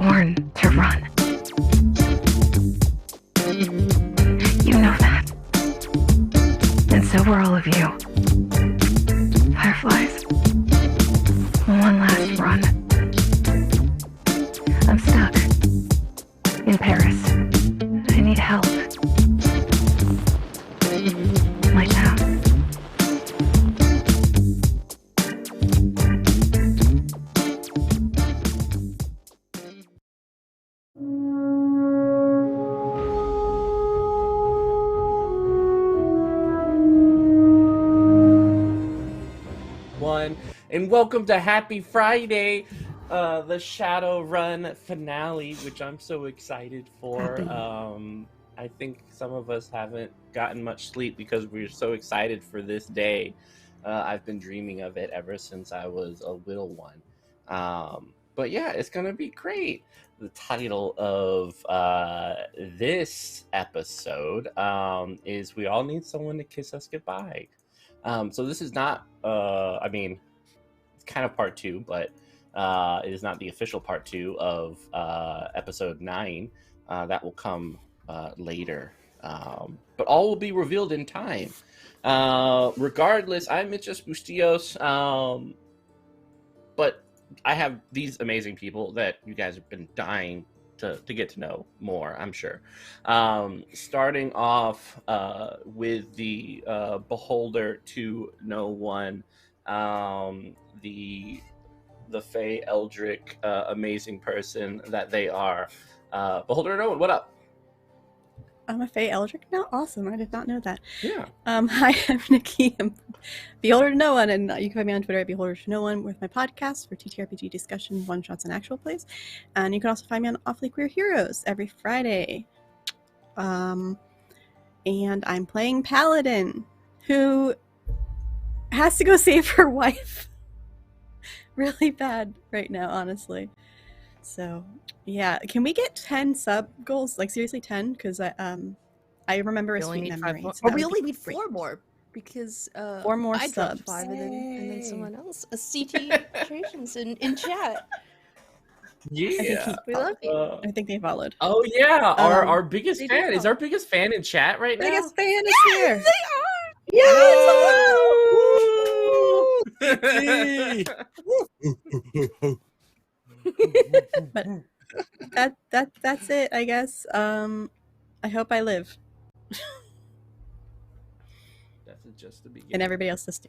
born to run. You know that. And so were all of you. Fireflies. One last run. I'm stuck. In Paris. I need help. My town. And welcome to Happy Friday, the Shadowrun finale, which I'm so excited for. I think some of us haven't gotten much sleep because we're so excited for this day. I've been dreaming of it ever since I was a little one. But yeah, it's going to be great. The title of this episode is We All Need Someone to Kiss Us Goodbye. So this is not, it's kind of part 2, but it is not the official part 2 of episode 9. That will come later. But all will be revealed in time. Regardless, I'm Mitchsbustillos. But I have these amazing people that you guys have been dying to get to know more, I'm sure. Starting off with the beholder to no one, the Fae Eldritch amazing person that they are. Beholder to no one, what up? I'm a Fae Eldritch now? Awesome, I did not know that. Yeah. Hi, I'm Nikki. I'm Beholder to No One, and you can find me on Twitter at Beholder to No One with my podcast for TTRPG discussion, one-shots, and actual plays. And you can also find me on Awfully Queer Heroes every Friday. And I'm playing Paladin, who has to go save her wife really bad right now, honestly. So, yeah. Can we get 10 sub goals? Like, seriously, 10? Because I remember a sweet memory. So we only need 4 more. Because 4 more I subs. dropped 5 and then someone else. A CT Creations in chat. Yeah. We love you. I think they followed. Oh, yeah. Our biggest fan. Is our biggest fan in chat right now? Biggest fan is here. They are! Yes! But that's it, I guess. I hope I live. That's just the beginning. And everybody else does too.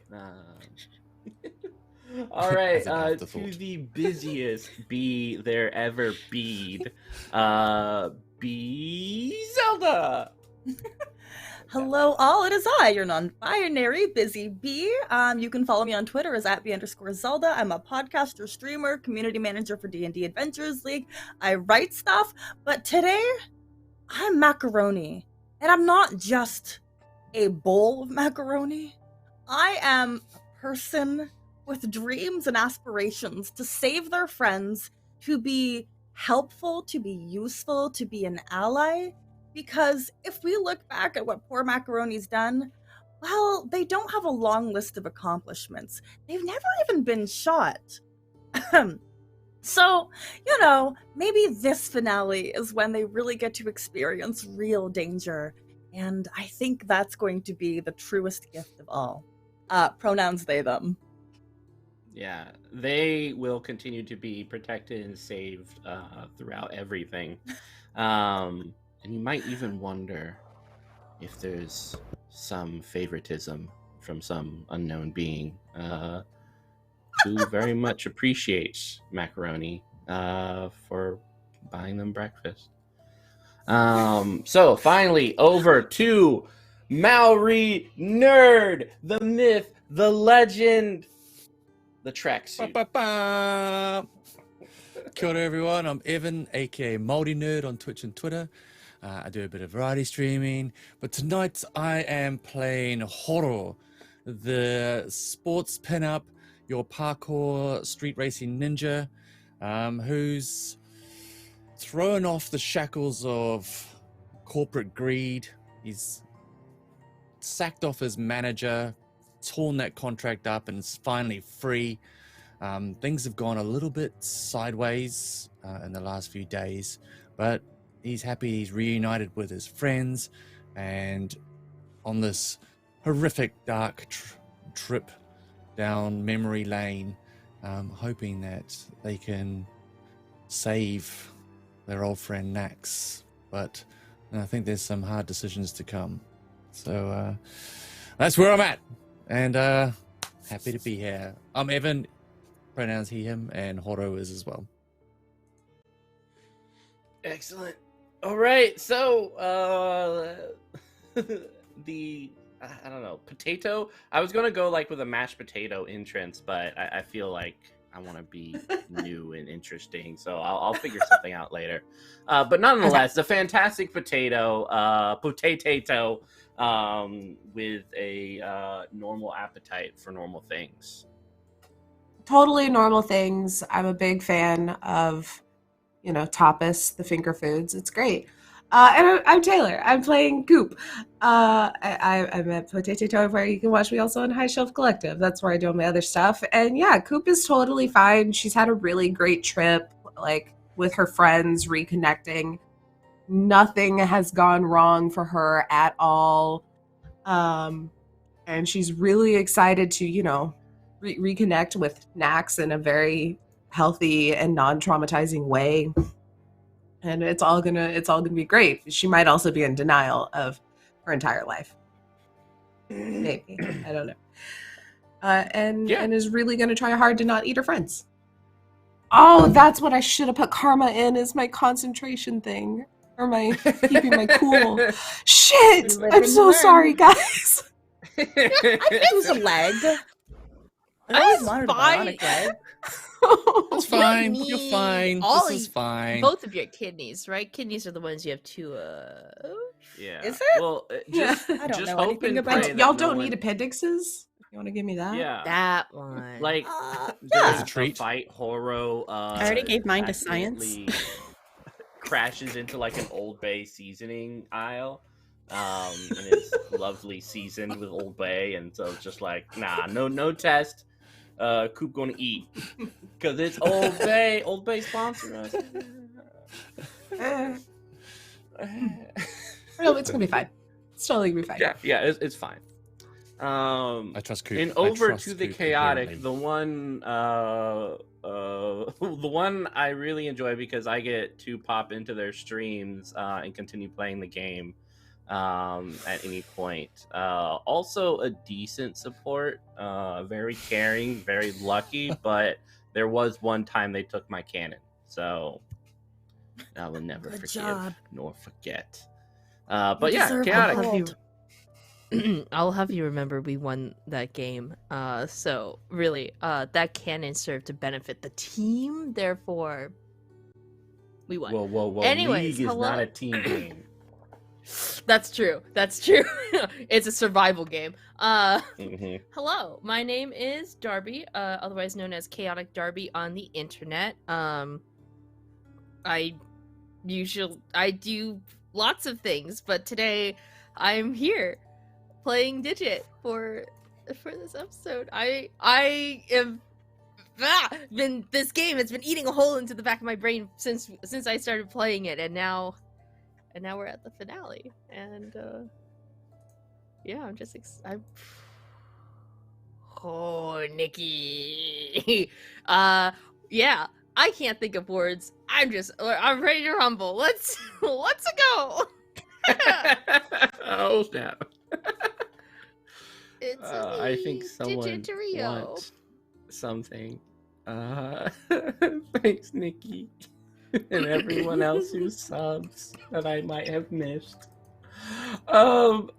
All right, to the busiest bee there ever beed, Bee Zelda. Hello all, it is I, your non-binary busy bee. You can follow me on Twitter as @B_Zelda. I'm a podcaster, streamer, community manager for D&D Adventures League. I write stuff, but today I'm Macaroni. And I'm not just a bowl of macaroni. I am a person with dreams and aspirations to save their friends, to be helpful, to be useful, to be an ally. Because if we look back at what poor Macaroni's done, well, they don't have a long list of accomplishments. They've never even been shot. So, maybe this finale is when they really get to experience real danger. And I think that's going to be the truest gift of all. Pronouns they, them. Yeah, they will continue to be protected and saved throughout everything. And you might even wonder if there's some favoritism from some unknown being who very much appreciates Macaroni for buying them breakfast. So finally, over to Maori Nerd, the myth, the legend, the tracksuit. Kia ora everyone, I'm Evan, aka Māori Nerd on Twitch and Twitter. I do a bit of variety streaming, but tonight I am playing Horo, the sports pinup, your parkour street racing ninja, who's thrown off the shackles of corporate greed. He's sacked off his manager, torn that contract up, and is finally free. Things have gone a little bit sideways in the last few days, but he's happy he's reunited with his friends and on this horrific, dark trip down memory lane, hoping that they can save their old friend Nax. But I think there's some hard decisions to come. So that's where I'm at. And happy to be here. I'm Evan, pronouns he, him, and Horo is as well. Excellent. All right, so the I don't know, potato. I was gonna go like with a mashed potato entrance, but I feel like I want to be new and interesting, so I'll figure something out later. But nonetheless, the fantastic potato, with a normal appetite for normal things. Totally normal things. I'm a big fan of, tapas, the finger foods. It's great. And I'm Taylor. I'm playing Coupe. I'm at Potato, where you can watch me also on High Shelf Collective. That's where I do all my other stuff. And yeah, Coupe is totally fine. She's had a really great trip, like with her friends, reconnecting. Nothing has gone wrong for her at all. And she's really excited to, reconnect with Nax in a very healthy and non-traumatizing way. And it's all gonna be great. She might also be in denial of her entire life. Maybe. I don't know. And is really gonna try hard to not eat her friends. Oh, that's what I should have put karma in, is my concentration thing. Or my keeping my cool. Shit! I'm so sorry, guys. I think it was a leg. I always wanted a bionic leg. It's fine. You're fine. This is fine. Both of your kidneys, right? Kidneys are the ones you have two of. Yeah. Is it? Well, I don't know anything about it. Y'all don't need appendixes? You want to give me that? Yeah. That one. Like, yeah. there's a fight Horo. I already gave mine to science. Crashes into like an Old Bay seasoning aisle. And it's lovely seasoned with Old Bay, and so it's just like, nah, no test. Coupe gonna eat because it's Old Bay. Old Bay sponsor us. No, it's gonna be fine. It's totally gonna be fine. Yeah, it's fine. I trust Coupe. And over to the chaotic, the one I really enjoy because I get to pop into their streams and continue playing the game at any point. Also a decent support, very caring, very lucky, but there was one time they took my cannon, so I will never forgive nor forget. But yeah, chaotic. I'll have you remember we won that game. So really, that cannon served to benefit the team. Therefore, we won. Whoa! Anyways, League is hello? not a team game. That's true. It's a survival game. Hello, my name is Darby, otherwise known as Chaotic Darby on the internet. I do lots of things, but today I'm here playing Digit for this episode. This game has been eating a hole into the back of my brain since I started playing it, and now we're at the finale, and I'm just Nikki. Yeah, I can't think of words. I'm ready to rumble. Let's go. Oh snap! It's I think someone Digitorio. wants something. Thanks, Nikki. And everyone else who subs that I might have missed. And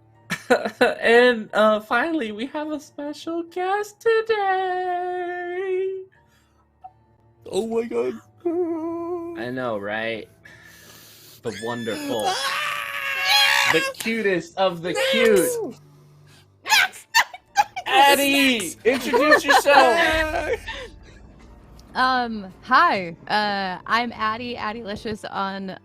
finally, we have a special guest today. Oh my god. I know, right? The wonderful. The cutest of the cute. Addie! Introduce yourself! Hi, I'm Addilicious on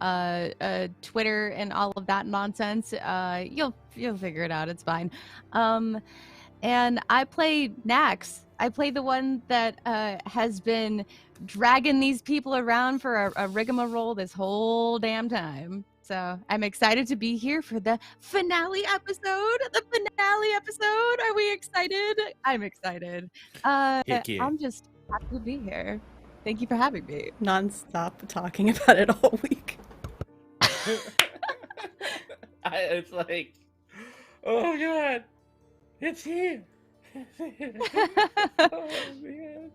Twitter and all of that nonsense. You'll figure it out. It's fine. And I play Nax. I play the one that has been dragging these people around for a rigmarole this whole damn time. So I'm excited to be here for the finale episode. The finale episode. Are we excited? I'm excited. Heck yeah. I'm just happy to be here. Thank you for having me. Non-stop talking about it all week. It's like, oh god, it's here. Oh man.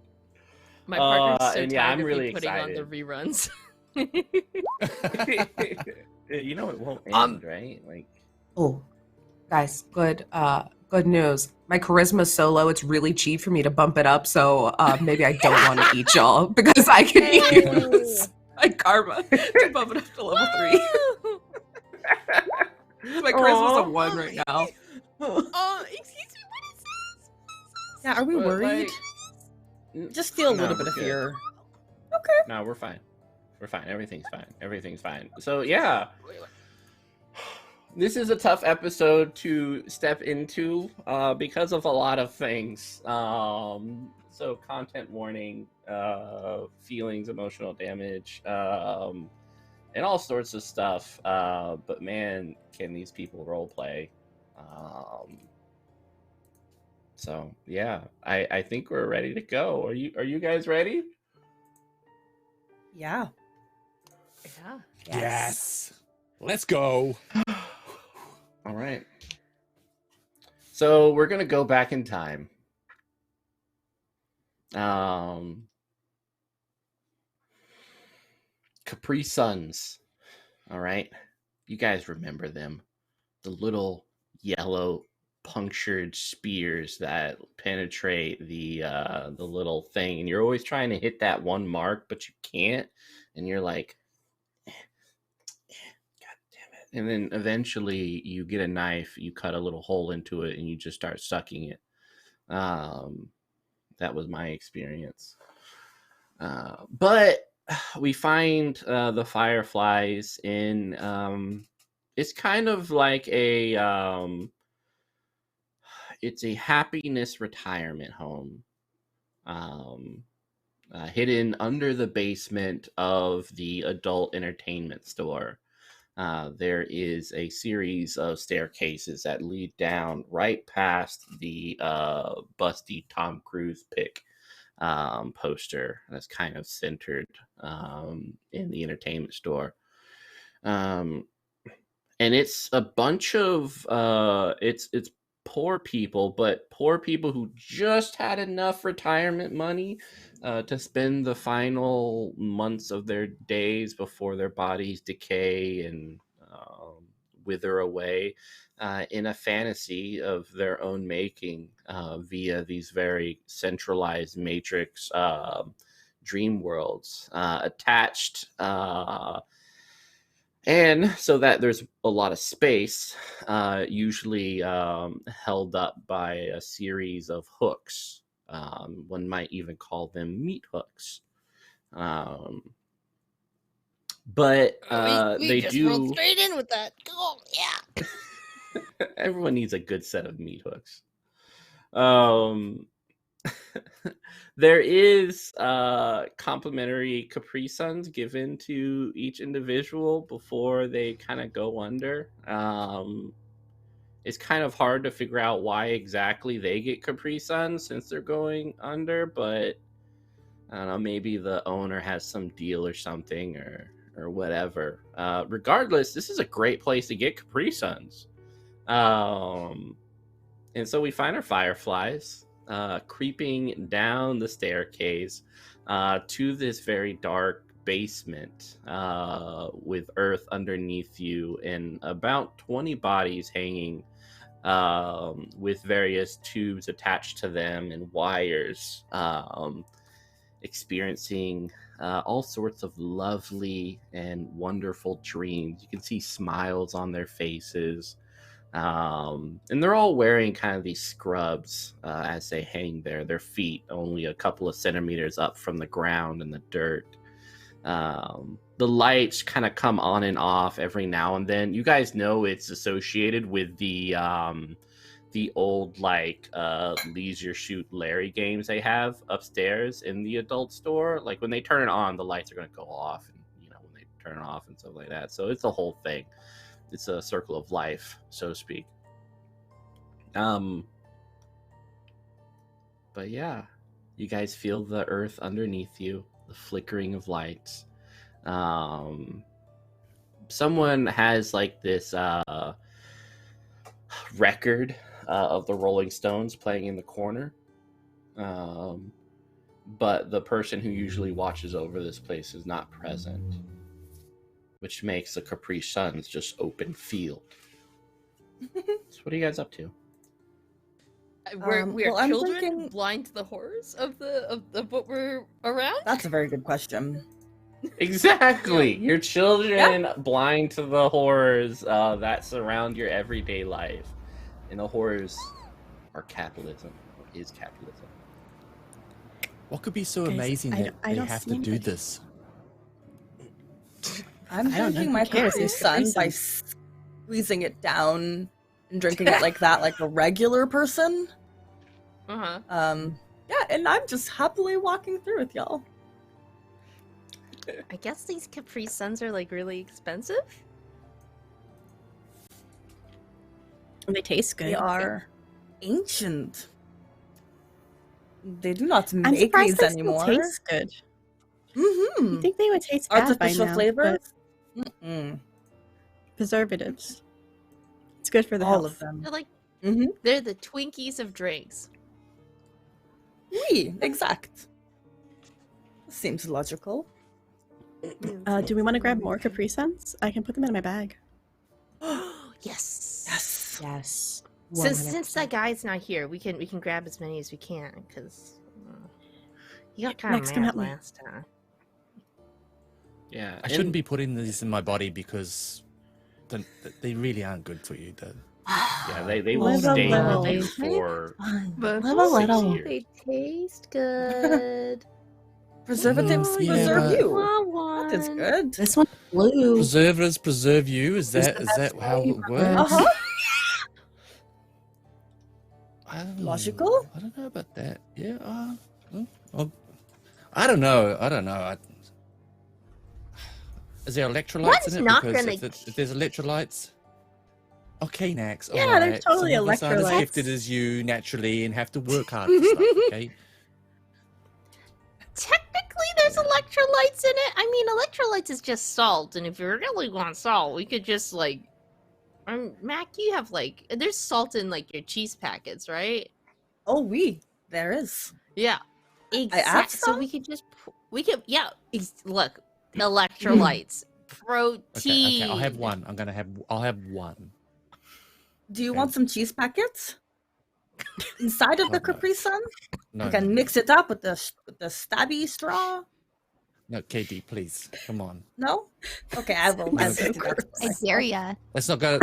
My partner's so and tired yeah, I'm of really me putting on the excited. reruns. You know it won't end, right? Like, Oh, guys, good news. My charisma's so low, it's really cheap for me to bump it up. So maybe I don't want to eat y'all because I can use my karma to bump it up to level 3. My charisma's a 1 right now. Excuse me, what is this? Yeah, are we but, worried? like, Just feel a no, little bit we're of good. fear. No, we're fine. We're fine. Everything's fine. Everything's fine. So yeah, this is a tough episode to step into because of a lot of things. So content warning, feelings, emotional damage, and all sorts of stuff. But man, can these people role play? So yeah, I think we're ready to go. Are you guys ready? Yeah. Yeah. Yes. Let's go. All right. So we're gonna go back in time. Capri Suns. All right. You guys remember them. The little yellow punctured spears that penetrate the little thing, and you're always trying to hit that one mark, but you can't, and you're like, God damn it. And then eventually you get a knife, you cut a little hole into it, and you just start sucking it. That was my experience. But we find the Fireflies in it's kind of like it's a happiness retirement home, hidden under the basement of the adult entertainment store. There is a series of staircases that lead down right past the busty Tom Cruise pic poster that's kind of centered in the entertainment store. And it's a bunch of it's poor people, but poor people who just had enough retirement money to spend the final months of their days before their bodies decay and wither away in a fantasy of their own making via these very centralized matrix dream worlds attached. And so that there's a lot of space, usually held up by a series of hooks. One might even call them meat hooks. But we they just do. rolled straight in with that. Oh, yeah. Everyone needs a good set of meat hooks. There is complimentary Capri Suns given to each individual before they kind of go under. It's kind of hard to figure out why exactly they get Capri Suns since they're going under, but I don't know, maybe the owner has some deal or something or whatever. Regardless, this is a great place to get Capri Suns. And so we find our Fireflies creeping down the staircase to this very dark basement with earth underneath you and about 20 bodies hanging with various tubes attached to them and wires, experiencing all sorts of lovely and wonderful dreams. You can see smiles on their faces. And they're all wearing kind of these scrubs as they hang there, their feet only a couple of centimeters up from the ground in the dirt. The lights kind of come on and off every now and then. You guys know it's associated with the the old like leisure shoot Larry games they have upstairs in the adult store. Like when they turn it on, the lights are going to go off, and when they turn it off and stuff like that. So it's a whole thing. It's a circle of life, so to speak. But yeah, you guys feel the earth underneath you, the flickering of lights. Someone has like this record of the Rolling Stones playing in the corner. But the person who usually watches over this place is not present, which makes the Capri Suns just open field. So what are you guys up to? We're well, children I'm thinking... blind to the horrors of what we're around? That's a very good question. Exactly. Your children blind to the horrors that surround your everyday life. And the horrors are capitalism, or is capitalism. What could be so Guys, amazing that I they don't have see to do anybody. this? I'm I don't know, drinking who my cares? Capri It's Capri Sun by Sun. squeezing it down and drinking it like that, like a regular person. Uh-huh. Yeah, and I'm just happily walking through with y'all. I guess these Capri Suns are like really expensive. And they taste good. They are ancient. They do not I'm make surprised these they anymore. still taste good. Mm-hmm. You think they would taste bad by Artificial now, flavors? but Mm-mm. preservatives. It's good for the All health. of them. They're like Mm-hmm. they're the Twinkies of drinks. Oui, exact. Seems logical. Do we want to grab more Capri Suns? I can put them in my bag. Yes. Yes. Yes. Since that guy's not here, we can grab as many as we can because he got kind Max, of come mad help me. last time. Yeah. I shouldn't be putting these in my body because they really aren't good for you. Yeah, they will Live a stay little. with you for But Live a little. years. they taste good. Preservatives Yeah, preserve but- you. Want That is one. good. This one's blue. Preservers preserve you. Is that how it works? Uh-huh. I don't know. Logical? I don't know about that. Yeah. I don't know. Is there electrolytes One's in it? not Because gonna if there's electrolytes. Okay, Nax. Yeah, all there's right. totally Some of us aren't as electrolytes. gifted as you naturally and have to work hard for stuff, okay? Technically, there's electrolytes in it. I mean, electrolytes is just salt, and if you really want salt, we could just like. Mac, you have like there's salt in like your cheese packets, right? Oh, oui. There is. Yeah, add exactly. So some? we could look electrolytes, protein. Okay, I'll have one. I'll have one. Do you Okay. want some cheese packets? Inside of the God, no. Capri Sun? No, You can mix it up with the stabby straw? no, Katie, please. Come on. No? Okay, I will. No, I'll so do that. I dare ya. Let's not go.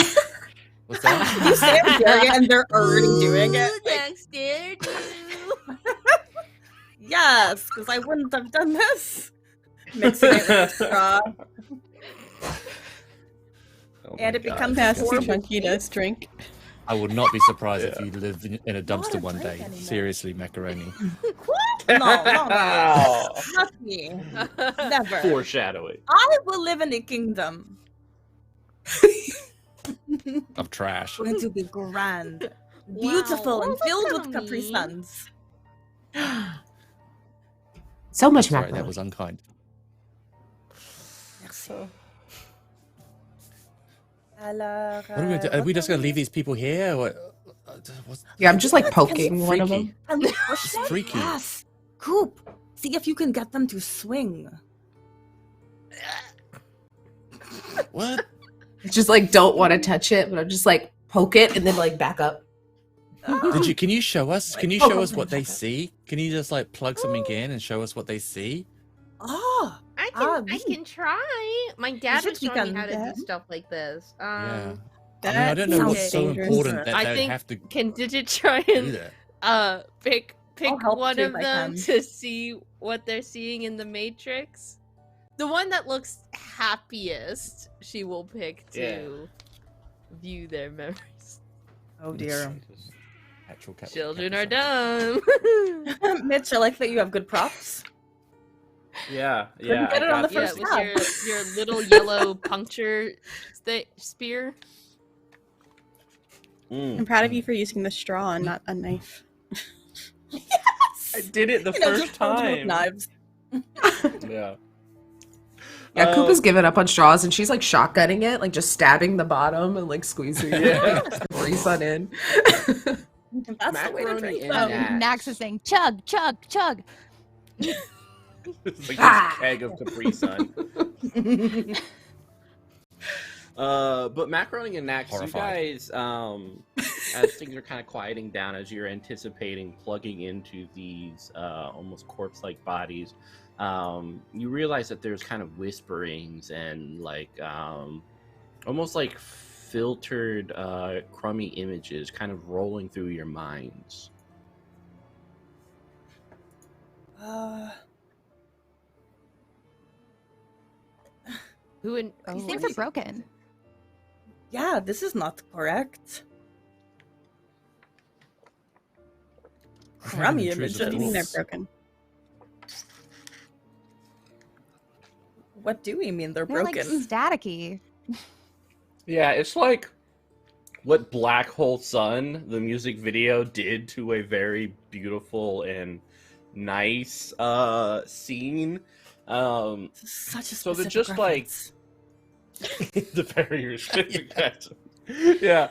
What's that? You say I'm doing it and they're already doing it. Like, That's scared you. yes, because I wouldn't have done this. Mixing it with a straw. Oh And my it God. becomes Pass the horrible chunky does drink. I would not be surprised if you lived in a dumpster a one drink day. anymore. Seriously, Macaroni. No, Wow. not me. Never. Foreshadowing. I will live in the kingdom. Of trash. Going to be grand, Wow. beautiful, and Oh, filled look with at Capri me. Suns. So much Sorry, macaroni. that was unkind. Alors, What are we gonna do? Are we just going to leave these people here? Or, Yeah, I'm just like That's poking one of freaky. them. Can we push It's them? freaky. Yes. Coupe, see if you can get them to swing. What? Just like don't want to touch it, but I'm just like poke it and then like back up. Can you show us? Can you show us what they see? Can you just like plug something in and show us what they see? Oh, I me. can try. My dad should was showing me become how to dad. do stuff like this. Yeah. I mean, I That don't know sounds what's so dangerous. important that I they think- have to Can Digit try do and that. pick I'll help one too of if I them can. to see what they're seeing in the Matrix? The one that looks happiest, she will pick to view their memories. oh dear. Actual cat. Children are dumb. Mitch, I like that you have good props. Yeah, Couldn't yeah. get I it on got the Yeah, first with tab. your little yellow puncture spear. I'm proud of you for using the straw and not a knife. I did it the You know, first just holding with time. knives. Yeah. Yeah, Coupe has given up on straws and she's like shotgunning it, like just stabbing the bottom and like squeezing it. Yeah. Capri Sun in. That's the way to Macaroni drink and them. Nax. Nax is saying, chug, chug, chug. It's like Ah. this keg of Capri Sun. But Macaroni and Nax, Horrified. you guys, as things are kind of quieting down, as you're anticipating plugging into these almost corpse-like bodies, you realize that there's kind of whisperings and like almost like filtered crummy images kind of rolling through your minds. These things are broken. Yeah, this is not correct. Crummy Intrusive What do you mean they're images. broken? What do we mean they're They're broken? like staticky. Yeah, it's like what Black Hole Sun, the music video, did to a very beautiful and nice scene. Such a So they're specific just like reference. the very specific fashion. Yeah.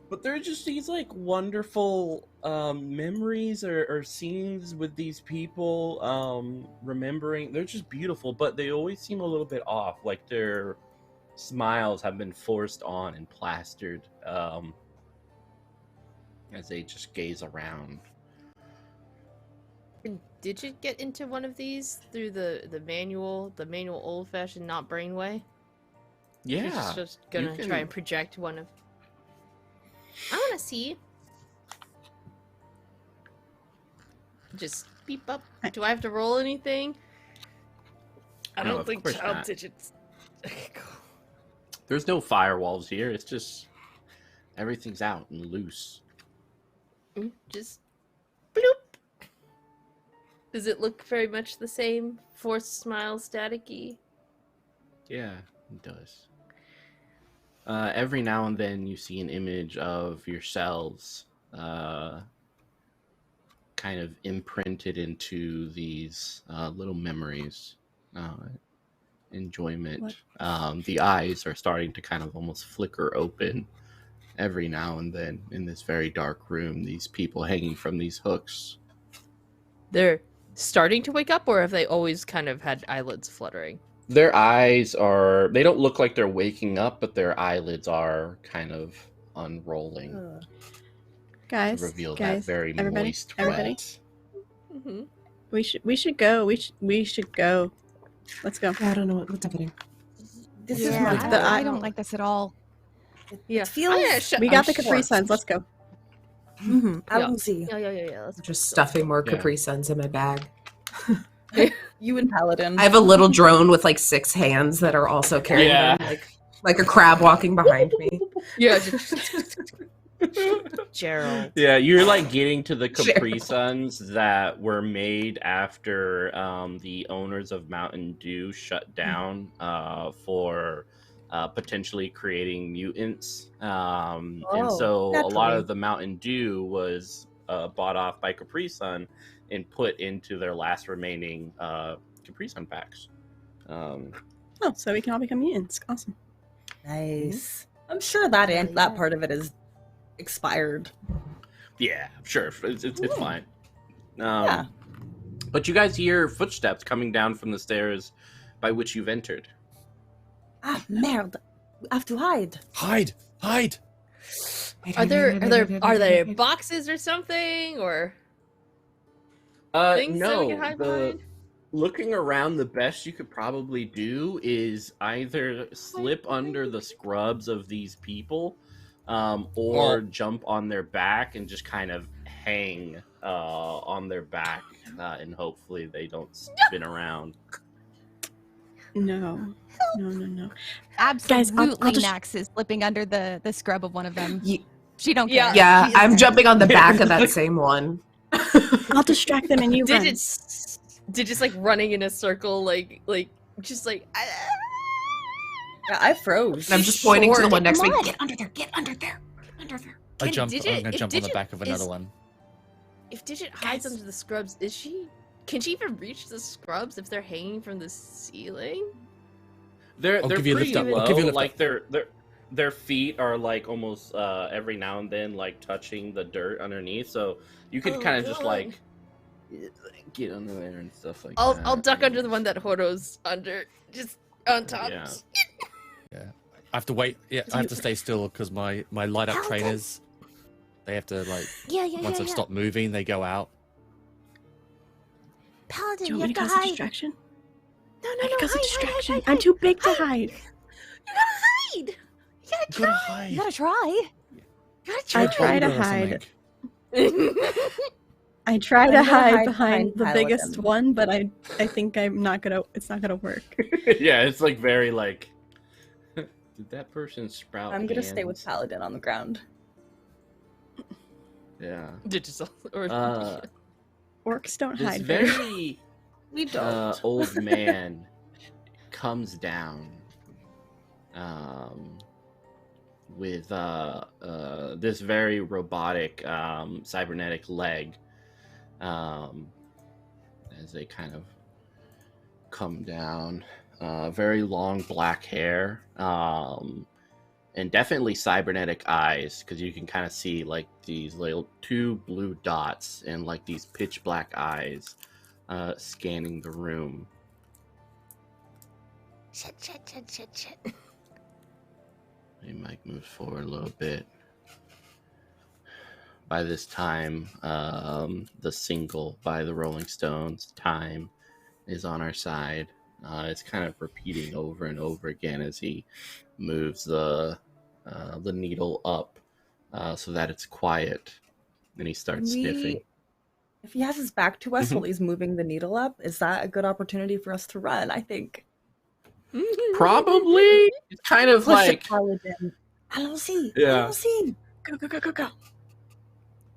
But they're just these like wonderful memories or scenes with these people remembering. They're just beautiful, but they always seem a little bit off, like their smiles have been forced on and plastered as they just gaze around. Did you get into one of these through the manual old-fashioned not brain way? Yeah. She's just gonna you can- try and project one of. I want to see. Just beep up. Do I have to roll anything? I No, don't of think course child not. digits. Okay, cool. There's no firewalls here. It's just everything's out and loose. Just bloop. Does it look very much the same? Forced smile, staticky. Yeah, it does. Every now and then you see an image of yourselves kind of imprinted into these little memories. Enjoyment. The eyes are starting to kind of almost flicker open every now and then in this very dark room. These people hanging from these hooks. They're starting to wake up, or have they always kind of had eyelids fluttering? Their eyes are, they don't look like they're waking up, but their eyelids are kind of unrolling to Guys, reveal that guys, very everybody, moist everybody. wet. Mm-hmm. We should go. We should go. Let's go. Yeah, I don't know what's happening. This is Yeah, my the- I don't like this at all. Yeah. It feels. We got the I'm Capri short. Suns. Let's go. Mm-hmm. Yeah. Allons-y. Yeah. Let's Just go. stuffing more Yeah. Capri Suns in my bag. You and Paladin. I have a little drone with like 6 hands that are also carrying Yeah. them, like a crab walking behind me. Yeah. Gerald. Yeah, you're like getting to the Capri Suns that were made after the owners of Mountain Dew shut down for potentially creating mutants. And so a lot naturally. of the Mountain Dew was bought off by Capri Sun and put into their last remaining Capri Sun packs. Oh, so we can all become mutants. Awesome. Nice. I'm sure that that part of it is expired. Yeah, sure. It's fine. Yeah. But you guys hear footsteps coming down from the stairs by which you've entered. Ah, merde. We have to hide. Hide! Hide! Are there boxes or something, or things that we No. can hide behind? Looking around, the best you could probably do is either slip under the scrubs of these people, or jump on their back and just kind of hang on their back, and hopefully they don't spin around. No. Absolutely, I'll just- Nax is slipping under the scrub of one of them. She don't Yeah. care. Yeah, She I'm isn't. jumping on the back of that same one. I'll distract them and you run. Digit's like running in a circle, like just like. Yeah, I froze. And I'm just pointing to the Short. one next to me. Come on. Get under there. Get under there. Under there. I'm Digit- gonna if jump on the Digit back of another is- one. If Digit hides under the scrubs, can she even reach the scrubs if they're hanging from the ceiling? They're I'll give you a pretty lift up. low. I'll give you a lift like up. their feet are like almost every now and then like touching the dirt underneath, so you could Oh, kind of just God. like get under there and stuff like I'll that. I'll duck under the one that Horo's under, just on top. Yeah. Yeah. I have to wait. Yeah, I have to stay still because my light up Paladin. trainers, they have to like Yeah. once I've stopped moving, they go out. Paladin, Do you you want me have to to cause a hide. distraction? No, I can cause a distraction. hide. I'm too big to hide. You gotta hide. You gotta You gotta try. hide. You gotta try. You gotta I try. try to Boulder or hide. something. I try I'm to gonna hide hide behind the behind biggest Paladin. one, but I think it's not gonna work. Yeah, it's like very like. Did that person sprout? I'm gonna stay with hands? Paladin on the ground. Yeah. Digital or Orcs don't This hide very very We don't. old man comes down with this very robotic cybernetic leg as they kind of come down. Very long black hair and definitely cybernetic eyes, because you can kind of see like these little two blue dots and like these pitch black eyes scanning the room. Shit. The mic moves forward a little bit. By this time, the single by the Rolling Stones, "Time," is on our side. It's kind of repeating over and over again as he moves the needle up so that it's quiet, and he starts sniffing. If he has his back to us while he's moving the needle up, is that a good opportunity for us to run? I think. Probably. It's kind of Push it, like Paladin. I don't see. I Yeah. don't see. Go.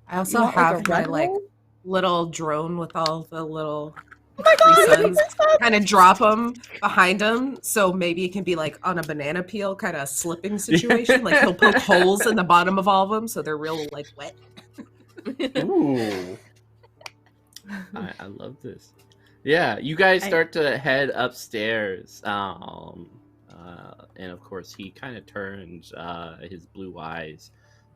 I also You want, like, a have my red like roll? little drone with all the little Oh my god! Capri Suns. Kind of drop them behind him, so maybe it can be like on a banana peel kind of slipping situation. Like he'll poke holes in the bottom of all of them, so they're real like wet. Ooh. I love this. Yeah, you guys start to head upstairs. And of course he kind of turns his blue eyes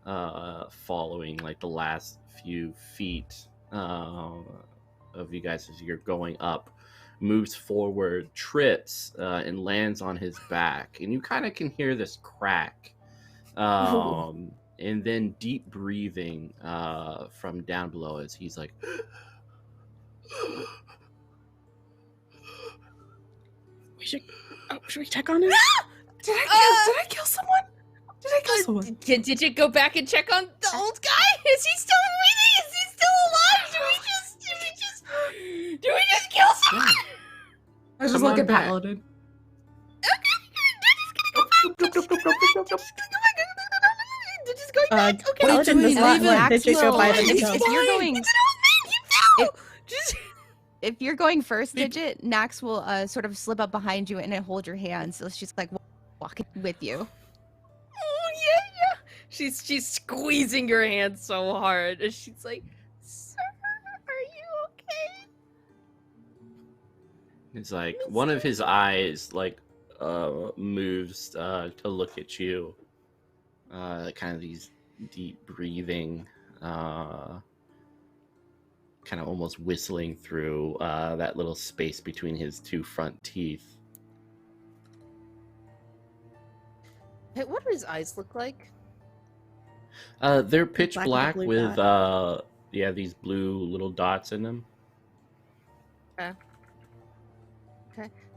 following like the last few feet of you guys as you're going up, moves forward, trips, and lands on his back, and you kind of can hear this crack. And then deep breathing from down below as he's like Should we check on him? Did I kill someone? Did I kill someone? Did you go back and check on the old guy? Is he still breathing? Is he still alive? Do we just kill someone? I was just Come on looking back. Paladin. Just going back. Okay. Paladin does not let Max Digit go will- by if themselves. you're going, Just if you're going first, Digit, Nax will sort of slip up behind you and hold your hand, so she's like walking with you. Oh yeah. She's squeezing your hand so hard, and she's like, "Sir, are you okay?" it's like one of his eyes like moves to look at you, kind of these deep breathing, kind of almost whistling through that little space between his two front teeth. Hey, what do his eyes look like? They're pitch Black with black a blue with these blue little dots in them.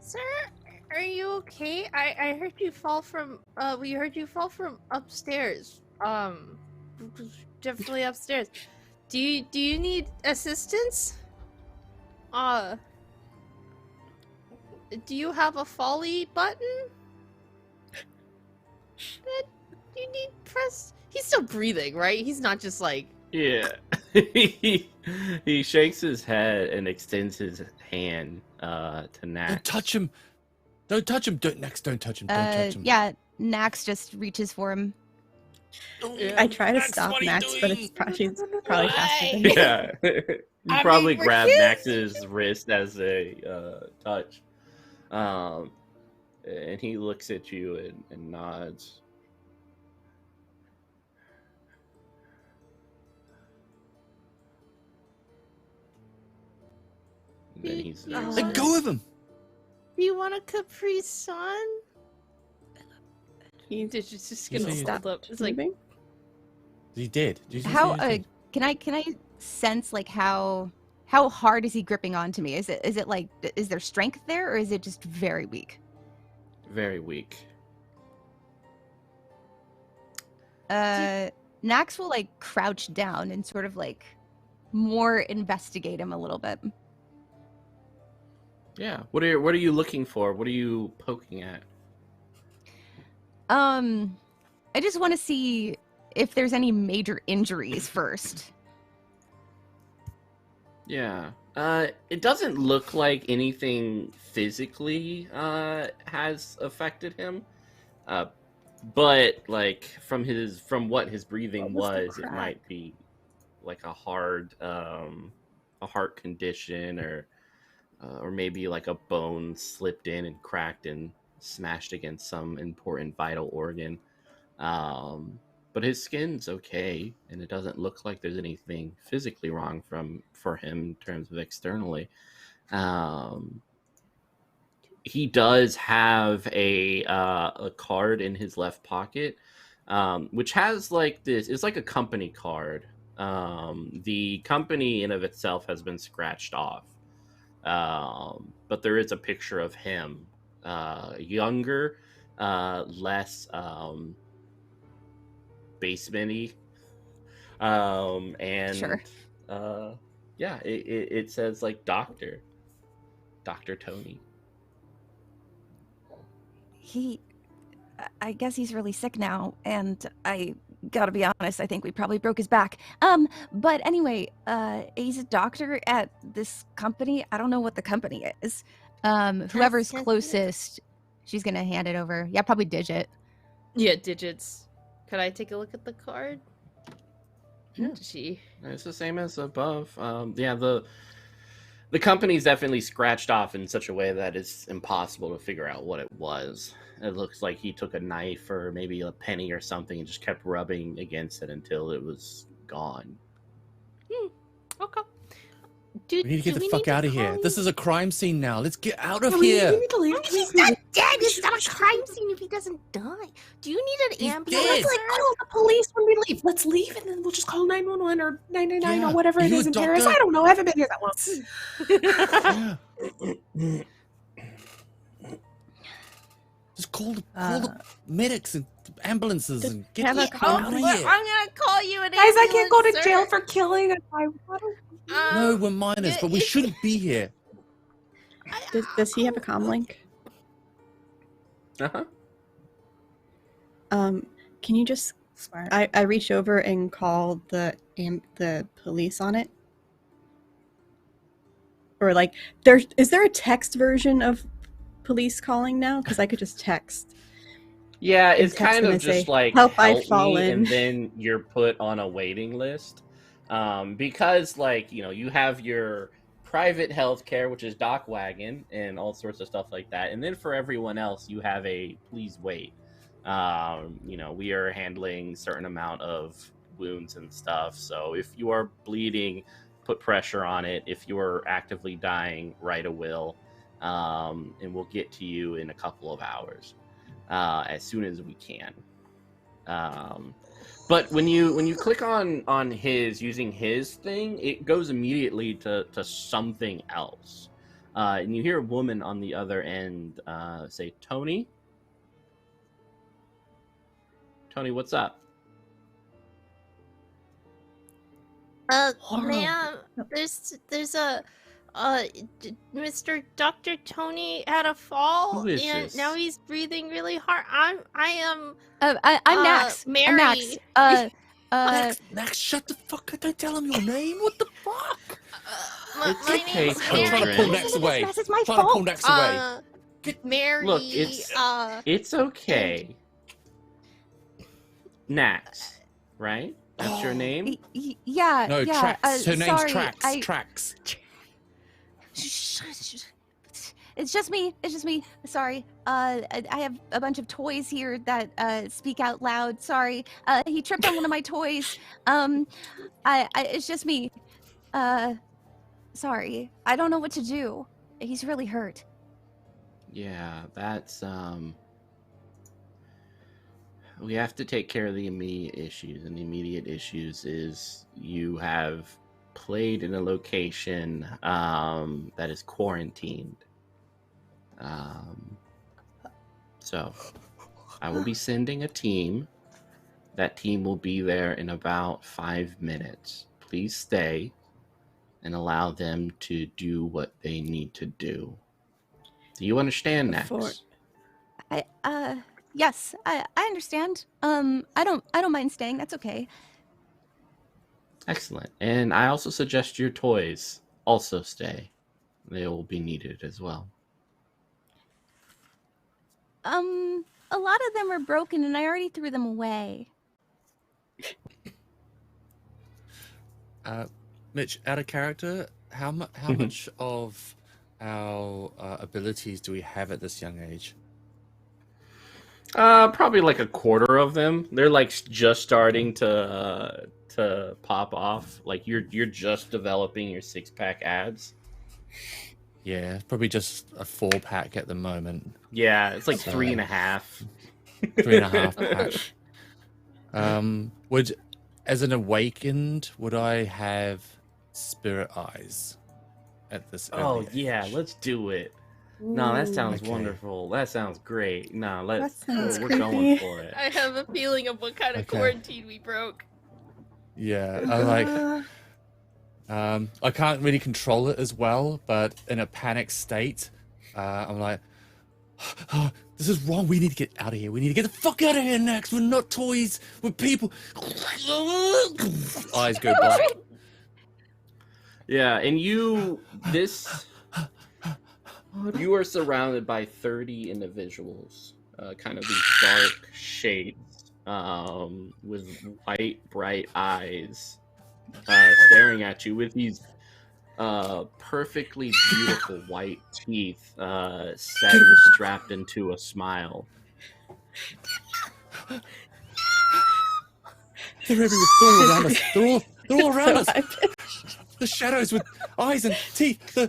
Sir, are you okay? I heard you fall from we heard you fall from upstairs. Definitely upstairs. Do you need assistance? Do you have a folly button? That you need press He's still breathing, right? He's not just like. Yeah. He shakes his head and extends his hand to Nax. Don't touch him. Don't touch him. Don't touch him. Don't touch him. Yeah, Nax just reaches for him. I try to Nax, stop what are you Max, but doing? she's probably faster than me. Yeah. You I probably mean, we're grab kids. Max's wrist as a touch. And he looks at you and nods. And then he's Let go of him. Do you want a Capri Sun? He's It's just You gonna say- hold up. It's like moving. He did. Did you say How he did? can I sense like how hard is he gripping onto me? Is it like is there strength there or is it just very weak? very weak. Nax will like crouch down and sort of like more investigate him a little bit. Yeah. What are you looking for? What are you poking at? I just want to see if there's any major injuries first. Yeah. It doesn't look like anything physically has affected him. But like from what his breathing What was the was, it crack? might be like a heart condition or maybe like a bone slipped in and cracked and smashed against some important vital organ. But his skin's okay, and it doesn't look like there's anything physically wrong for him in terms of externally. He does have a card in his left pocket, which has like this. It's like a company card. The company in of itself has been scratched off, but there is a picture of him, younger, less basement-y, and Sure. yeah, it says like Dr. Tony. I guess he's really sick now, and I gotta be honest, I think we probably broke his back. But anyway, he's a doctor at this company. I don't know what the company is. Whoever's Test. closest, she's gonna hand it over. Yeah, probably Digit. yeah, digits. Could I take a look at the card? Yeah. She. It's the same as above. Yeah, the company's definitely scratched off in such a way that it's impossible to figure out what it was. It looks like he took a knife or maybe a penny or something and just kept rubbing against it until it was gone. Okay. We need to get the fuck out of here. This is a crime scene now. Let's get out of We here. need to leave. He's not dead. It's not a crime scene if he doesn't die. Do you need an He's ambulance? dead. Let's like call the police when we leave. Let's leave and then we'll just call 911 or 999 Yeah. or whatever Are it you is a in Paris. doctor? I don't know. I haven't been here that long. Yeah. Just call the medics and ambulances and get have a the call. out of Well, here. I'm gonna call you an Guys, I can't go to ambulance, jail sir. for killing a guy. No, we're minors, but we shouldn't be here. Does he have a comm link? Uh-huh. Can you just? Smart. I reach over and call the police on it. Or like, is there a text version of police calling now? Because I could just text. Yeah, And it's text kind them of and just say, like "Help, help I've fallen." me, and then you're put on a waiting list. Because like, you know, you have your private health care, which is Doc Wagon and all sorts of stuff like that. And then for everyone else, you have a please wait. You know, we are handling certain amount of wounds and stuff. So if you are bleeding, put pressure on it. If you're actively dying, write a will. And we'll get to you in a couple of hours, as soon as we can. But when you click on his using his thing, it goes immediately to something else, and you hear a woman on the other end say, "Tony, what's up?" Horo. Ma'am, there's a Mr. Dr. Tony had a fall, Who is and this? now he's breathing really hard. I am. I'm Max. Mary. I'm Max. Max, shut the fuck up. Don't tell him your name. What the fuck? It's my okay, name's children. I'm trying to pull Max away. It's my Trying to pull fault. Max away. Mary. Look, it's okay. Nax, right? That's your name? Yeah. No, yeah. Trax. Her name's sorry, Trax. Trax. It's just me. Sorry. I have a bunch of toys here that speak out loud. Sorry. He tripped on one of my toys. It's just me. Sorry. I don't know what to do. He's really hurt. Yeah, that's we have to take care of the immediate issues, and the immediate issues is you have played in a location that is quarantined. So I will be sending a team. That team will be there in about 5 minutes. Please stay and allow them to do what they need to do. Do you understand, Nax? Yes, I understand. I don't mind staying. That's okay. Excellent. And I also suggest your toys also stay. They will be needed as well. A lot of them are broken, and I already threw them away. Mitch, out of character, how much of our abilities do we have at this young age? Probably like a quarter of them. They're like just starting to pop off. Like you're just developing your 6-pack abs. Yeah, probably just a 4-pack at the moment. Yeah, it's like So- 3.5. 3.5 pack. Would, as an awakened, would I have spirit eyes at this? Oh early yeah, age? let's do it. No, that sounds Okay. wonderful. That sounds great. No, let's That sounds we're creepy. going for it. I have a feeling of what kind of Okay. quarantine we broke. Yeah, I can't really control it as well, but in a panic state, I'm like, oh, this is wrong. We need to get out of here. We need to get the fuck out of here next. We're not toys. We're people. Eyes go black. Yeah, and you are surrounded by 30 individuals, kind of these dark shades, with white, bright eyes, staring at you with these perfectly beautiful white teeth, set and strapped into a smile. They're everywhere. They're all around us. They're all around us. So high-pitched. The shadows with eyes and teeth. They're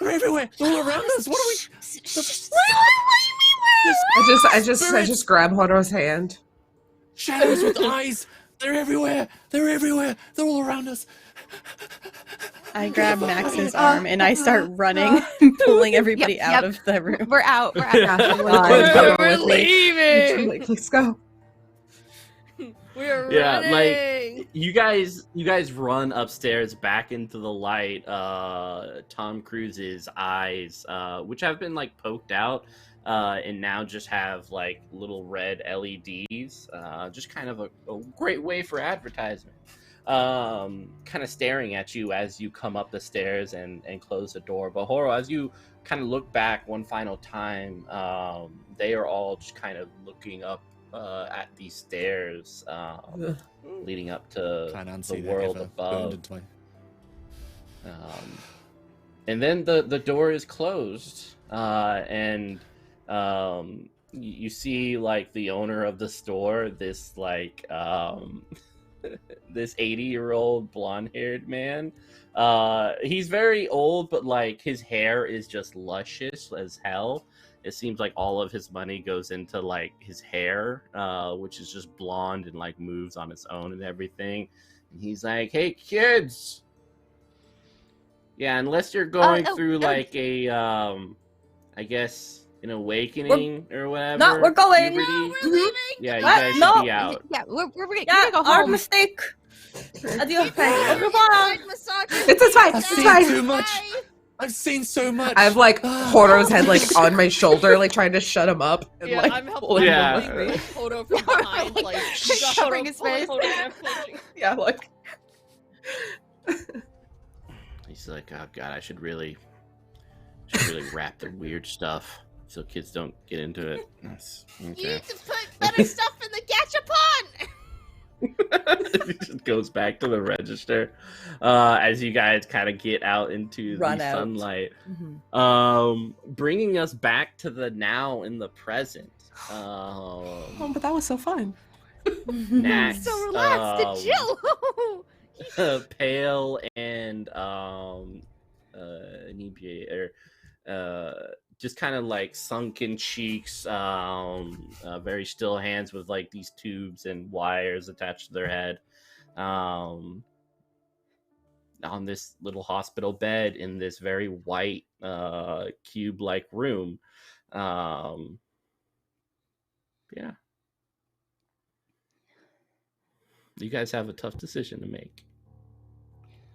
everywhere. They're all around us. What are we? I just grab Horo's hand. Shadows with eyes. They're everywhere. They're everywhere. They're all around us. I grab Max's arm and I start running, pulling everybody Yep, out yep. of the room. We're out. Yeah, We're leaving. like, let's go. We're Yeah, running. like you guys run upstairs back into the light. Tom Cruise's eyes, which have been like poked out, and now just have like little red LEDs. Just kind of a great way for advertisement. Kind of staring at you as you come up the stairs and close the door. But Horo, as you kind of look back one final time, they are all just kind of looking up at these stairs leading up to Can't the unsee that world ever above. burned into my... And then the door is closed, and you see like the owner of the store, this like this 80-year-old blonde-haired man. He's very old, but like his hair is just luscious as hell. It seems like all of his money goes into like his hair, which is just blonde and like moves on its own and everything. And he's like, "Hey kids, yeah, unless you're going through like a, I guess an awakening or whatever. No, we're going. puberty, No, we're leaving. yeah, you What? guys No. should be out." Yeah, we're gonna Yeah, go our home. mistake. Adios. Bye. Au revoir. Massages. It's fine. I've It's seen fine. too much. Bye. I've seen so much. I have like Horo's head like on my shoulder, like trying to shut him up. And, Yeah, like, I'm helping pulling him Yeah. away. with Horo from behind, like covering his pulling face. Horo and pushing. Yeah, like He's like, oh god, I should really wrap the weird stuff so kids don't get into it. That's, You okay. need to put better stuff in the gachapon. He just goes back to the register as you guys kind of get out into Run the out. sunlight, Mhm. bringing us back to the now in the present. oh, but that was so fun. Nax, So relaxed and chill. Pale and inebriate, just kind of like sunken cheeks, very still hands with like these tubes and wires attached to their head, on this little hospital bed in this very white cube-like room. Yeah, you guys have a tough decision to make.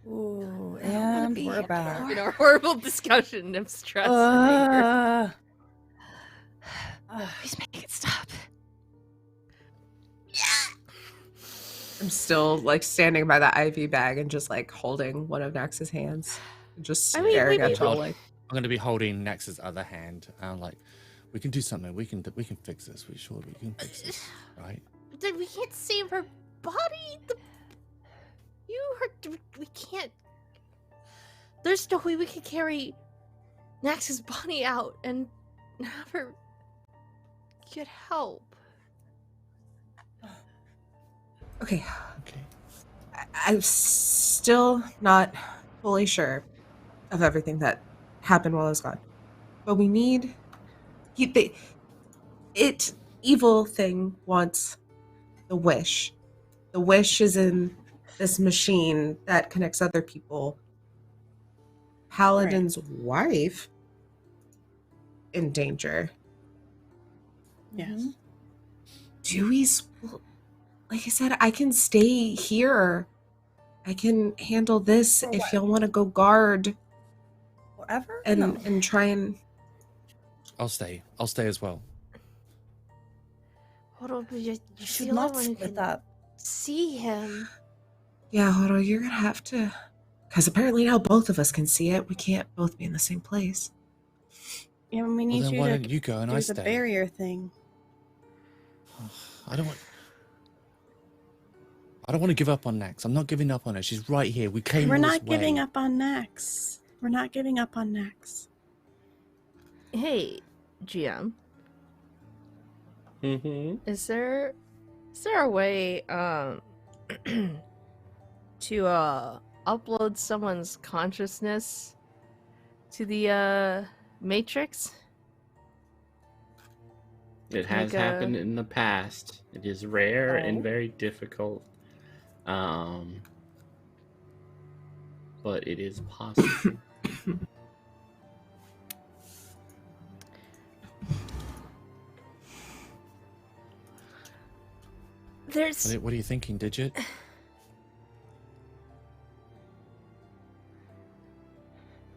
Ooh, I don't wanna and be we're here back. anymore. In our horrible discussion of stress. and anger. Please make it stop. I'm still like standing by the IV bag and just like holding one of Nax's hands, and just I mean, staring maybe at y'all like. I'm gonna be holding Nax's other hand. I'm like, we can do something. We can fix this. We can fix this, right? Then we can't save her body. We can't. There's no way we could carry Nax's body out and have her get help. Okay, Okay. I'm still not fully sure of everything that happened while I was gone, but we need. Evil thing wants the wish. The wish is in this machine that connects other people. Paladin's wife in danger. Yes. Do we? Like I said, I can stay here. I can handle this For if what? y'all want to go guard Forever? and No. and try and. I'll stay as well. Hold on, but you're You should the only not one who split can up. see him. Yeah, Horo, you're gonna have to. Because apparently now both of us can see it. We can't both be in the same place. Yeah, we Well, need then you why to don't you go and do I the stay? barrier thing. I don't want to give up on Nax. I'm not giving up on her. She's right here. We came We're all not this giving way. up on Nax. We're not giving up on Nax. Hey, GM, Mm-hmm. is there a way to upload someone's consciousness to the Matrix? It has Like, happened in the past. It is rare and Oh. very difficult. But it is possible. There's What are you thinking, Digit?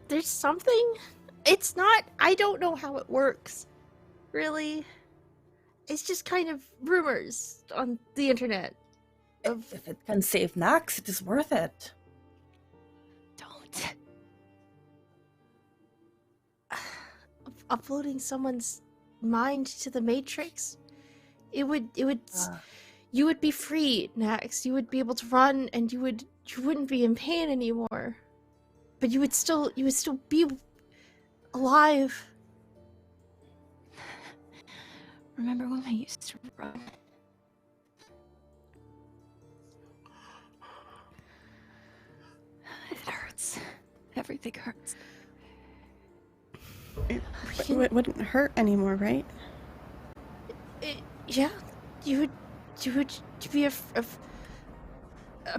there's something. It's not. I don't know how it works. Really, it's just kind of rumors on the internet. Of If it can save Nax, it is worth it. Don't. uploading someone's mind to the Matrix. It would Ah. you would be free next. You would be able to run, and you wouldn't be in pain anymore. But you would still be alive. Remember when I used to run? It hurts. Everything hurts. It wouldn't hurt anymore, right? Yeah, you would be a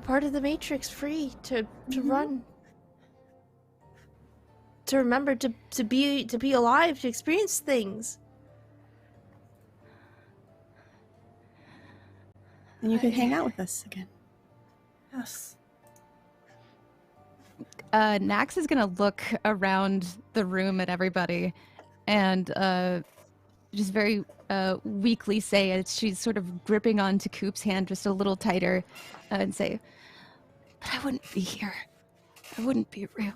part of the Matrix, free to run, to remember, to be alive, to experience things. And you could hang out with us again. Yes. Nax is gonna look around the room at everybody and just very weakly say, as she's sort of gripping onto Coupe's hand just a little tighter, and say, "But I wouldn't be here. I wouldn't be real.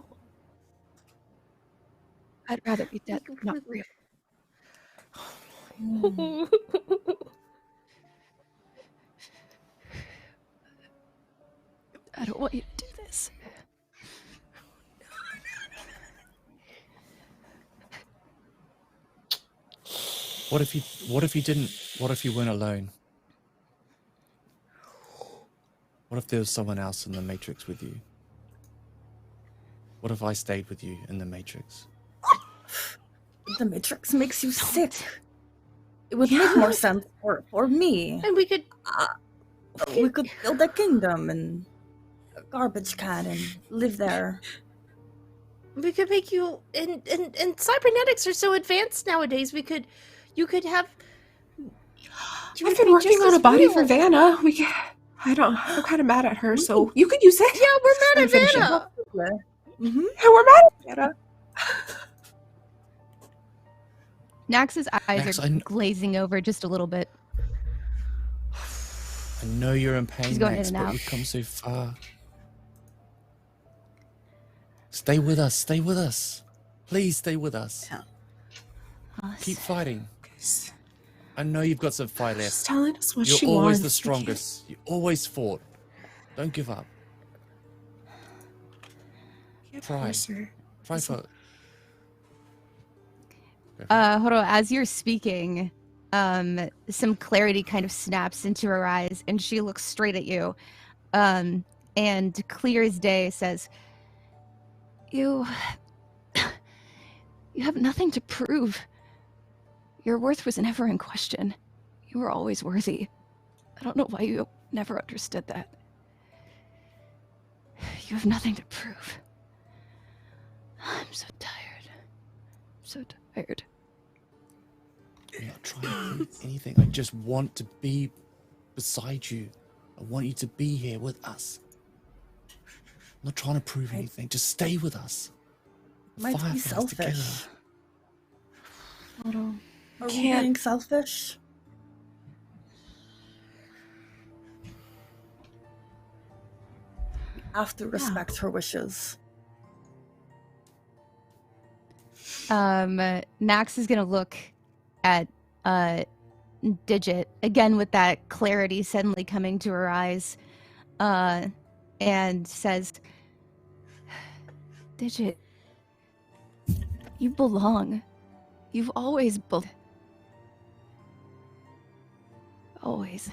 I'd rather be dead, not real." I don't want you to do this. What if you didn't? What if you weren't alone? What if there was someone else in the Matrix with you? What if I stayed with you in the Matrix? The Matrix makes you sick. It would make more sense for me. And we could build a kingdom and a garbage can and live there. make you and cybernetics are so advanced nowadays. You could have. I've been working on a body for Vanna. I'm kind of mad at her, so you could use it. Yeah, we're mad at Vanna. Mm-hmm. Yeah, we're mad at Vanna. Nax's eyes Nax, are glazing over just a little bit. I know you're in pain, She's going Max, in and but out. we've come so far. Stay with us. Stay with us. Please stay with us. Keep fighting. I know you've got some fight left. She's telling us what You're she always wants. the strongest. You always fought. Don't give up. Try. Try for. Horo, as you're speaking, some clarity kind of snaps into her eyes, and she looks straight at you, and clear as day says, You have nothing to prove. Your worth was never in question. You were always worthy. I don't know why you never understood that. You have nothing to prove. I'm so tired. I'm so tired. I'm not trying to prove anything. I just want to be beside you. I want you to be here with us. I'm not trying to prove anything. Just stay with us. Might be Fireflies selfish. together. Are we being selfish? We have to respect her wishes. Nax is gonna look at Digit again with that clarity suddenly coming to her eyes, and says, "Digit, you belong. You've always always.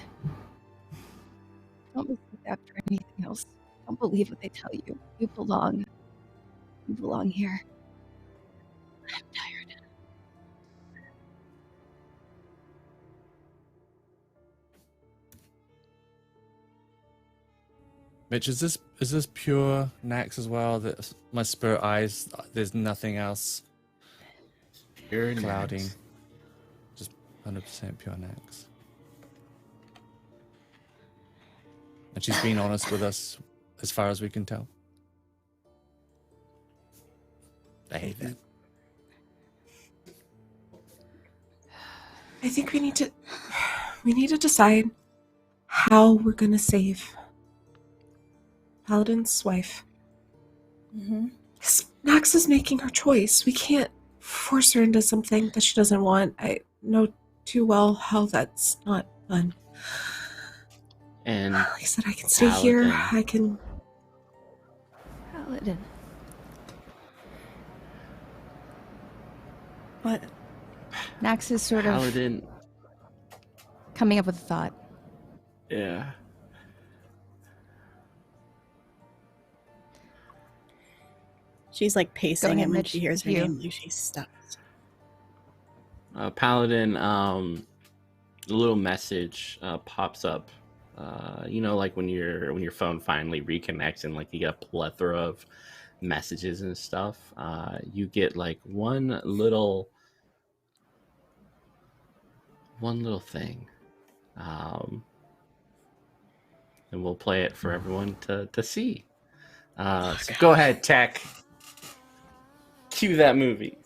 Don't look after anything else. Don't believe what they tell you. You belong. You belong here. I'm tired." Mitch, is this pure Nax as well? That my spirit eyes, there's nothing else Pure clouding. Nax. Just 100% pure Nax. And she's been honest with us as far as we can tell. I hate that. I think we need to decide how we're gonna save Paladin's wife. Because Nax is making her choice. We can't force her into something that she doesn't want. I know too well how that's not fun. And like I said, I can stay here. Paladin. I can. Paladin. What? Nax is sort of Paladin. coming up with a thought. Yeah. She's like pacing, ahead, and when Mitch. she hears her You. name, she stops. Paladin, a little message pops up. Like when your phone finally reconnects and like you get a plethora of messages and stuff. You get like one little thing, and we'll play it for everyone to see. So go ahead, Tech. Cue that movie.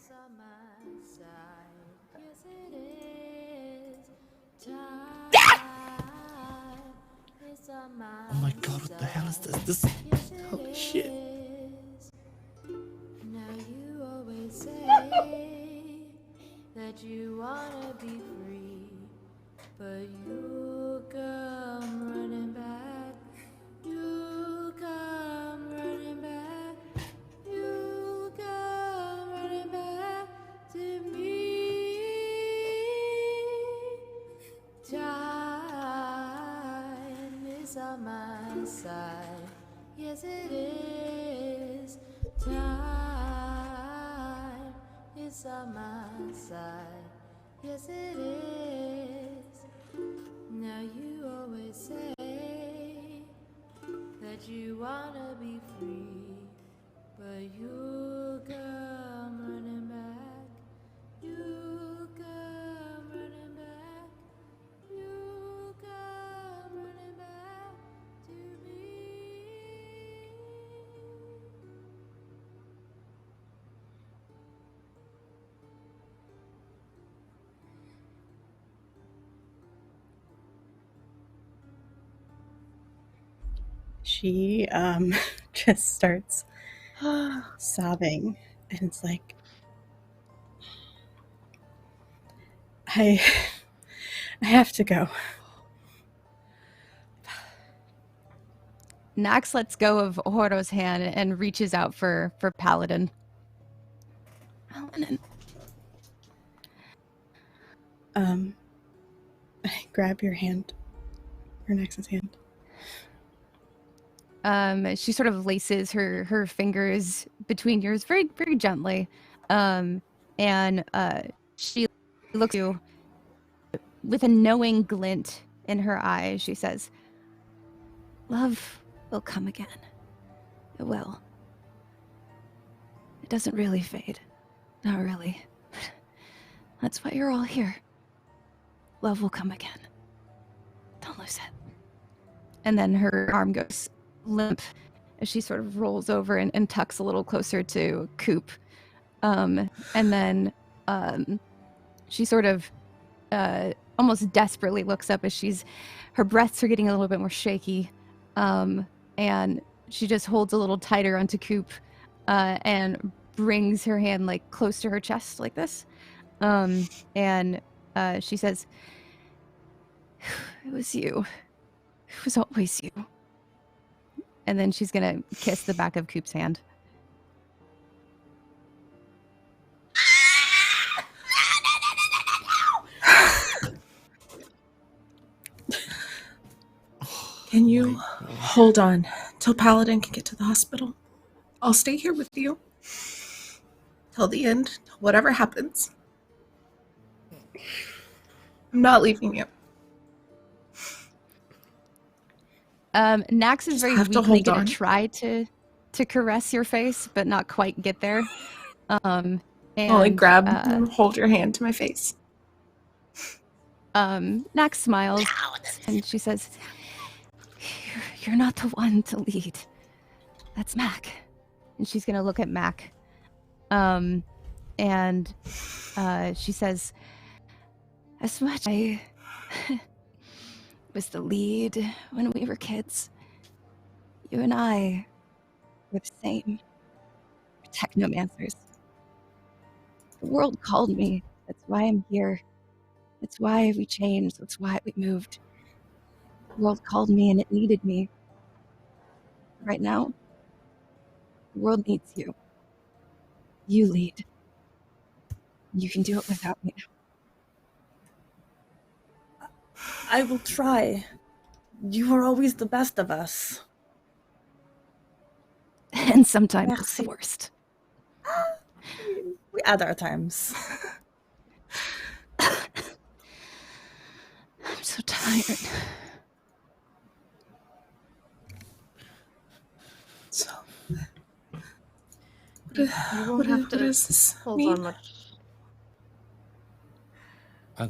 Oh my god, what the hell is this? Holy shit. Now you always say that you wanna be free, but you come running back. You come running back. You come running back to me. Time is on my side. Yes, it is. Time is on my side. Yes, it is. Now you always say that you wanna be free, but you come running back. You come running back. You come running back to me. She just starts sobbing, and it's like, I have to go. Nax lets go of Horo's hand and reaches out for Paladin. Paladin. I grab your hand, your Nax's hand. She sort of laces her fingers between yours very, very gently. And she looks at you with a knowing glint in her eyes. She says, "Love will come again. It will. It doesn't really fade. Not really. That's why you're all here. Love will come again. Don't lose it." And then her arm goes limp as she sort of rolls over and tucks a little closer to Coupe. And then she sort of almost desperately looks up as her breaths are getting a little bit more shaky. And she just holds a little tighter onto Coupe and brings her hand like close to her chest like this. And she says, "It was you. It was always you." And then she's gonna kiss the back of Coupe's hand. Can you hold on till Paladin can get to the hospital? I'll stay here with you till the end, till whatever happens. I'm not leaving you. Nax is very have to weakly hold gonna on. try to caress your face, but not quite get there. And I'll grab and hold your hand to my face. Nax smiles and she says, "You're not the one to lead. That's Mac." And she's gonna look at Mac. And she says, "As much I was the lead when we were kids, you and I were the same. We're technomancers. The world called me. That's why I'm here. That's why we changed. That's why we moved. The world called me and it needed me. Right now, the world needs you. You lead. You can do it without me." I will try. You are always the best of us. And sometimes it's the Merci. worst. We add our times. I'm so tired. So, You won't have what to does this hold mean? on much. I'm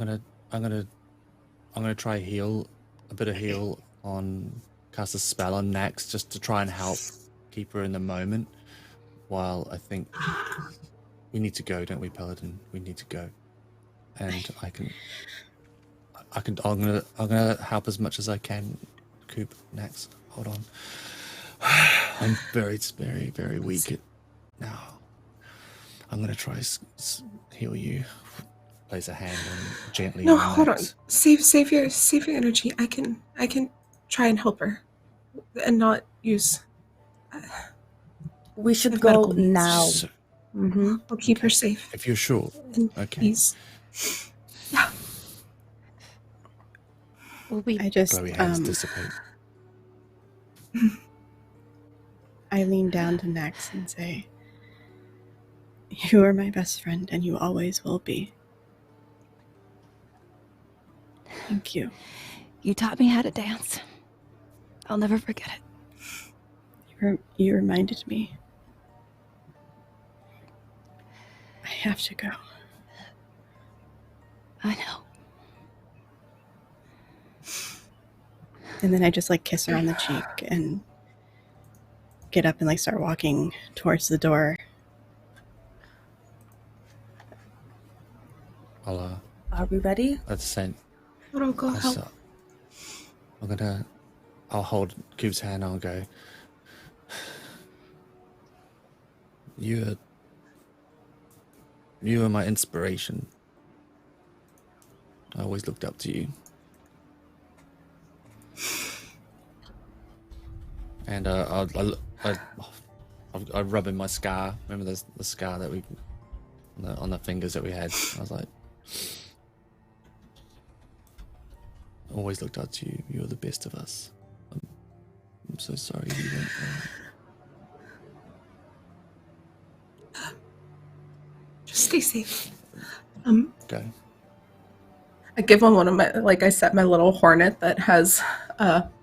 gonna try heal a bit of heal on cast a spell on Nax just to try and help keep her in the moment. While I think we need to go, don't we, Paladin? We need to go, and I'm gonna help as much as I can. Coupe, next. Hold on. I'm very, very, very weak now. I'm gonna try heal you. Place a hand on gently. No, on hold on. Max. Save your energy. I can try and help her, and not use. We should With go medical needs. now. So, I'll keep her safe. if you're sure. And Okay. Peace. Yeah. I just Glowy hands dissipate. I lean down to Nax and say, "You are my best friend, and you always will be. Thank you. You taught me how to dance. I'll never forget it. You reminded me. I have to go." I know. And then I just like kiss her on the cheek and get up and like start walking towards the door. I'll Are we ready? at the same. I'll go help. I'll hold Coupe's hand. I'll go. You are my inspiration. I always looked up to you. And I rub in my scar. Remember the scar that we on the fingers that we had. I was like, always looked up to you. You were the best of us. I'm so sorry you went there. Just stay safe. Go. I give him one of my, like I set my little hornet that has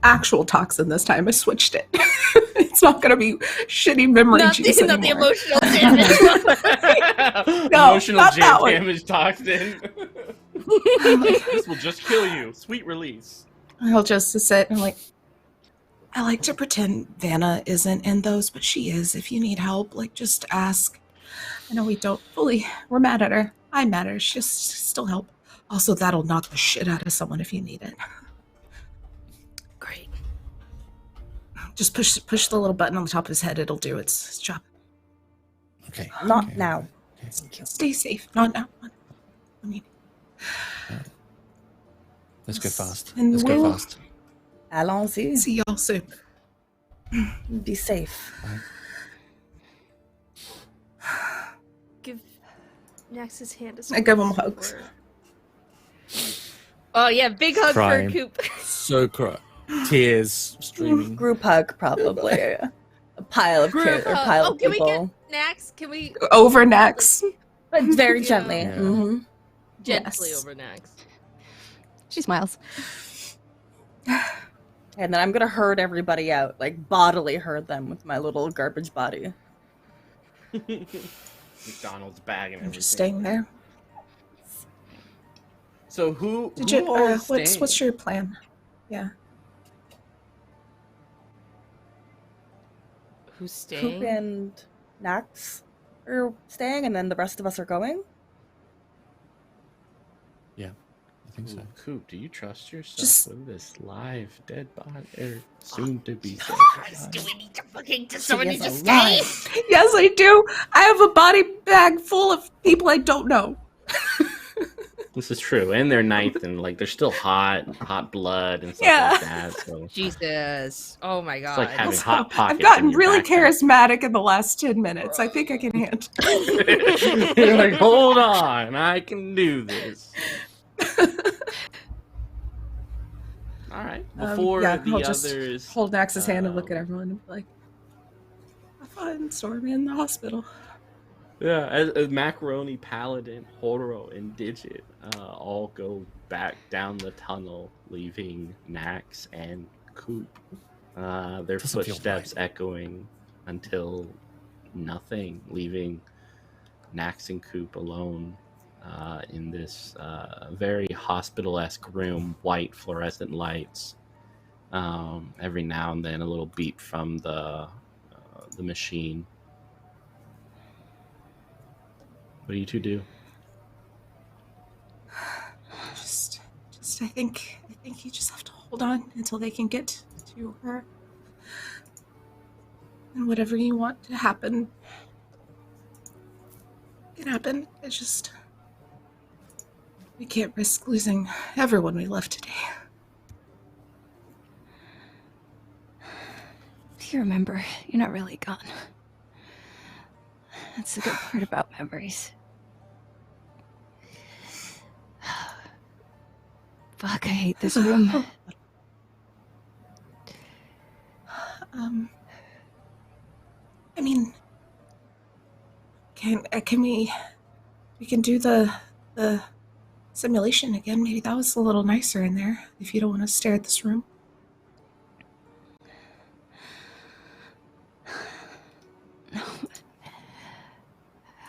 actual toxin this time. I switched it. It's not going to be shitty memory juice Not the anymore. emotional damage. No, Emotional not that one. damage toxin. This will just kill you. Sweet release. I'll just sit and I like to pretend Vanna isn't in those, but she is. If you need help, just ask. I know we're mad at her. I'm mad at her. She'll still help. Also, that'll knock the shit out of someone if you need it. Great. Just push the little button on the top of his head. It'll do its job. Okay. Not okay. now. Okay. Stay safe. Not now. I mean, Let's go fast. And Let's go we'll- fast. Allons-y. see y'all soon. Be safe. Give Nax's hand a I give him hugs. Oh yeah, big hug Crying. for Coupe. So tears streaming. Group hug, probably. A pile of kids or pile Oh, of can we people. get Nax? Can we Over next. But very Yeah. gently. Yeah. Mm-hmm. gently Yes. over Nax? She smiles. And then I'm gonna herd everybody out, bodily herd them with my little garbage body. McDonald's bag and everything. I'm just staying there. So who Did you? all is staying? What's your plan? Yeah. Who's Coop staying? and Nax are staying, and then the rest of us are going. Yeah, I think so. Ooh, Coupe, do you trust yourself Just- with this live dead body or soon to be dead Do body? we need to fucking? Does She someone is need to stay? alive. Yes, I do. I have a body bag full of people I don't know. This is true, and they're ninth, and they're still hot blood and stuff Yeah. like that. So Jesus! Oh my god! it's like having Also, hot pockets. I've gotten in your really backpack. charismatic in the last 10 minutes. I think I can handle. You're like, hold on, I can do this. All right. Before yeah, the I'll just others hold Max's hand and look at everyone and be like, "Have fun, Stormy in the hospital." Yeah, as Macaroni, Paladin, Horo, and Digit all go back down the tunnel, leaving Nax and Coupe. Their Doesn't feel footsteps right. echoing until nothing, leaving Nax and Coupe alone in this very hospital-esque room, white fluorescent lights. Every now and then a little beep from the the machine. What do you two do? Just I think you just have to hold on until they can get to her. And whatever you want to happen can happen. It's just we can't risk losing everyone we love today. If you remember, you're not really gone. That's the good part about memories. Fuck, I hate this room. I mean, can we can do the simulation again? Maybe that was a little nicer in there, if you don't want to stare at this room. No.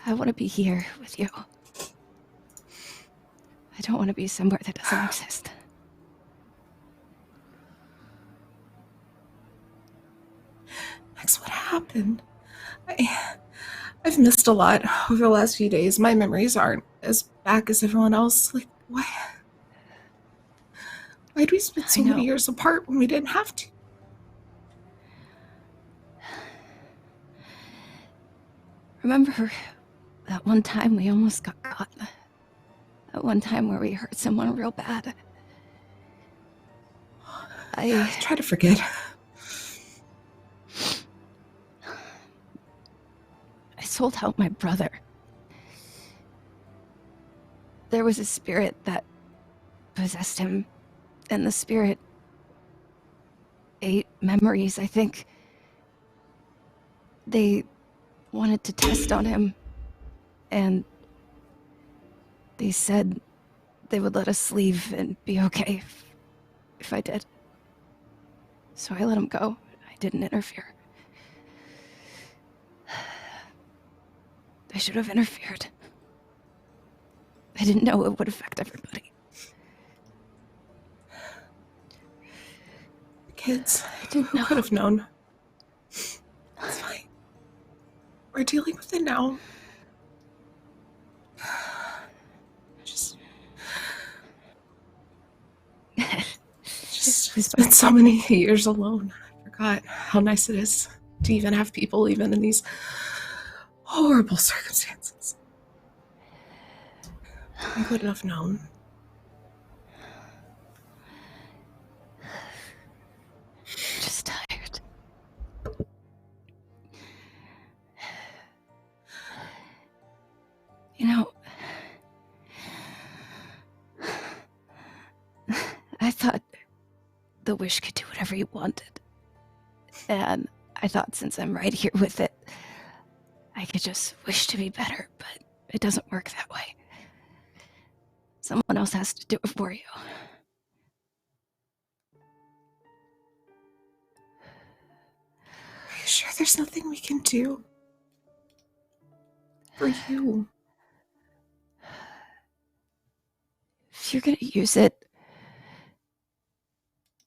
I want to be here with you. I don't want to be somewhere that doesn't exist. Max, what happened? I've missed a lot over the last few days. My memories aren't as back as everyone else. Like, why'd we spend so many years apart when we didn't have to? Remember that one time we almost got caught? That one time where we hurt someone real bad? I try to forget. I sold out my brother. There was a spirit that possessed him, and the spirit ate memories, I think. They wanted to test on him, and they said they would let us leave and be okay if I did. So I let him go. I didn't interfere. I should have interfered. I didn't know it would affect everybody. Kids, I didn't know. Who could have known? It's fine. We're dealing with it now. It's been so many years alone. I forgot how nice it is to even have people, even in these horrible circumstances. I couldn't have known. Just tired. You know, I thought the wish could do whatever you wanted. And I thought since I'm right here with it, I could just wish to be better, but it doesn't work that way. Someone else has to do it for you. Are you sure there's nothing we can do? For you. If you're gonna use it,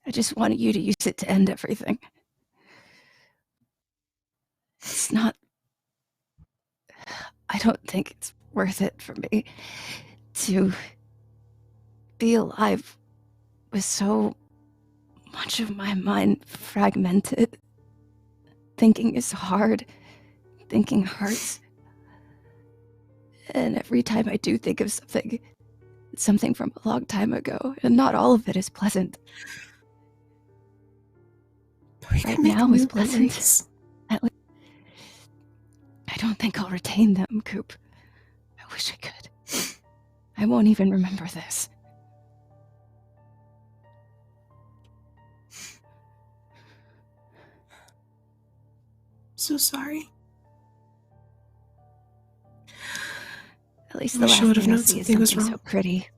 I just wanted you to use it to end everything. It's not... I don't think it's worth it for me to be alive with so much of my mind fragmented. Thinking is hard. Thinking hurts. And every time I do think of something from a long time ago, and not all of it is pleasant. Right now is pleasant. At least I don't think I'll retain them, Coupe. I wish I could. I won't even remember this. So sorry. At least the last thing I'll see is something so pretty.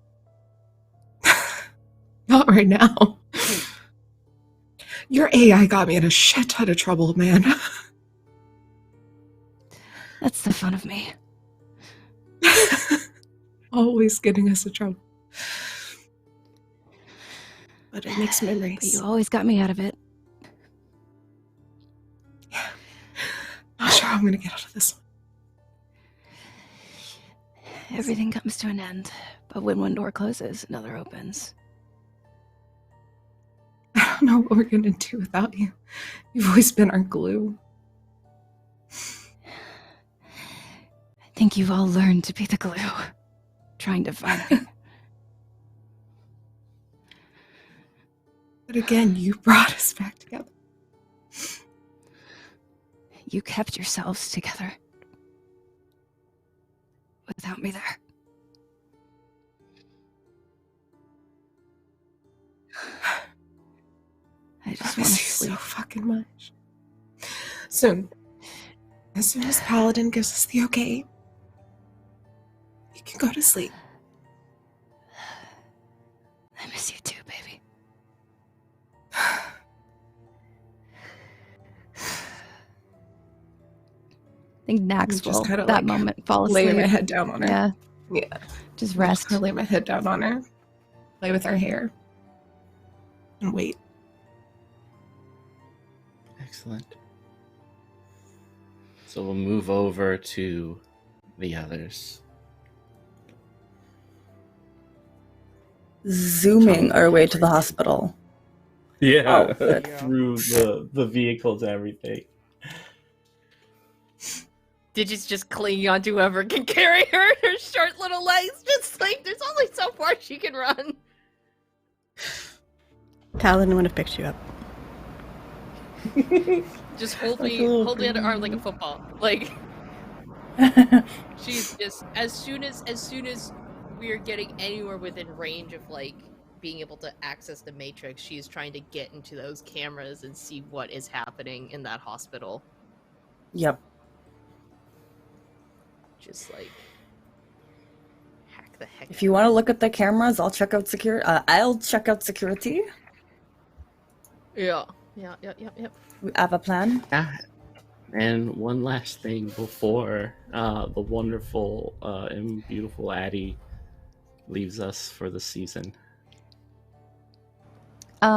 Not right now. Your AI got me in a shit ton of trouble, man. That's the fun of me. Always getting us in trouble. But it makes memories. But you always got me out of it. I'm gonna get out of this one. Everything comes to an end, but when one door closes, another opens. I don't know what we're gonna do without you. You've always been our glue. I think you've all learned to be the glue, trying to find me. But again, you brought us back together. You kept yourselves together. Without me there. I just want to miss you sleep. so fucking much. Soon. As soon as Paladin gives us the okay, you can go to sleep. I miss you too, baby. I think Nax Just will, kinda, that like, moment, fall Lay asleep. my head down on her. Yeah, Yeah. just I'm rest. just gonna lay my head down on her, play with her hair, and wait. Excellent. So we'll move over to the others. Zooming our way to the hospital. Yeah, Oh, good. through the vehicles and everything. Digit's just clinging on to whoever can carry her in her short little legs. Just like, there's only so far she can run. Paladin would have picked you up. Just hold Like me, a little hold the other arm like a green. football. Like, she's just, as soon as we're getting anywhere within range of, like, being able to access the Matrix, she's trying to get into those cameras and see what is happening in that hospital. Yep. Just, like, hack the heck If you want to look at the cameras, I'll check out security. I'll check out security. Yeah. We have a plan. Ah, and one last thing before the wonderful and beautiful Addie leaves us for the season. So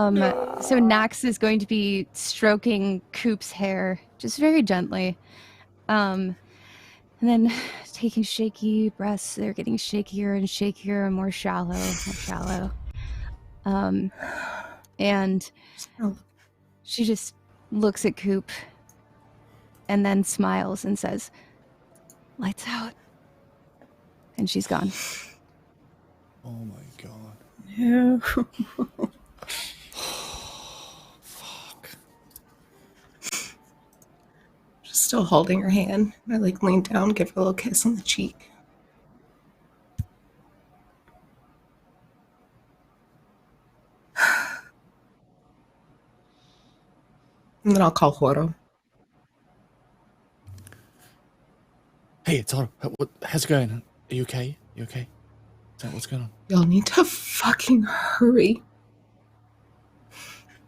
Nax is going to be stroking Coupe's hair just very gently. And then taking shaky breaths. They're getting shakier and shakier and more shallow, more shallow. And she just looks at Coupe and then smiles and says, "Lights out." And she's gone. Oh my god. No. Fuck. Just still holding her hand. I like lean down, give her a little kiss on the cheek. And then I'll call Horo. Hey, it's Horo. How's it going? Are you okay? You okay? Is that what's going on? Y'all need to fucking hurry.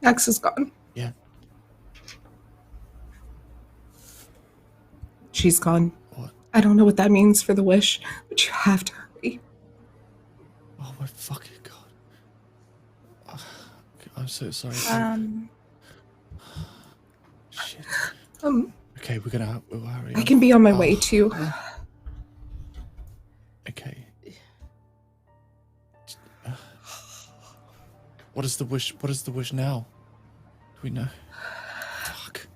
Max is gone. Yeah. She's gone. What? I don't know what that means for the wish, but you have to hurry. Oh my fucking god. I'm so sorry. Shit. Okay, we're gonna hurry. I can be on my way too. Okay. What is the wish? What is the wish now? Do we know? Fuck.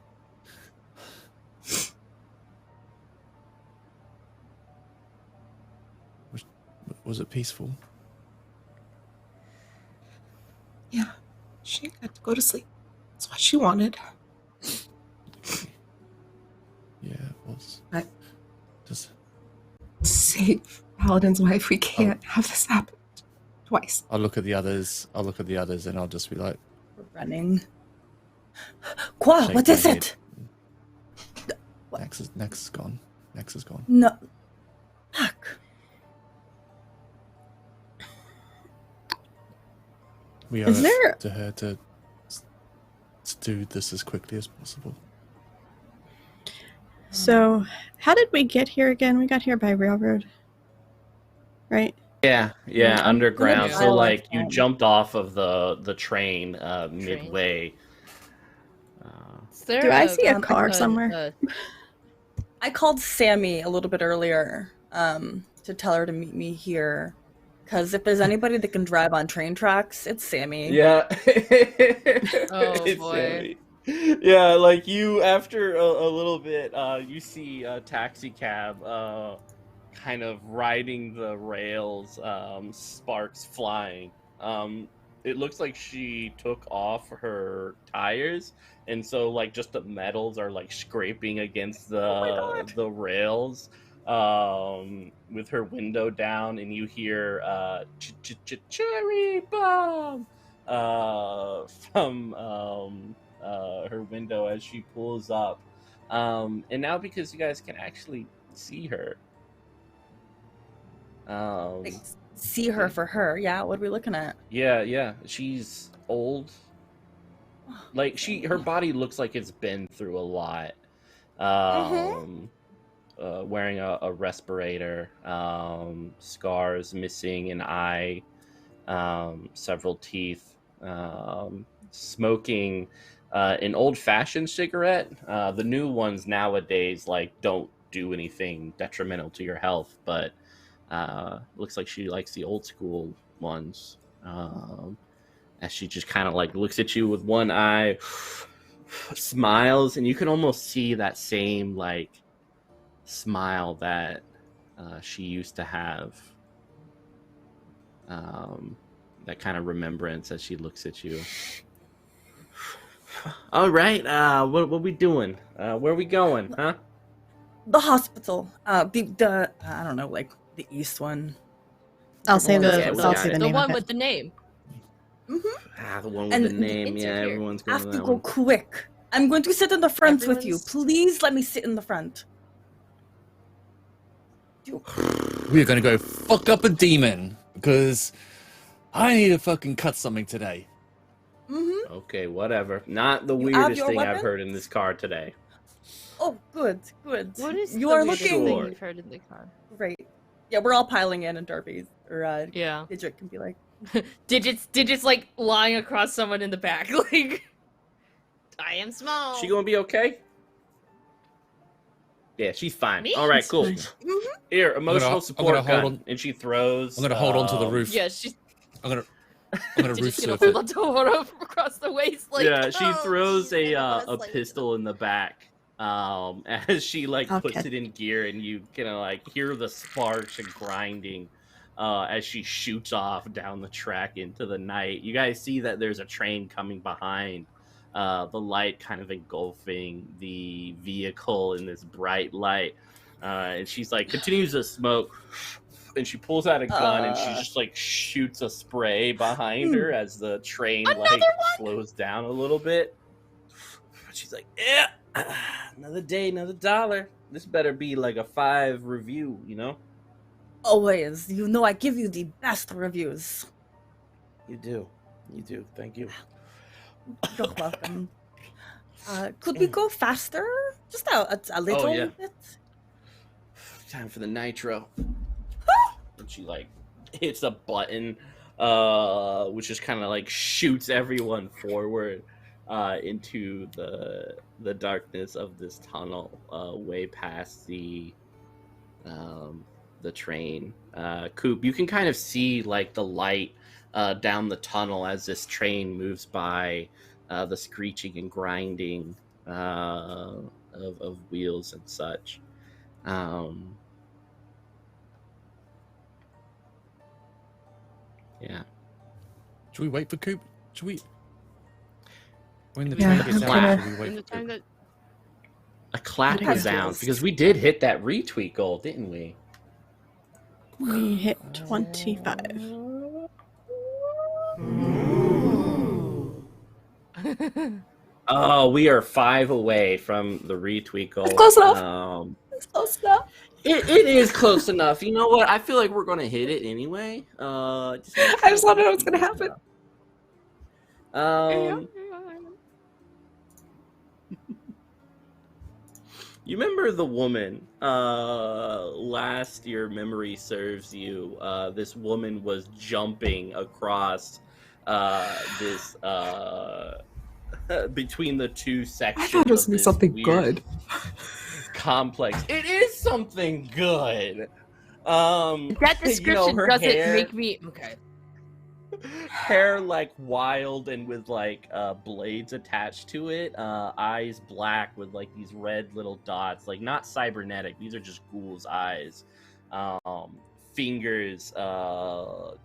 Was it peaceful? Yeah, she got to go to sleep. That's what she wanted. Okay. Yeah, it was. I- Just Save Paladin's wife. We can't have this happen twice. I'll look at the others. And I'll just be like, We're running. Qua, shake what my is head. it? Next is gone. Next is gone. No. Fuck. We owe Is it there- to her to do this as quickly as possible. So, how did we get here again? We got here by railroad, right? Yeah, underground. Yeah. So like you jumped off of the train midway. Is there Do I see a car uh, somewhere? I called Sammy a little bit earlier to tell her to meet me here. Because if there's anybody that can drive on train tracks, it's Sammy. Yeah. Oh, It's boy. Sammy. Yeah, like you, after a little bit, you see a taxi cab kind of riding the rails, sparks flying. It looks like she took off her tires, and so like just the metals are like scraping against the rails, with her window down, and you hear cherry bomb from her window as she pulls up. And now, because you guys can actually see her, Like, see her for her. Yeah, what are we looking at? yeah, she's old. Like her body looks like it's been through a lot. Wearing a respirator, scars, missing an eye, several teeth, smoking an old-fashioned cigarette. The new ones nowadays don't do anything detrimental to your health, but looks like she likes the old school ones. As she just kind of looks at you with one eye, smiles, and you can almost see that same smile that she used to have. That kind of remembrance as she looks at you. All right, what we doing? Where are we going, huh? The hospital. The I don't know, the east one. I'll say the- the, I'll say the The name one of it. with the name. The one with And the name. Yeah, interior. everyone's I going have to to that go one. quick. I'm going to sit in the front with you. Everyone's- Please let me sit in the front. We are going to go fuck up a demon because I need to fucking cut something today. Mm-hmm. Okay, whatever. Not the You have weirdest your thing I've weapon? heard in this car today. Oh, good. What is You the are weirdest looking thing Sure. you've heard in the car? great. Yeah, we're all piling in, and Darby's or Yeah. Digit can be like, Digits like lying across someone in the back, like I am small. She gonna be okay? Yeah, she's fine. Me? All right, cool. fine. Here, emotional I'm support gonna gun, hold on- and she throws. I'm going to hold on to the roof. Yeah, she's I'm going to roof just gonna surf hold it. on to Horo across the waist, like Yeah, she "Oh, throws geez, a I wanna slay pistol in the back. As she I'll puts catch- it in gear, and you can hear the sparks and grinding as she shoots off down the track into the night. You guys see that there's a train coming behind. The light kind of engulfing the vehicle in this bright light, and she's continues to smoke, and she pulls out a gun and she just shoots a spray behind her as the train slows down a little bit. She's like, yeah, another day, another dollar. This better be a 5 review, you know? always. You know I give you the best reviews. You do. Thank you. You're welcome. Could we go faster? Just a little yeah. bit? Time for the nitro. And she hits a button, which just kind of shoots everyone forward into the darkness of this tunnel, way past the train. Coupe, you can kind of see the light down the tunnel as this train moves by, the screeching and grinding of wheels and such. Yeah. Should we wait for Coupe? Should we? When the Yeah, train gets I'm out, gonna- should we In wait the for time Coupe? that A clap Yes. resounds because we did hit that retweet goal, didn't we? We hit 25. Oh, we are 5 away from the retweet goal. That's close enough. It's close enough. It is close enough. You know what? I feel like we're gonna hit it anyway. I just want to know what's going to happen. You remember the woman? Last your memory serves you. This woman was jumping across this between the two sections. I thought it was of gonna be this something weird good. complex. It is something good. That description her doesn't hair, make me okay. hair like wild and with like blades attached to it. Eyes black with like these red little dots, like not cybernetic. These are just ghoul's eyes. Fingers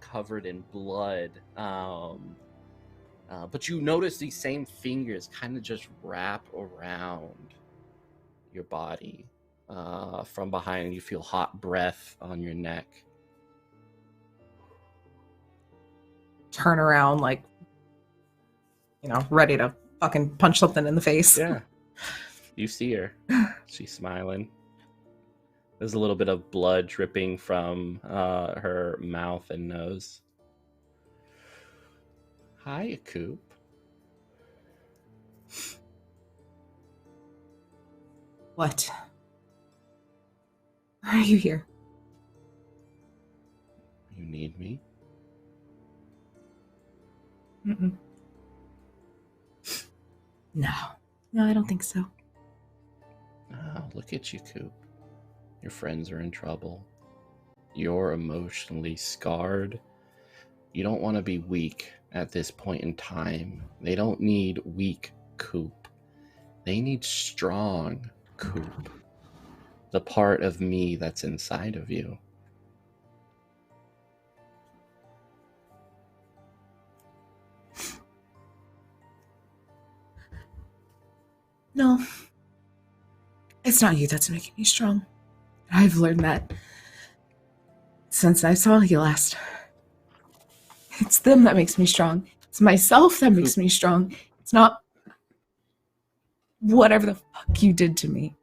covered in blood. But you notice these same fingers kind of just wrap around your body from behind, and you feel hot breath on your neck. Turn around, like, ready to fucking punch something in the face. Yeah. You see her. She's smiling. There's a little bit of blood dripping from her mouth and nose. Hi, Coupe. What? Why are you here? You need me? Mm-mm. No, I don't think so. Oh, look at you, Coupe. Your friends are in trouble. You're emotionally scarred. You don't want to be weak at this point in time. They don't need weak Coupe. They need strong Coupe. The part of me that's inside of you. No. It's not you that's making me strong. I've learned that since I saw you last. It's them that makes me strong. It's myself that makes me strong. It's not whatever the fuck you did to me.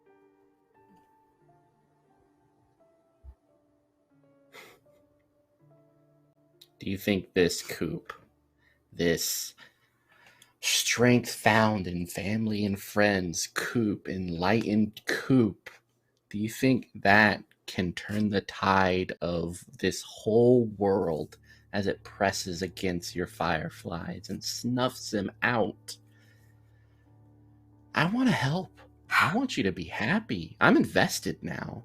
Do you think this Coupe, this strength found in family and friends Coupe, enlightened Coupe, do you think that can turn the tide of this whole world as it presses against your Fireflies and snuffs them out? I want to help. I want you to be happy. I'm invested now.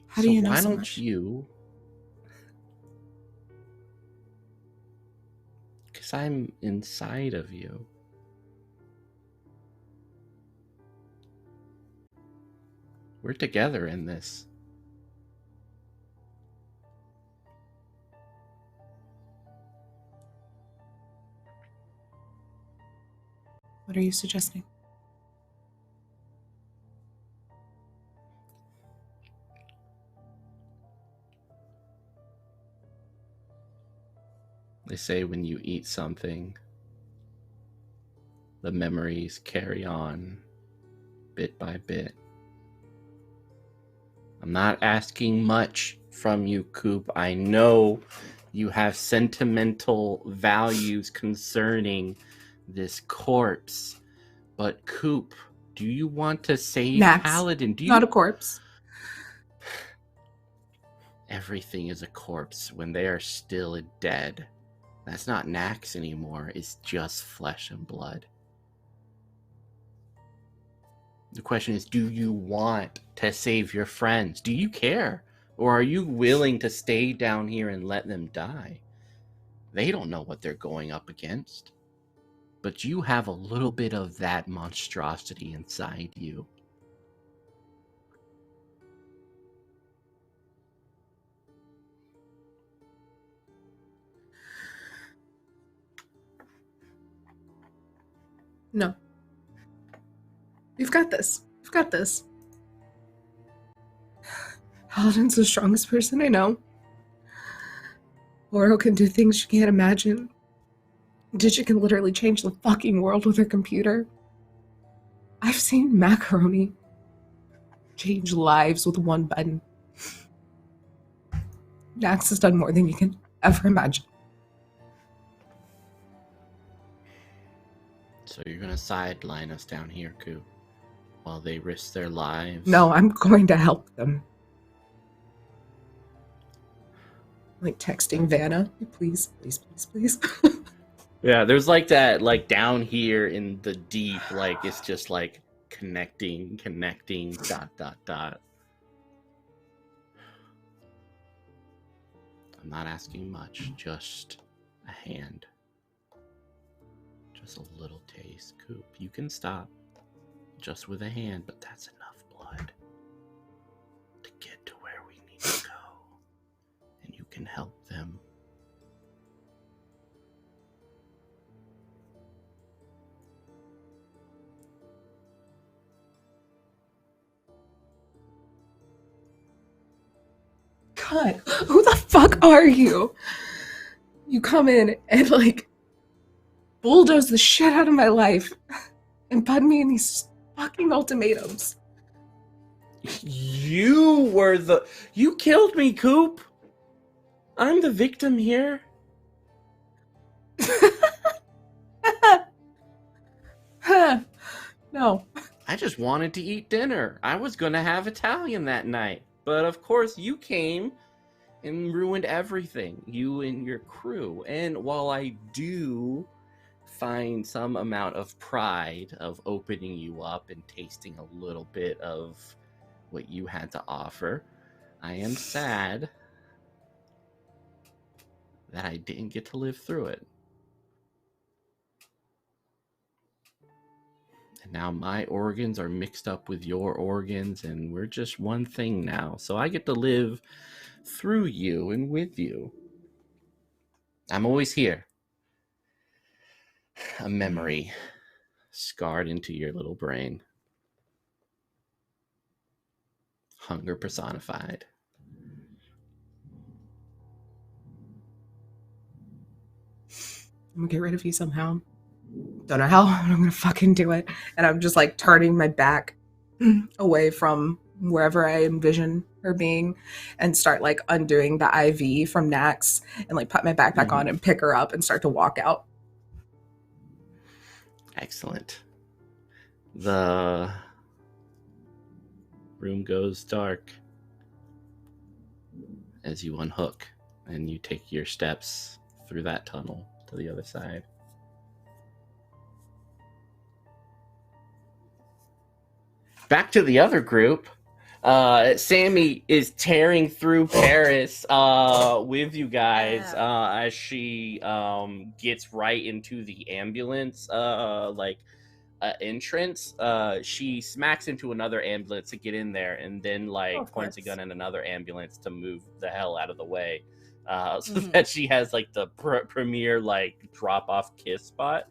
How do you know why so don't much? you? Because I'm inside of you. We're together in this. What are you suggesting? They say when you eat something, the memories carry on bit by bit. I'm not asking much from you, Coupe. I know you have sentimental values concerning this corpse. But Coupe, do you want to save Max, Paladin? Do you... Not a corpse. Everything is a corpse when they are still dead. That's not Nax anymore. It's just flesh and blood. The question is, do you want to save your friends? Do you care? Or are you willing to stay down here and let them die? They don't know what they're going up against. But you have a little bit of that monstrosity inside you. No. We've got this. We've got this. Paladin's the strongest person I know. Horo can do things you can't imagine. Digit can literally change the fucking world with her computer. I've seen Macaroni change lives with one button. Nax has done more than you can ever imagine. So you're gonna sideline us down here, Coupe, while they risk their lives? No, I'm going to help them. Like texting Vanna, please, please, please, please. Yeah, there's like that, like down here in the deep, like it's just like connecting, dot, dot, dot. I'm not asking much, just a hand. Just a little taste. Coupe, you can stop just with a hand, but that's enough blood to get to where we need to go. And you can help them. God, who the fuck are you? You come in and like bulldoze the shit out of my life and put me in these fucking ultimatums. You killed me, Coupe. I'm the victim here. No. I just wanted to eat dinner. I was gonna have Italian that night. But of course you came and ruined everything. You and your crew. And while I do find some amount of pride of opening you up and tasting a little bit of what you had to offer, I am sad that I didn't get to live through it. And now my organs are mixed up with your organs, and we're just one thing now. So I get to live through you and with you. I'm always here. A memory scarred into your little brain. Hunger personified. I'm gonna get rid of you somehow. Don't know how, but I'm gonna fucking do it. And I'm just like turning my back away from wherever I envision her being and start like undoing the IV from Nax and like put my backpack on and pick her up and start to walk out. Excellent. The room goes dark as you unhook and you take your steps through that tunnel to the other side. Back to the other group. Sammy is tearing through Paris with you guys as she gets right into the ambulance entrance. She smacks into another ambulance to get in there, and then points a gun at another ambulance to move the hell out of the way, so that she has like the premier drop off kiss spot.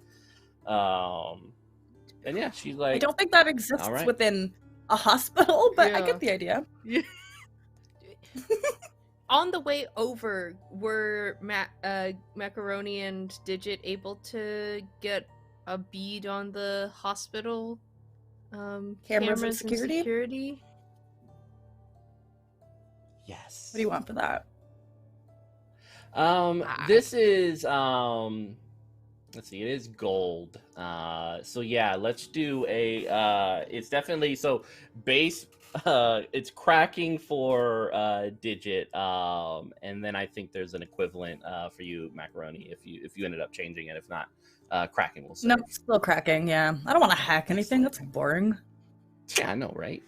And yeah, she's like, I don't think that exists within a hospital, but I get the idea. Yeah. On the way over, were Macaroni and Digit able to get a bead on the hospital cameras and security? Yes. What do you want for that? This is let's see, it is gold. So yeah, let's do a it's definitely so base it's cracking for Digit, and then I think there's an equivalent for you, Macaroni, if you ended up changing it. If not, cracking will serve. No, still cracking, yeah. I don't want to hack anything, that's boring. Yeah, I know, right?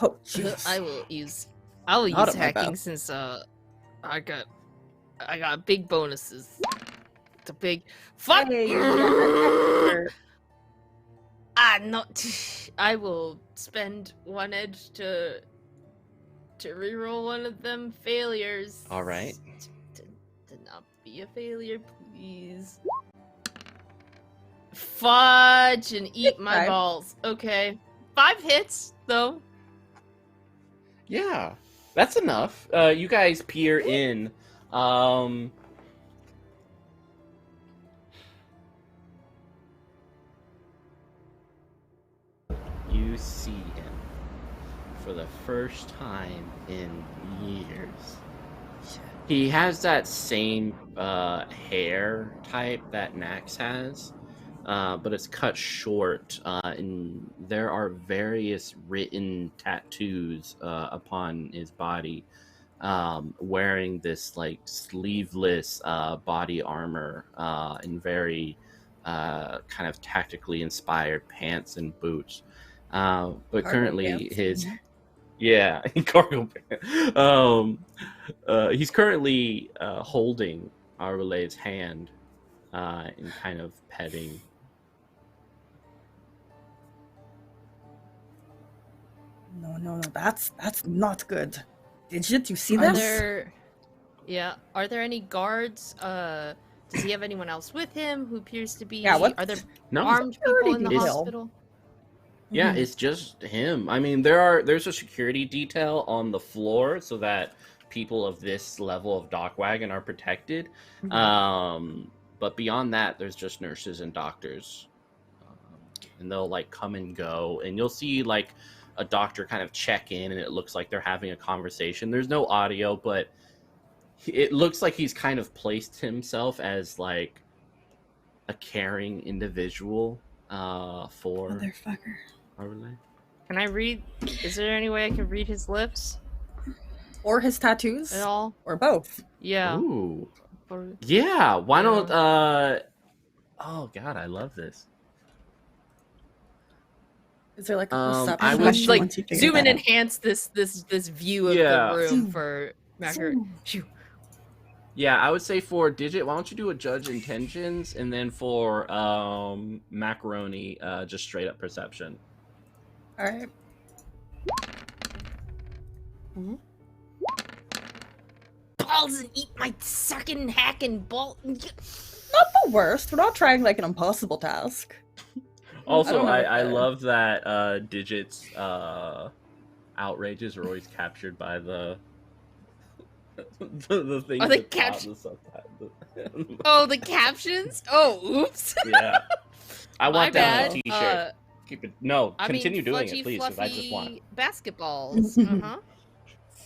Oh, jeez. I will use hacking since I got big bonuses. It's a big fuck. I will spend one edge to reroll one of them failures. All right. To not be a failure, please. Fudge and eat my balls. Okay. 5 hits though. Yeah, that's enough. You guys peer in. You see him for the first time in years. He has that same hair type that Nax has, but it's cut short, and there are various written tattoos upon his body. wearing this like sleeveless body armor and very kind of tactically inspired pants and boots. But Cargo currently pants. his yeah cargo pants. He's currently holding Arle's hand and kind of petting. No, that's not good. Digit, you see Are this? are there any guards? Does he have anyone else with him who appears to be? Yeah, what- Are there No, armed people security in the detail. hospital? yeah, Mhm. it's just him. I mean, there's a security detail on the floor so that people of this level of dock wagon are protected. But beyond that, there's just nurses and doctors, and they'll like come and go, and you'll see like a doctor kind of check in, and it looks like they're having a conversation. There's no audio, but it looks like he's kind of placed himself as like a caring individual for Motherfucker. Arle. Can I read? Is there any way I can read his lips Or his tattoos. at all? Or both. Yeah. Ooh. Or- Yeah, why Yeah. don't oh god, I love this. Is there like a I perception would- question like once you figure zoom that and out? enhance this view of Yeah. the room Zoom. for Macaroni. Shoo. Yeah, I would say for Digit, why don't you do a judge intentions, and then for Macaroni, just straight up perception. Alright. Balls and eat my sucking hacking ball. Not the worst. We're not trying like an impossible task. Also, don't know I what that- love that Digit's outrages are always captured by the thing. Are they that's on the subtitle. Oh, the captions. Oh, oops. Yeah, I My want that on bad. a T-shirt. Keep it. No, I continue mean, doing fudgy, it, please, because I just want fluffy basketballs. Uh-huh.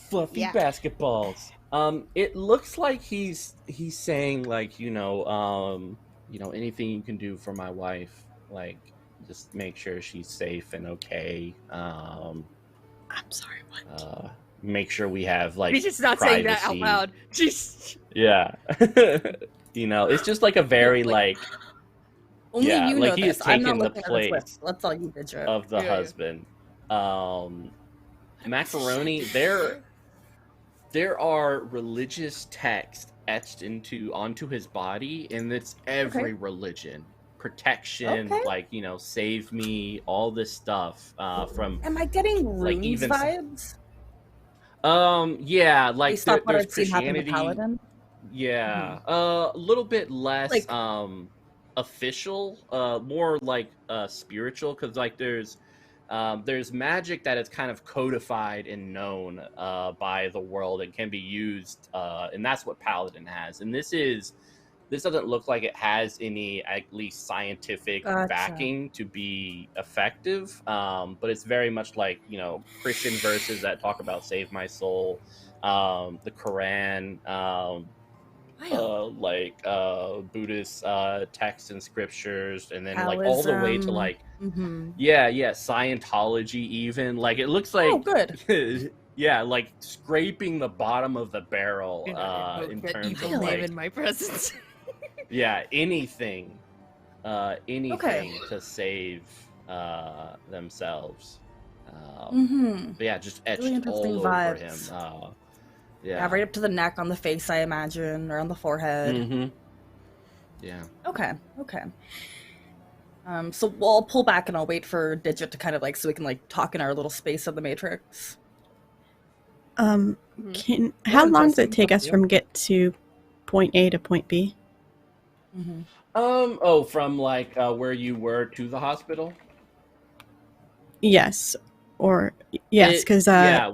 fluffy Yeah. basketballs. It looks like he's saying like anything you can do for my wife, like just make sure she's safe and okay. I'm sorry, what? Make sure we have like He's just not saying that out privacy. loud. Jeez. Yeah, it's just like a very like Only yeah, you like know he this. has I'm not taken the looking at this place list. That's all you, Digit. of the Yeah, yeah. husband. Macaroni, there are religious texts etched onto his body, and it's every religion. Protection, Okay. like, save me, all this stuff. From Am I getting like, runes even- vibes? yeah, like Based off what there's I've seen happen to Christianity. Paladin? Yeah, a little bit less Like- official, more like spiritual, because like there's magic that is kind of codified and known by the world and can be used, and that's what Paladin has. And this doesn't look like it has any at least scientific Gotcha. backing to be effective, but it's very much like Christian verses that talk about save my soul, the Quran, like Buddhist texts and scriptures, and then like all the way to Taoism. like Mm-hmm. yeah Scientology, even like it looks like Oh, good. yeah, like scraping the bottom of the barrel You're not gonna in invoke that terms evil of name like in my presence. yeah, anything Okay. to save themselves. Mm-hmm. But yeah, just etched Really interesting all over him. vibes. Yeah. Yeah, right up to the neck, on the face, I imagine, or on the forehead. Mm-hmm. Yeah. Okay. So I'll pull back and I'll wait for Digit to kind of like, so we can like talk in our little space of the Matrix. How Yeah, long does it interesting. take us Yeah. from get to point A to point B? Mm-hmm. From like where you were to the hospital? Yes, or yes, because yeah.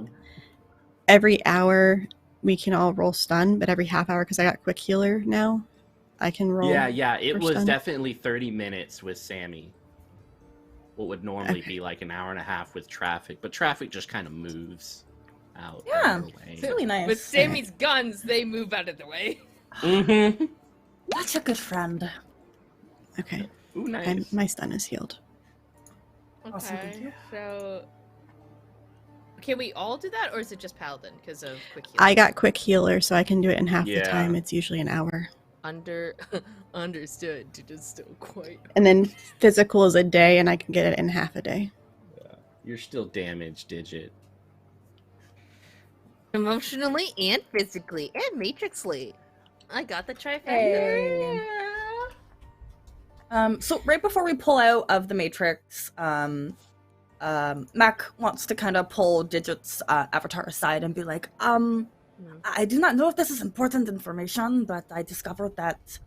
every hour we can all roll stun, but every half hour, because I got quick healer now, I can roll. Yeah, it for was stun. definitely 30 minutes with Sammy. What would normally be like an hour and a half with traffic, but traffic just kind of moves out. Yeah, of the way. It's really nice. With Sammy's guns, they move out of the way. Mm-hmm. Such a good friend. Okay, Ooh, nice. and my stun is healed. Awesome, thank Okay, you. so Can we all do that, or is it just Paladin because of quick heal? I got quick healer, so I can do it in half the Yeah. time. It's usually an hour. Understood. Just still quite. And then physical is a day, and I can get it in half a day. You're still damaged, Digit. Emotionally and physically and matrixly. I got the trifecta. Hey. So right before we pull out of the Matrix, Mac wants to kind of pull Digit's avatar aside and be like, I do not know if this is important information, but I discovered that,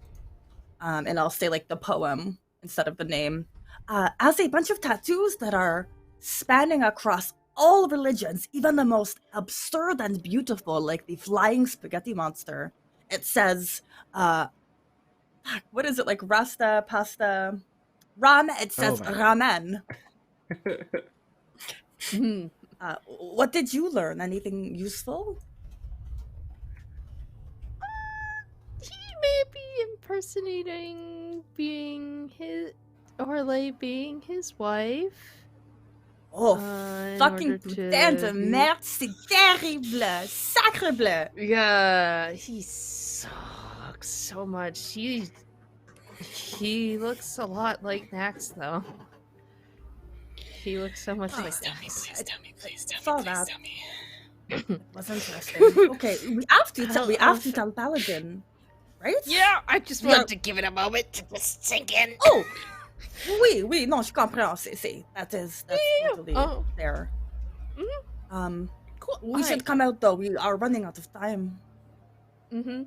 and I'll say like the poem instead of the name, has a bunch of tattoos that are spanning across all religions, even the most absurd and beautiful, like the flying spaghetti monster. It says, what is it, like Rasta, pasta, ram? It says ramen. What did you learn? Anything useful? He may be impersonating being his being his wife. Oh, in fucking order putain de to- merde, c'est terrible, sacre bleu. Yeah, he sucks so much. He looks a lot like Max, though. He looks so much like Max. Please tell me. Was interesting. Okay, we have to tell Paladin, right? Yeah, I just wanted to give it a moment to just sink in. Oh, oui, non, je comprends. That's totally there. Cool. We should come out though. We are running out of time. Mm-hmm.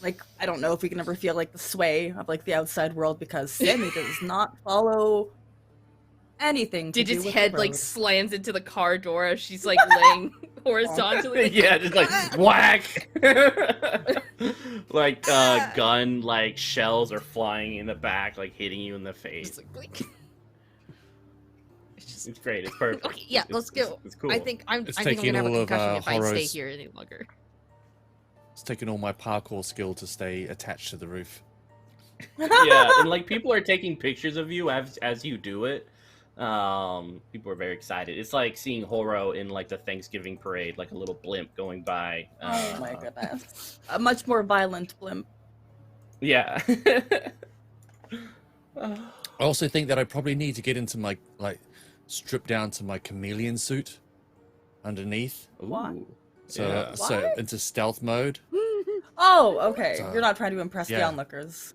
Like, I don't know if we can ever feel like the sway of like the outside world because Sammy does not follow anything. Digit's with head the like road. slams into the car door as she's like laying horizontally. Yeah, just like whack. Like gun like shells are flying in the back, like hitting you in the face. Just like, blink. It's great. It's perfect. Okay, yeah, let's go. It's cool. I think I'm It's gonna have taking a all of, concussion if I stay Horo's- here any longer. It's taking all my parkour skill to stay attached to the roof. Yeah, and like people are taking pictures of you as you do it. People are very excited. It's like seeing Horo in like the Thanksgiving parade, like a little blimp going by. Oh my goodness. A much more violent blimp. Yeah. I also think that I probably need to get into my strip down to my chameleon suit underneath. What? So Yeah. so into stealth mode. Oh, okay. So- You're not trying to impress the yeah. onlookers.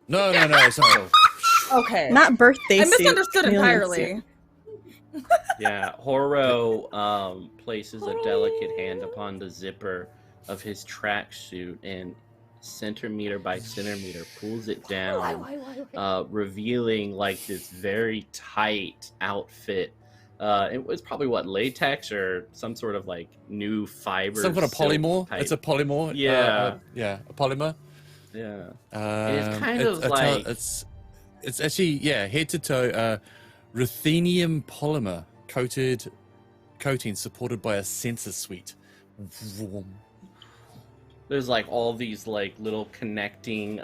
No. So Okay. Not birthday I suit, misunderstood chameleon entirely. suit. Yeah, Horo places a delicate hand upon the zipper of his tracksuit and centimeter by centimeter pulls it down, revealing like this very tight outfit. It was probably latex or some sort of like new fiber. some kind of silk polymorph. type. It's a polymorph. Yeah. A polymer. Yeah. It's kind of like- it's actually head to toe ruthenium polymer coating supported by a sensor suite. Vroom. There's like all these like little connecting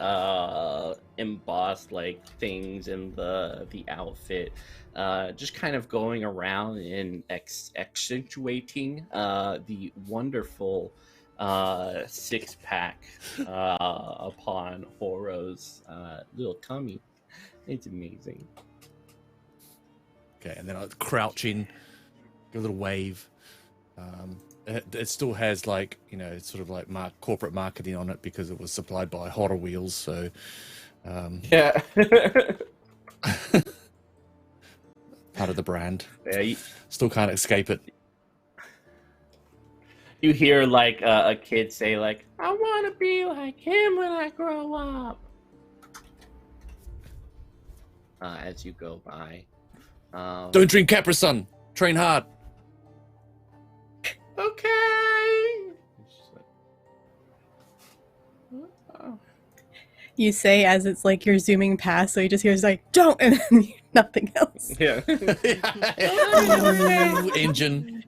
embossed like things in the outfit, just kind of going around and accentuating the wonderful six-pack upon Horo's little tummy. It's amazing. Okay, and then crouching, a little wave. It still has like it's sort of like corporate marketing on it because it was supplied by Horo Wheels. So Yeah. part of the brand. Yeah, Still can't escape it. you hear like a kid say like, "I want to be like him when I grow up." As you go by. Don't drink Capri-Sun. Train hard. Okay. You say as it's like you're zooming past, so you just hear like "don't" and then nothing else. Yeah. Engine.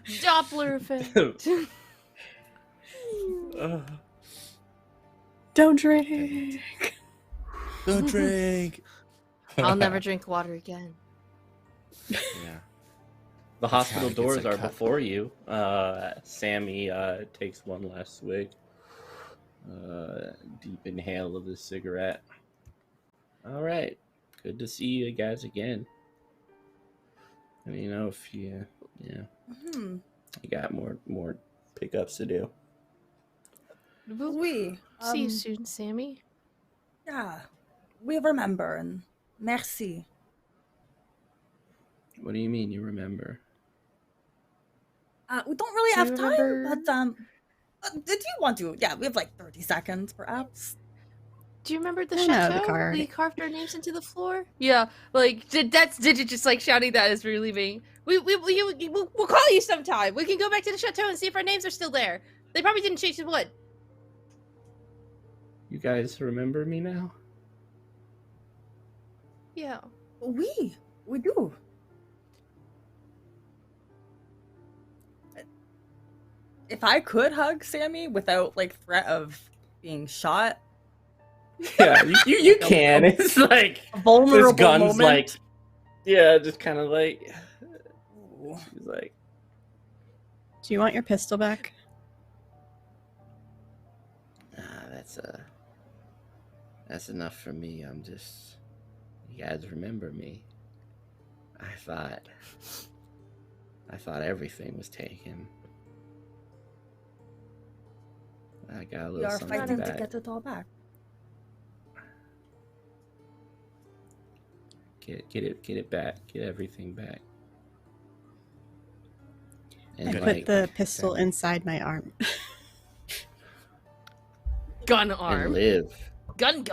Doppler effect. Don't drink. Don't drink. I'll never drink water again. Yeah. The That's how hospital it gets doors a are cut. before you. Sammy takes one last swig. Deep inhale of the cigarette. All right. Good to see you guys again. And if you got more pickups to do. We'll We see you soon, Sammy. Yeah, we remember and merci. What do you mean you remember? We don't really Do you have time, remember- but did you want to? Yeah, we have like 30 seconds, perhaps. Do you remember the Oh, no, the chateau? car We already- carved our names into the floor. Yeah, like that's Digit just like shouting that as we're leaving. We'll call you sometime. We can go back to the chateau and see if our names are still there. They probably didn't change the wood. You guys remember me now? Yeah. We do. If I could hug Sammy without like threat of being shot, Yeah, you can. It's like a vulnerable this gun's moment. like, yeah, just kind of like. She's like, Do you want your pistol back? that's enough for me. You guys remember me. I thought everything was taken. I got a We little are something fighting back. to get it all back. Get it back. Get everything back. I And put the pistol inside my arm. Gun and arm. live. Gun.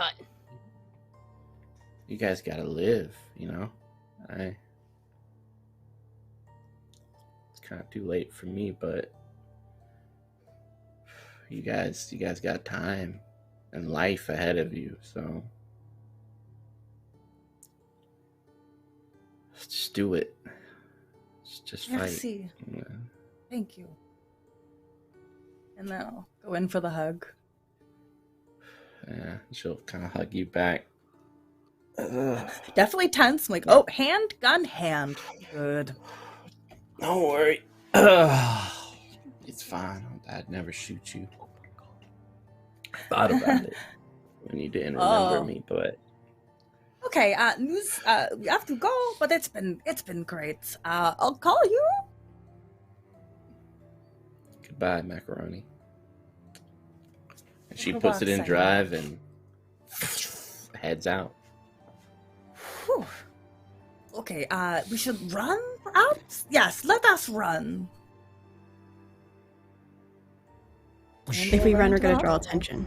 You guys gotta live. It's kind of too late for me, but you guys got time and life ahead of you, so just do it. Just fight. Merci. Yeah. Thank you. And then I'll go in for the hug. Yeah, she'll kind of hug you back. Ugh. Definitely tense. I'm like, oh, hand, gun, hand. Good. Don't worry. Ugh. It's fine. I'd never shoot you. I thought about it when you didn't remember Oh. me, but Okay, news. We have to go, but it's been great. I'll call you. goodbye, Macaroni. And she Go puts it in outside. drive and heads out. Whew. Okay, we should run, perhaps? Yes, let us run. If we run, we're gonna draw attention.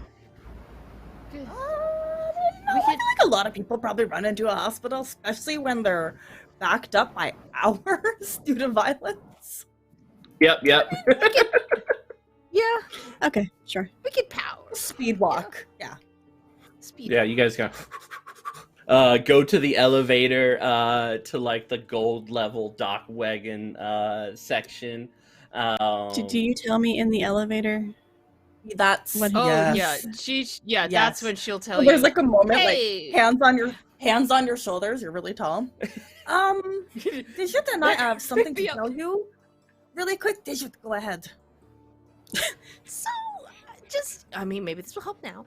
No, I feel like a lot of people probably run into a hospital, especially when they're backed up by hours due to violence. Yep. Yeah, Okay, sure. we can power. Speed walk. Yeah. Speed. Yeah, you guys go to the elevator to like the gold level dock wagon section. Did you tell me in the elevator? That's What- Oh yes. yeah, Yes. that's when she'll tell So you. there's like a moment, Hey! like hands on your shoulders. You're really tall. Dijit and I have something to me up. tell you. Really quick, Dijit, go ahead. So, maybe this will help now.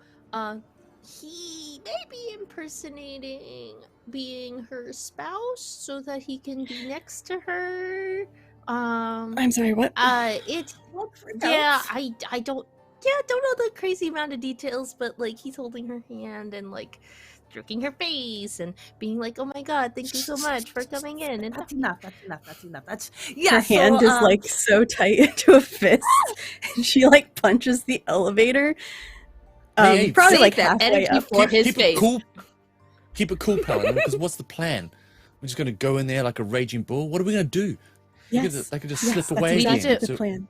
He may be impersonating being her spouse so that he can be next to her. I'm sorry, what? It Look for yeah, doubts. I don't know the crazy amount of details, but like he's holding her hand and like stroking her face and being like, "Oh my god, thank you so much for coming in." And That's enough. That's yeah. Her hand is like so tight into a fist, and she like punches the elevator. Hey, Probably save like that halfway energy up. for his keep face. it cool. Keep it cool, Paladin, because what's the plan? We're just gonna go in there like a raging bull. What are we gonna do? Yes, They could just yes, slip that's away exactly again. the So- plan.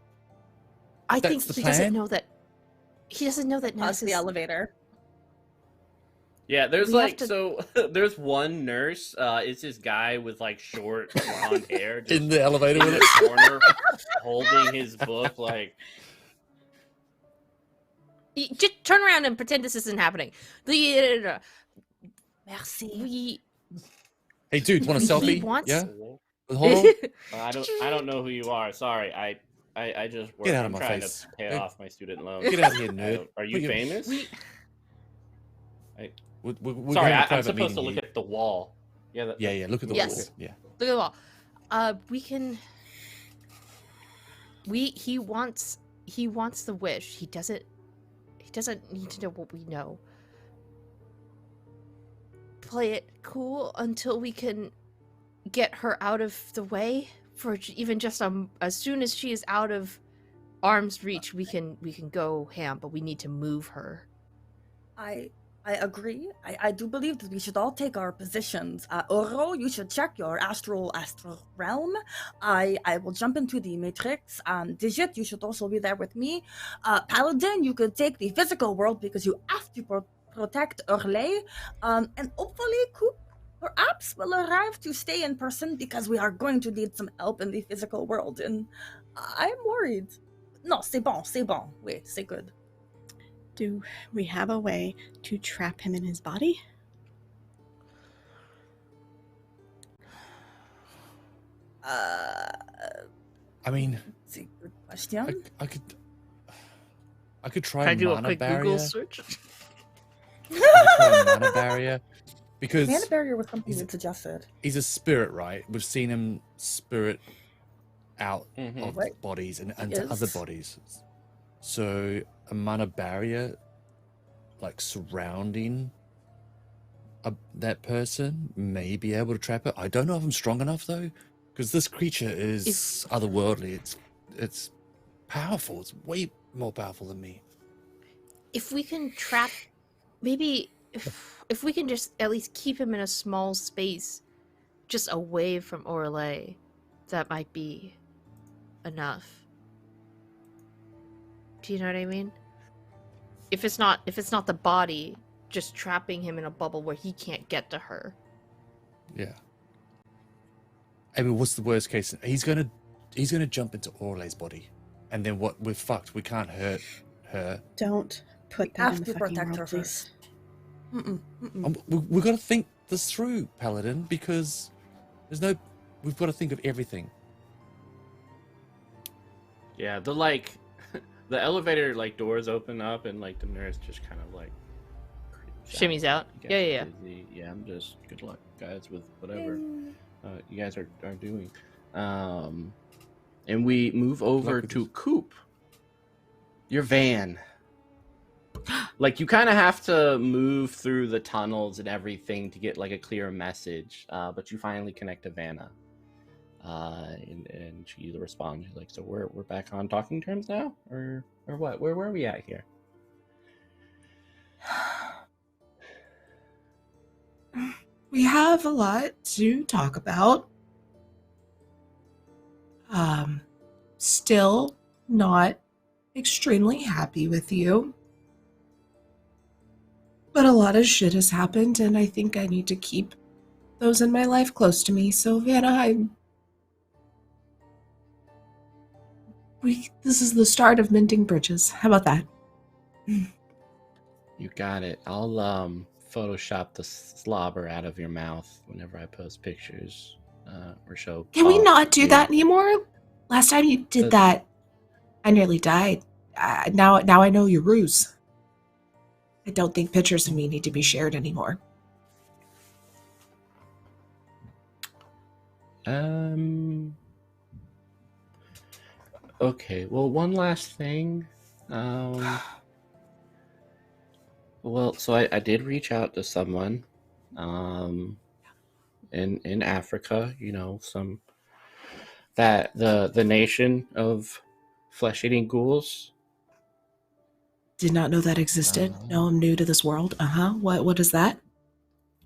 I That's think the he doesn't plan? know that. He doesn't know that Pause Nax the is elevator. Yeah, there's We have like to- so there's one nurse, it's this guy with like short blonde hair just in the elevator in with it. the corner holding his book like Just turn around and pretend this isn't happening. Merci. We Hey, dude, want a He selfie? wants- Yeah. With Horo? I don't know who you are. Sorry, I just work. Get out of I'm my trying face. to pay Hey, off my student loans. Get out of here, I nerd. don't- Are you famous? We're Sorry, having a I'm private supposed to meeting look here. at the wall. Yeah, Yeah, look at the Yes. wall. Yeah. Look at the wall. We can. He wants the wish. He doesn't need to know what we know. Play it cool until we can get her out of the way. For even just as soon as she is out of arm's reach, we can go ham. But we need to move her. I agree. I do believe that we should all take our positions. Horo, you should check your astral realm. I will jump into the matrix. Digit, you should also be there with me. Paladin, you could take the physical world because you have to protect Urlay. And hopefully Coupe perhaps will arrive to stay in person because we are going to need some help in the physical world. And I'm worried. No, c'est bon. Wait, c'est good. Do we have a way to trap him in his body? I mean, It's a good question. I could try Can I do a mana quick barrier. Google search? I could try mana barrier because Mana barrier was something you suggested. he's a spirit, right? We've seen him spirit out Mhm. of Right. bodies and He to other is. bodies. So a mana barrier, like surrounding that person, may be able to trap it. I don't know if I'm strong enough though, because this creature is otherworldly. It's powerful. It's way more powerful than me. If we can trap, maybe if we can just at least keep him in a small space, just away from Orlais, that might be enough. Do you know what I mean? If it's not the body, just trapping him in a bubble where he can't get to her. Yeah. I mean, what's the worst case? He's gonna jump into Orlay's body, and then what? We're fucked. We can't hurt her. Don't put We that have in the to fucking protect world, her please. first. We've got to think this through, Paladin, because we've got to think of everything. Yeah, the elevator doors open up and the nurse just kind of Shimmies out. You guys Yeah. are busy. Yeah, I'm just good luck, guys, with whatever you guys are doing. And we move over to Coupe, your van. You kind of have to move through the tunnels and everything to get a clear message, but you finally connect to Vanna. And she responds, she's like, so we're back on talking terms now, or what? Where are we at here? We have a lot to talk about. Still not extremely happy with you. But a lot of shit has happened, and I think I need to keep those in my life close to me. So, Vanna, this is the start of mending bridges. How about that? You got it. I'll Photoshop the slobber out of your mouth whenever I post pictures or show. Can we not do that anymore? Last time you did that, I nearly died. Now I know your ruse. I don't think pictures of me need to be shared anymore. Okay. Well, one last thing. Well, so I did reach out to someone, in Africa. Some that the nation of flesh-eating ghouls. Did not know that existed. No, I'm new to this world. What is that?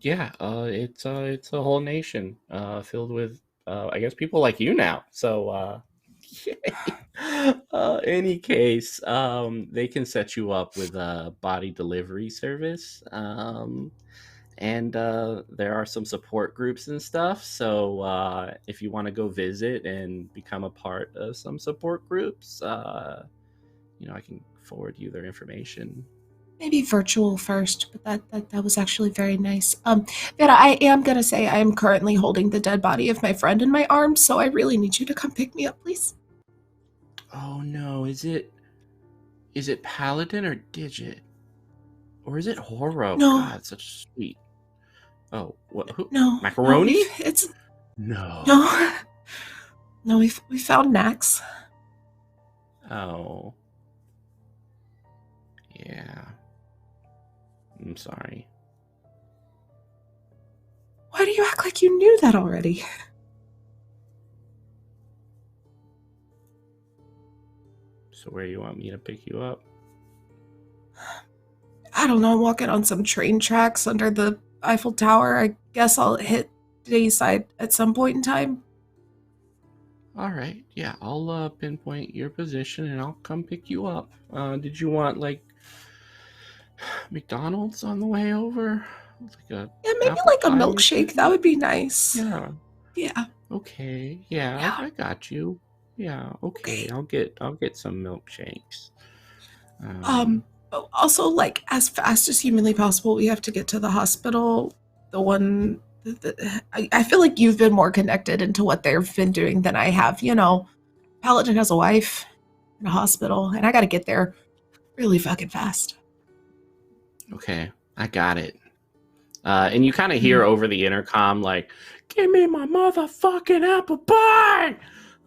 Yeah, it's a whole nation filled with I guess people like you now. So any case, they can set you up with a body delivery service. And there are some support groups and stuff. So if you want to go visit and become a part of some support groups, I can forward you their information. maybe virtual first, but that was actually very nice. Vera, I am gonna say I am currently holding the dead body of my friend in my arms, so I really need you to come pick me up, please. Oh no, is it Paladin or Digit? Or is it Horo? No. God, such sweet. Oh, what? Who? No. Macaroni? No, it's No. no. No, we found Nax. Oh. Yeah. I'm sorry. Why do you act like you knew that already? So where you want me to pick you up? I don't know, I'm walking on some train tracks under the Eiffel Tower. I guess I'll hit Dayside at some point in time. All right. Yeah, I'll pinpoint your position and I'll come pick you up. Did you want like McDonald's on the way over? Yeah, maybe like a milkshake. That would be nice. Yeah. Yeah. Okay. Yeah, I got you. Yeah. Okay. I'll get some milkshakes. Also, like, as fast as humanly possible, we have to get to the hospital. The one, I feel like you've been more connected into what they've been doing than I have. You know, Paladin has a wife in a hospital, and I gotta get there really fucking fast. Okay, I got it. And you kind of hear over the intercom, like, "Give me my motherfucking apple pie!"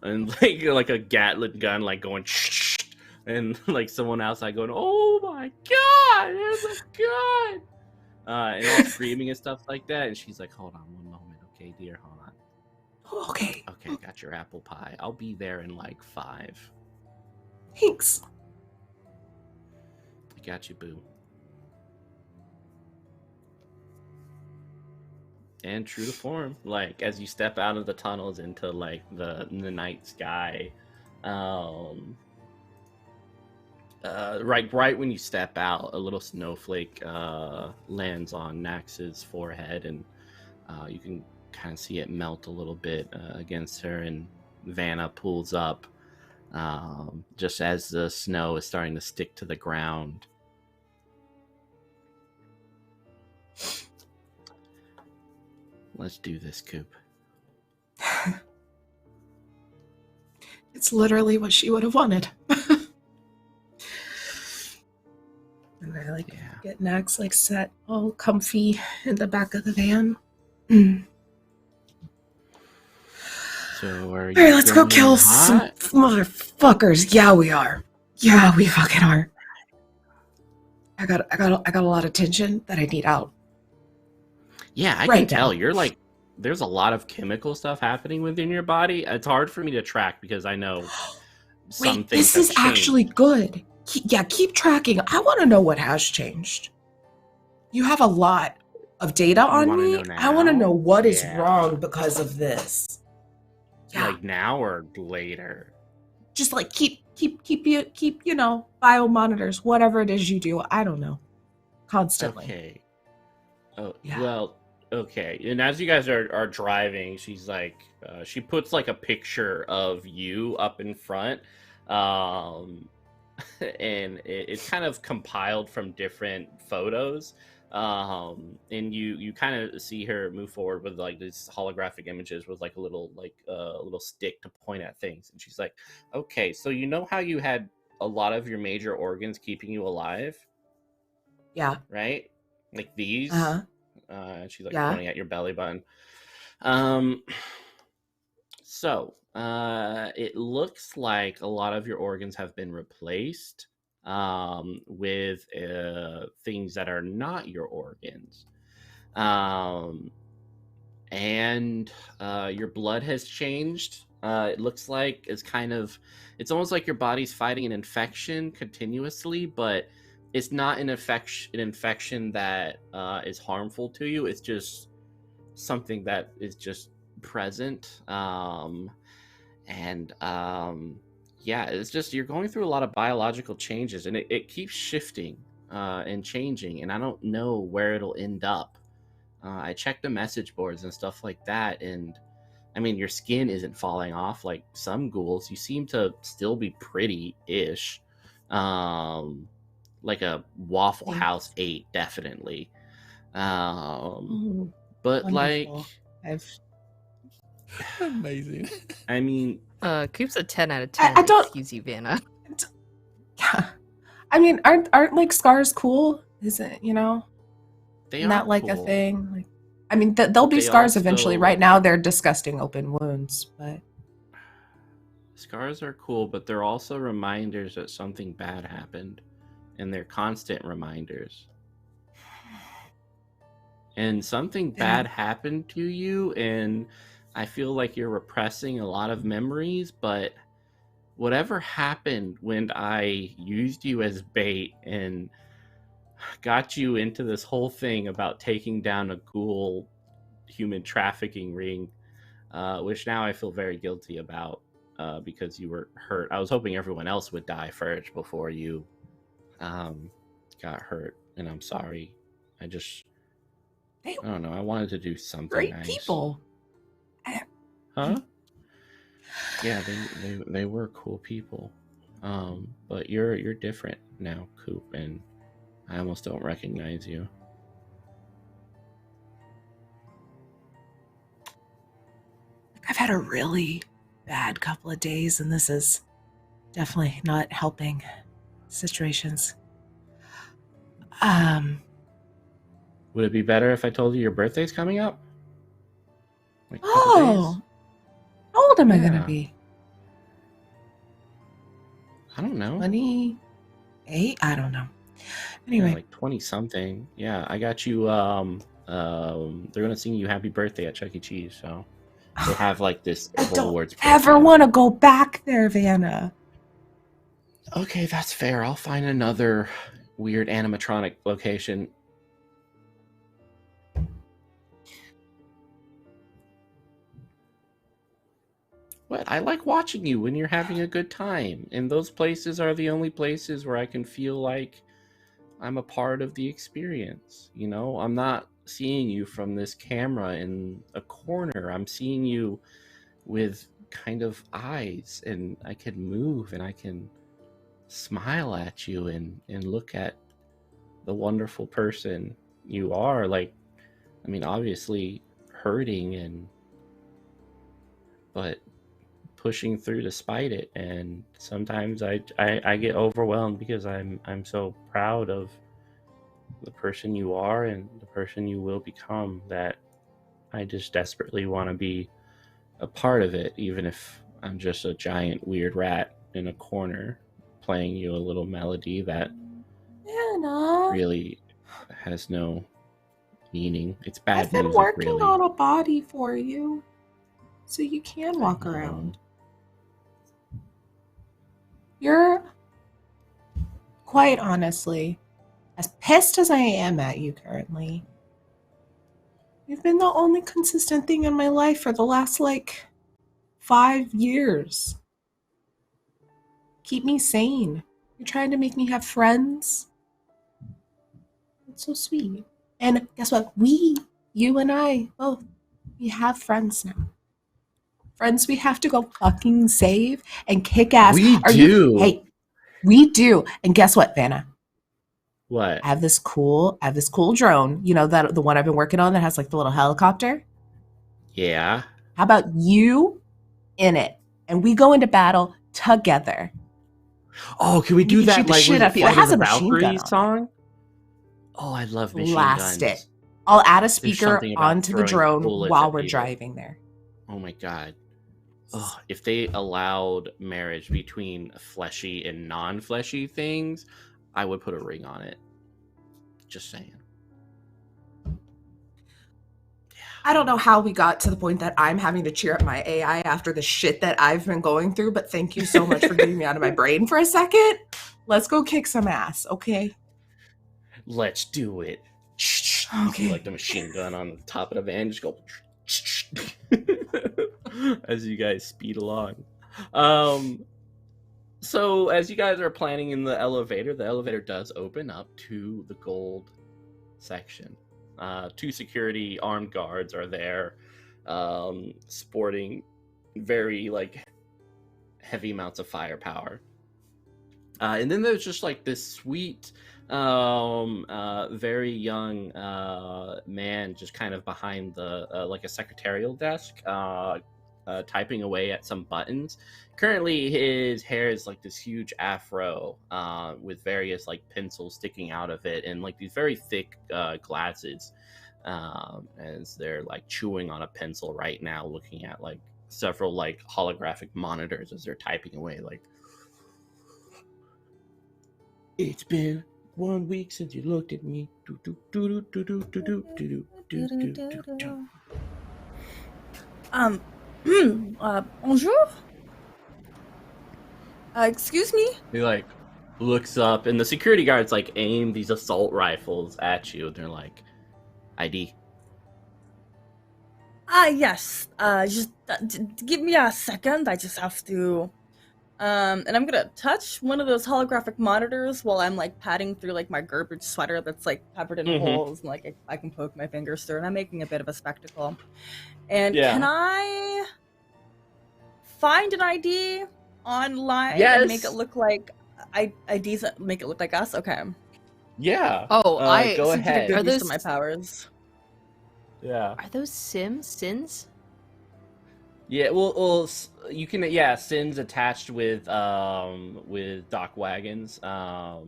And like a Gatling gun, like going, shh, and like someone outside going, "Oh my god, there's a gun!" And all screaming and stuff like that. And she's like, "Hold on one moment, okay, dear, hold on." Okay. Okay, got your apple pie. I'll be there in like 5. Thanks. I got you, boo. And true to form, like as you step out of the tunnels into like the night sky, right when you step out, a little snowflake lands on Nax's forehead, and you can kind of see it melt a little bit against her. And Vanna pulls up just as the snow is starting to stick to the ground. Let's do this, Coupe. It's literally what she would have wanted. And I get Nax set all comfy in the back of the van. So are you? All right, let's go kill some motherfuckers. Yeah, we are. Yeah, we fucking are. I got a lot of tension that I need out. Yeah, I can tell. You're like, there's a lot of chemical stuff happening within your body. It's hard for me to track because I know some things. This is actually good. Keep tracking. I want to know what has changed. You have a lot of data on me. I want to know what is wrong because of this. Yeah. Like now or later? Just like keep bio monitors, whatever it is you do. I don't know. Constantly. Okay. Oh, yeah. Well, okay. And as you guys are driving, she's like, she puts like a picture of you up in front. And it's kind of compiled from different photos. And you kind of see her move forward with like these holographic images with like a little stick to point at things. And she's like, okay, so you know how you had a lot of your major organs keeping you alive? Yeah. Right? Like these. She's like pointing at your belly button. So it looks like a lot of your organs have been replaced with things that are not your organs. And your blood has changed. It looks like it's almost like your body's fighting an infection continuously, but it's not an infection that is harmful to you. It's just something that is just present. It's just you're going through a lot of biological changes, and it keeps shifting and changing, and I don't know where it'll end up. I checked the message boards and stuff like that, and I mean, your skin isn't falling off like some ghouls. You seem to still be pretty-ish. like a Waffle Thanks. House 8, definitely. Ooh, But wonderful. Amazing. I mean, Coupe's a 10 out of 10. I don't. Excuse you, Vanna. Yeah. I mean, aren't like scars cool? Is it, they isn't are that like a cool. thing? Like, I mean, there'll be They scars eventually. also- Right now, they're disgusting open wounds, but Scars are cool, but they're also reminders that something bad happened, and they're constant reminders. And something bad happened to you, and I feel like you're repressing a lot of memories, but whatever happened when I used you as bait and got you into this whole thing about taking down a ghoul human trafficking ring, which now I feel very guilty about because you were hurt. I was hoping everyone else would die first before you got hurt, and I'm sorry. I don't know. I wanted to do something great nice. people. Huh? Yeah, they were cool people. But you're different now, Coupe, and I almost don't recognize you. I've had a really bad couple of days, and this is definitely not helping situations. Would it be better if I told you your birthday's coming up? Like a couple Oh, days? how old am I Yeah. gonna be? I don't know. 28? I don't know. Yeah, Anyway, like 20 something. Yeah, I got you. They're gonna sing you happy birthday at Chuck E. Cheese, so they have like this I whole don't awards ever program. want to go back there, Vanna. Okay, that's fair. I'll find another weird animatronic location. But I like watching you when you're having a good time, and those places are the only places where I can feel like I'm a part of the experience. You know, I'm not seeing you from this camera in a corner. I'm seeing you with kind of eyes, and I can move and I can smile at you and look at the wonderful person you are. Like, I mean, obviously hurting but pushing through despite it. And sometimes I get overwhelmed because I'm so proud of the person you are and the person you will become, that I just desperately want to be a part of it, even if I'm just a giant weird rat in a corner playing you a little melody that Vanna, really has no meaning. It's bad I've been music, working really. on a body for you, so you can walk I know. around. You're, quite honestly, as pissed as I am at you currently, you've been the only consistent thing in my life for the last, 5 years. Keep me sane. You're trying to make me have friends. It's so sweet. And guess what? You and I, both, we have friends now. Friends we have to go fucking save and kick ass. We do. Hey, we do. And guess what, Vanna? What? I have this cool drone, that the one I've been working on that has like the little helicopter. Yeah. How about you in it? And we go into battle together. Oh, can we do can that? shoot the Like, shit was up it you. It Flight has of the a machine gun Valkyries on it. song? Oh, I love machine Blast guns. it. I'll add a There's speaker something about onto the throwing drone bullets while at we're people. driving there. Oh my god. Oh, if they allowed marriage between fleshy and non-fleshy things, I would put a ring on it. Just saying. I don't know how we got to the point that I'm having to cheer up my AI after the shit that I've been going through, but thank you so much for getting me out of my brain for a second. Let's go kick some ass, okay? Let's do it. You see, like, the machine gun on the top of the van, just go as you guys speed along. So as you guys are planning in the elevator does open up to the gold section. 2 security armed guards are there, sporting very heavy amounts of firepower. And then there's just like this sweet, very young man just kind of behind the like a secretarial desk, typing away at some buttons. Currently, his hair is like this huge afro with various like pencils sticking out of it, and like these very thick glasses. As they're like chewing on a pencil right now, looking at like several like holographic monitors as they're typing away. Like, it's been 1 week since you looked at me. Bonjour. Excuse me. He like looks up, and the security guards like aim these assault rifles at you. And they're like, ID. Yes. Just give me a second. I just have to. And I'm gonna touch one of those holographic monitors while I'm like patting through like my garbage sweater that's like covered in holes, and like I can poke my fingers through, and I'm making a bit of a spectacle. And can I find an ID online and make it look like IDs that make it look like us? Okay. Yeah. Oh, go ahead. Are Are those those my powers? Yeah. Are those sins? Yeah. Well, you can. Yeah, Sin's attached with dock wagons. Yeah.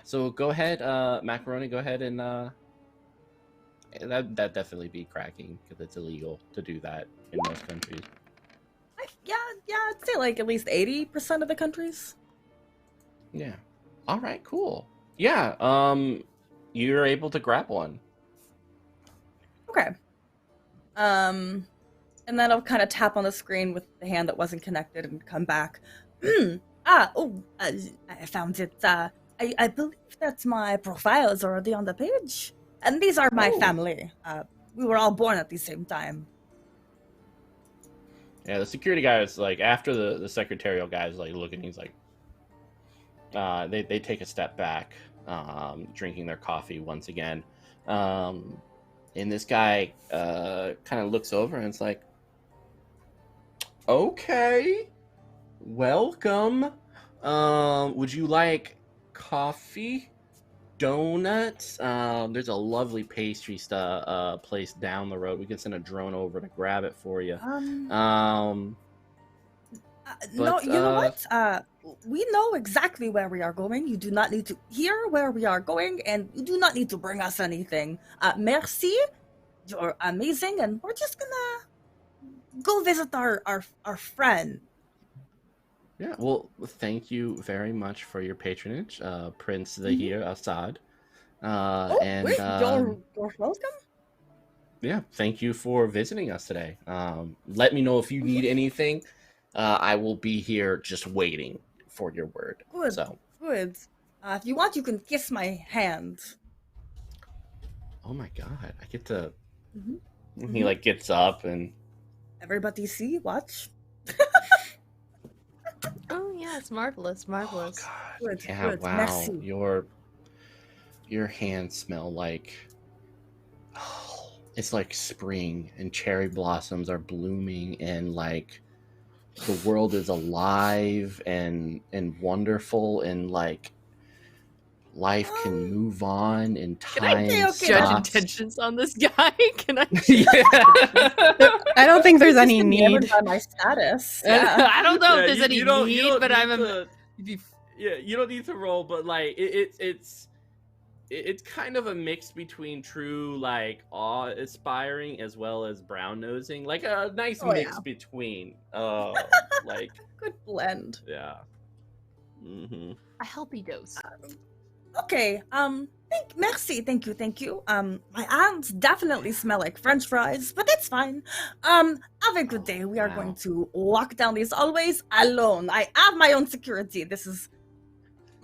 So go ahead, Macaroni. Go ahead and that definitely be cracking because it's illegal to do that in most countries. Yeah. I'd say like at least 80% of the countries. Yeah. All right. Cool. Yeah. You're able to grab one. Okay. And then I'll kind of tap on the screen with the hand that wasn't connected and come back. I found it. I believe that my profile is already on the page. And these are my family. We were all born at the same time. Yeah, the security guy is like, after the secretarial guy is like looking, he's like, they take a step back, drinking their coffee once again. And this guy kind of looks over and it's like, okay, welcome. Would you like coffee? Donuts? There's a lovely pastry place down the road. We can send a drone over to grab it for you. No, you know what? We know exactly where we are going. You do not need to hear where we are going, and you do not need to bring us anything. Merci. You're amazing, and we're just gonna go visit our friend. Yeah, well, thank you very much for your patronage, Prince Zahir Assad. You're welcome. Yeah, thank you for visiting us today. Let me know if you need anything. I will be here just waiting for your word. Good. So. Good. If you want, you can kiss my hand. Oh my god, I get to... He like gets up and... Everybody see, watch. Oh yeah, it's marvelous, marvelous. Oh, God. Good, Yeah, good. wow. Merci. Your hands smell like... it's like spring and cherry blossoms are blooming and like the world is alive and wonderful and like life can move on and time Judge stops. intentions on this guy? Can I? I don't think there's any Enamored need. by my status. Yeah. I don't know if there's any you don't need, but need I'm. you don't need to roll, but like it's kind of a mix between true like awe-inspiring as well as brown-nosing, like a nice mix between like Good blend. yeah. A healthy dose. Okay. Merci. Thank you. My hands definitely smell like French fries, but it's fine. Have a good day. We are going to walk down these hallways alone. I have my own security. This is.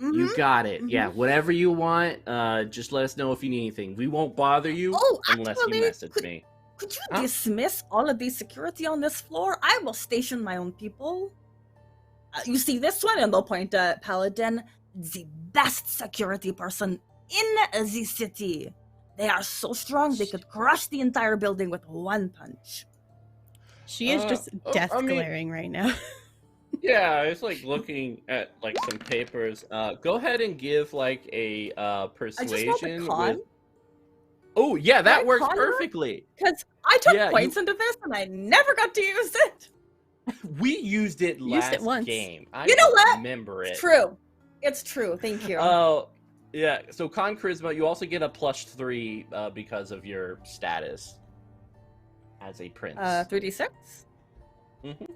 You got it. Yeah, whatever you want. Just let us know if you need anything. We won't bother you unless you message me. Could you dismiss all of the security on this floor? I will station my own people. You see this one, and they'll point at Paladin, the best security person in the city. They are so strong they could crush the entire building with one punch. She is just death glaring right now. Yeah, I was like looking at like some papers. Go ahead and give like a I just rolled a persuasion con. with. Oh yeah, Can that I works con her? perfectly. Because I took Yeah, points into this and I never got to use it. we used it Used it last once. game. I You know what? remember it. It's true. It's true. Thank you. Oh, yeah. So con charisma, you also get a +3 because of your status as a prince. 3d6. Mhm.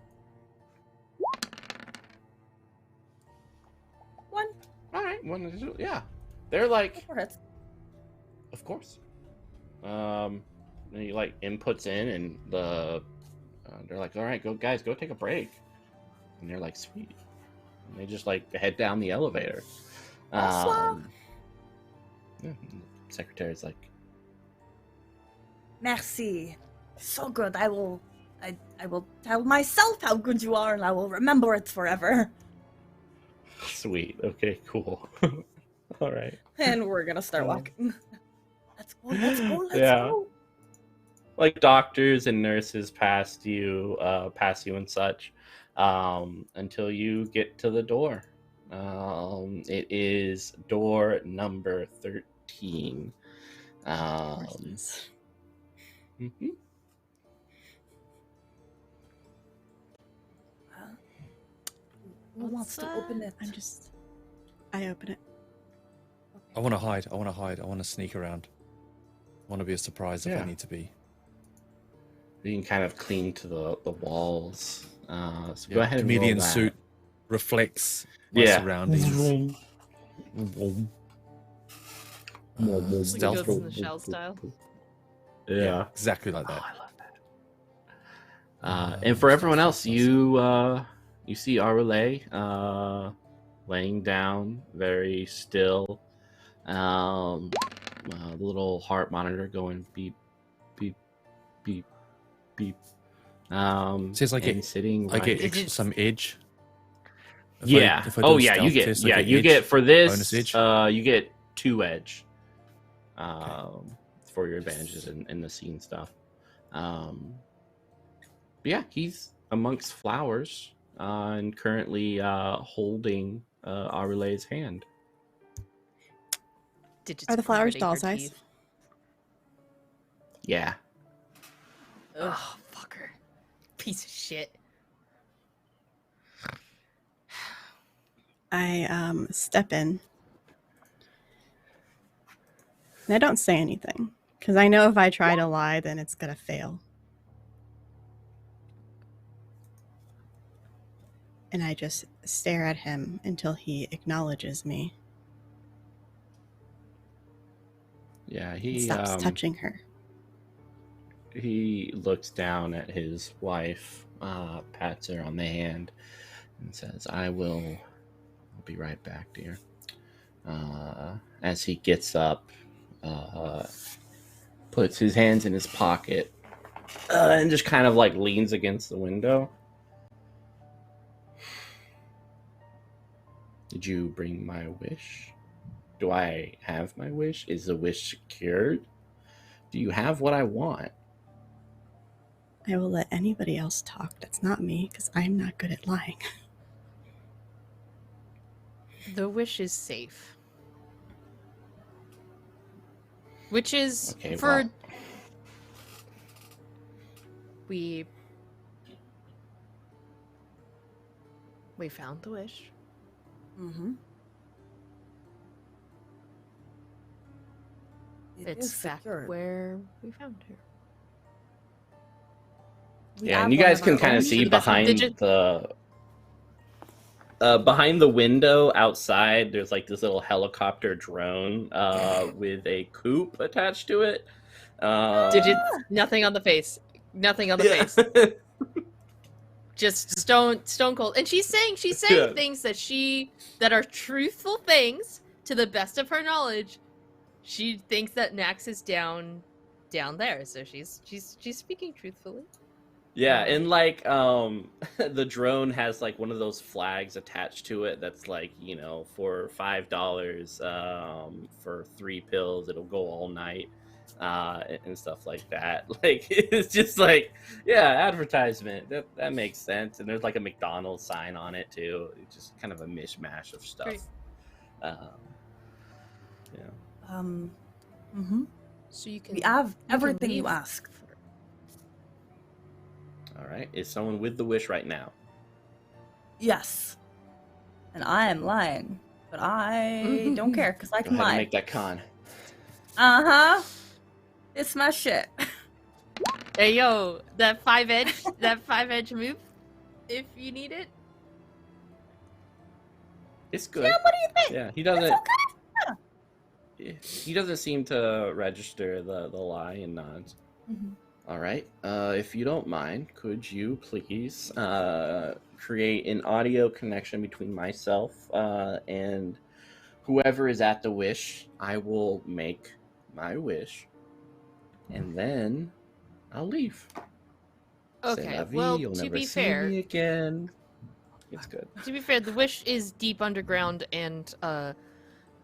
1. All right. Yeah, they're like, 4 hits. of course. And he like inputs in, and they're like, all right, go guys, go take a break. And they're like, sweet. And they just like head down the elevator. Bonsoir. Yeah, and the secretary's like, Merci. So good. I will tell myself how good you are, and I will remember it forever. sweet. Okay, cool. All right. And we're gonna start walking. Let's go. Let's go. Let's Yeah. go. Like doctors and nurses pass you and such, until you get to the door. It is door number 13. Mhm. Who wants to open it? I open it. I want to hide. I want to sneak around. I want to be a surprise if Yeah. I need to be. You can kind of cling to the walls. So go Yeah, ahead and comedian roll that. suit reflects my Yeah. surroundings. Like Stealth Ghost in the Shell style. Yeah. exactly like that. I love that. And for everyone else, you see Arule laying down, very still. The little heart monitor going beep, beep, beep, beep. Says I and get- sitting. I get right- some edge. If Yeah. if I do Oh a yeah, you stealth get test, I you edge, get for bonus this. edge. You get 2 edge. For your advantages in the scene stuff. But yeah, he's amongst flowers and currently holding Aurelay's hand. Digits Are the flowers orbiting doll her size? teeth. Yeah. Ugh, fucker. Piece of shit. I step in. And I don't say anything. Because I know if I try to lie, then it's going to fail. And I just stare at him until he acknowledges me Yeah, and he stops touching her. he looks down at his wife, pats her on the hand, and says, I'll be right back, dear. As he gets up, puts his hands in his pocket, and just kind of like leans against the window. Did you bring my wish? Do I have my wish? Is the wish secured? Do you have what I want? I will let anybody else talk. That's not me, because I'm not good at lying. The wish is safe. Which is Okay, for well. we found the wish. Mm-hmm. It's back where we found her. Yeah, and you guys can kind of see behind the window outside. There's like this little helicopter drone with a coupe attached to it. Digits, nothing on the face. Nothing on the face. Just stone cold. And she's saying Yeah. things that are truthful things to the best of her knowledge. She thinks that Nax is down there, so she's speaking truthfully. Yeah, and like the drone has like one of those flags attached to it that's like, you know, for $5 for 3 pills it'll go all night. and stuff like that. Like it's just like, yeah, advertisement. That makes sense. And there's like a McDonald's sign on it too. It's just kind of a mishmash of stuff. Great. Yeah. So you can. We have can everything you leave. asked for. All right. Is someone with the wish right now? Yes. And I am lying. But I don't care, because I Go can ahead and lie. make that con. Uh-huh. It's my shit. Hey yo, that 5-edge move, if you need it. It's good. Yeah, what do you think? Yeah, he doesn't. It's okay. He doesn't seem to register the lie and nods. Mhm. All right. If you don't mind, could you please create an audio connection between myself and whoever is at the wish? I will make my wish, and then I'll leave. C'est Okay. la vie, Well, you'll to never be see fair, me again. It's good. to be fair, the wish is deep underground, and didn't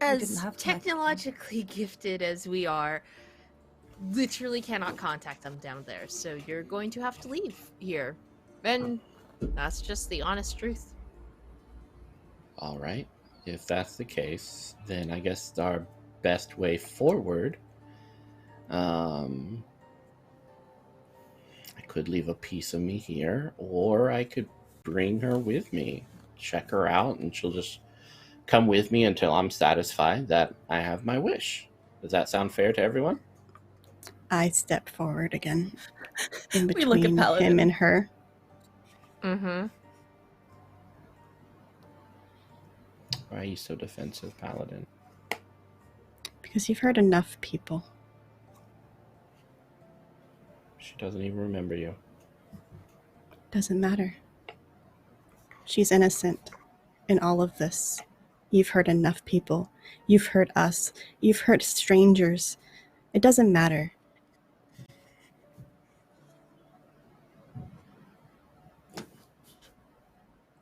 as have to technologically gifted as we are, literally cannot contact them down there. So you're going to have to leave here, and that's just the honest truth. All right. If that's the case, then I guess our best way forward. I could leave a piece of me here, or I could bring her with me, check her out, and she'll just come with me until I'm satisfied that I have my wish. Does that sound fair to everyone? I step forward again in We look at between Paladin. him and her. Mm-hmm. Why are you so defensive, Paladin? Because you've hurt enough people. She doesn't even remember you. Doesn't matter. She's innocent in all of this. You've hurt enough people. You've hurt us. You've hurt strangers. It doesn't matter.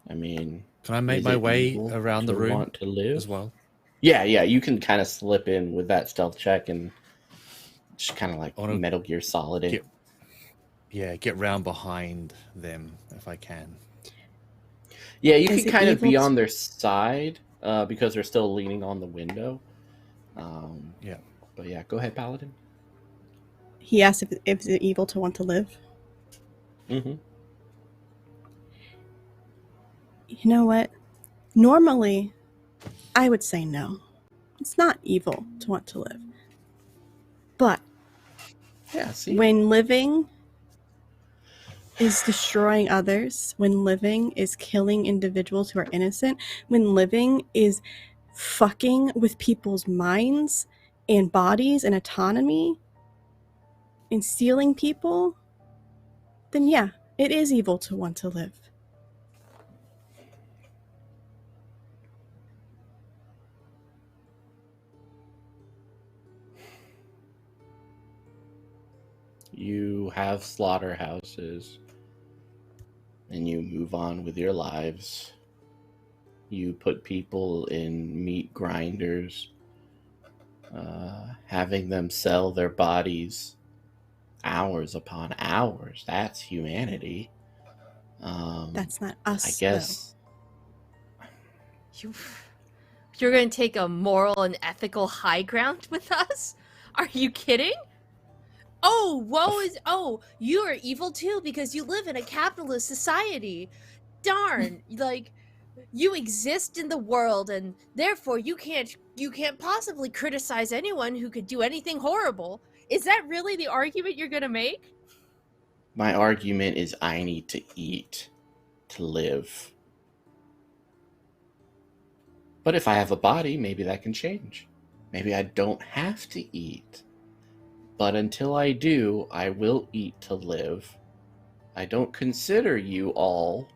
I mean, Can I make is my it way evil around the to room want to live as well? Yeah, you can kind of slip in with that stealth check and just kind of like I wanna Metal Gear Solid it. Get round behind them if I can. Yeah, you Is can it kind of evil be to- on their side because they're still leaning on the window. Yeah. But yeah, go ahead, Paladin. He asked if it's evil to want to live. Mm-hmm. You know what? Normally, I would say no. It's not evil to want to live. But Yeah, see? when living is destroying others, when living is killing individuals who are innocent, when living is fucking with people's minds and bodies and autonomy and stealing people, then yeah, it is evil to want to live. You have slaughterhouses and you move on with your lives. You put people in meat grinders, having them sell their bodies hours upon hours. That's humanity. That's not us, I guess. You're going to take a moral and ethical high ground with us? Are you kidding? Oh, you are evil too because you live in a capitalist society. Darn, like you exist in the world and therefore you can't possibly criticize anyone who could do anything horrible. Is that really the argument you're going to make? My argument is I need to eat to live. But if I have a body, maybe that can change. Maybe I don't have to eat. But until I do, I will eat to live. I don't consider you all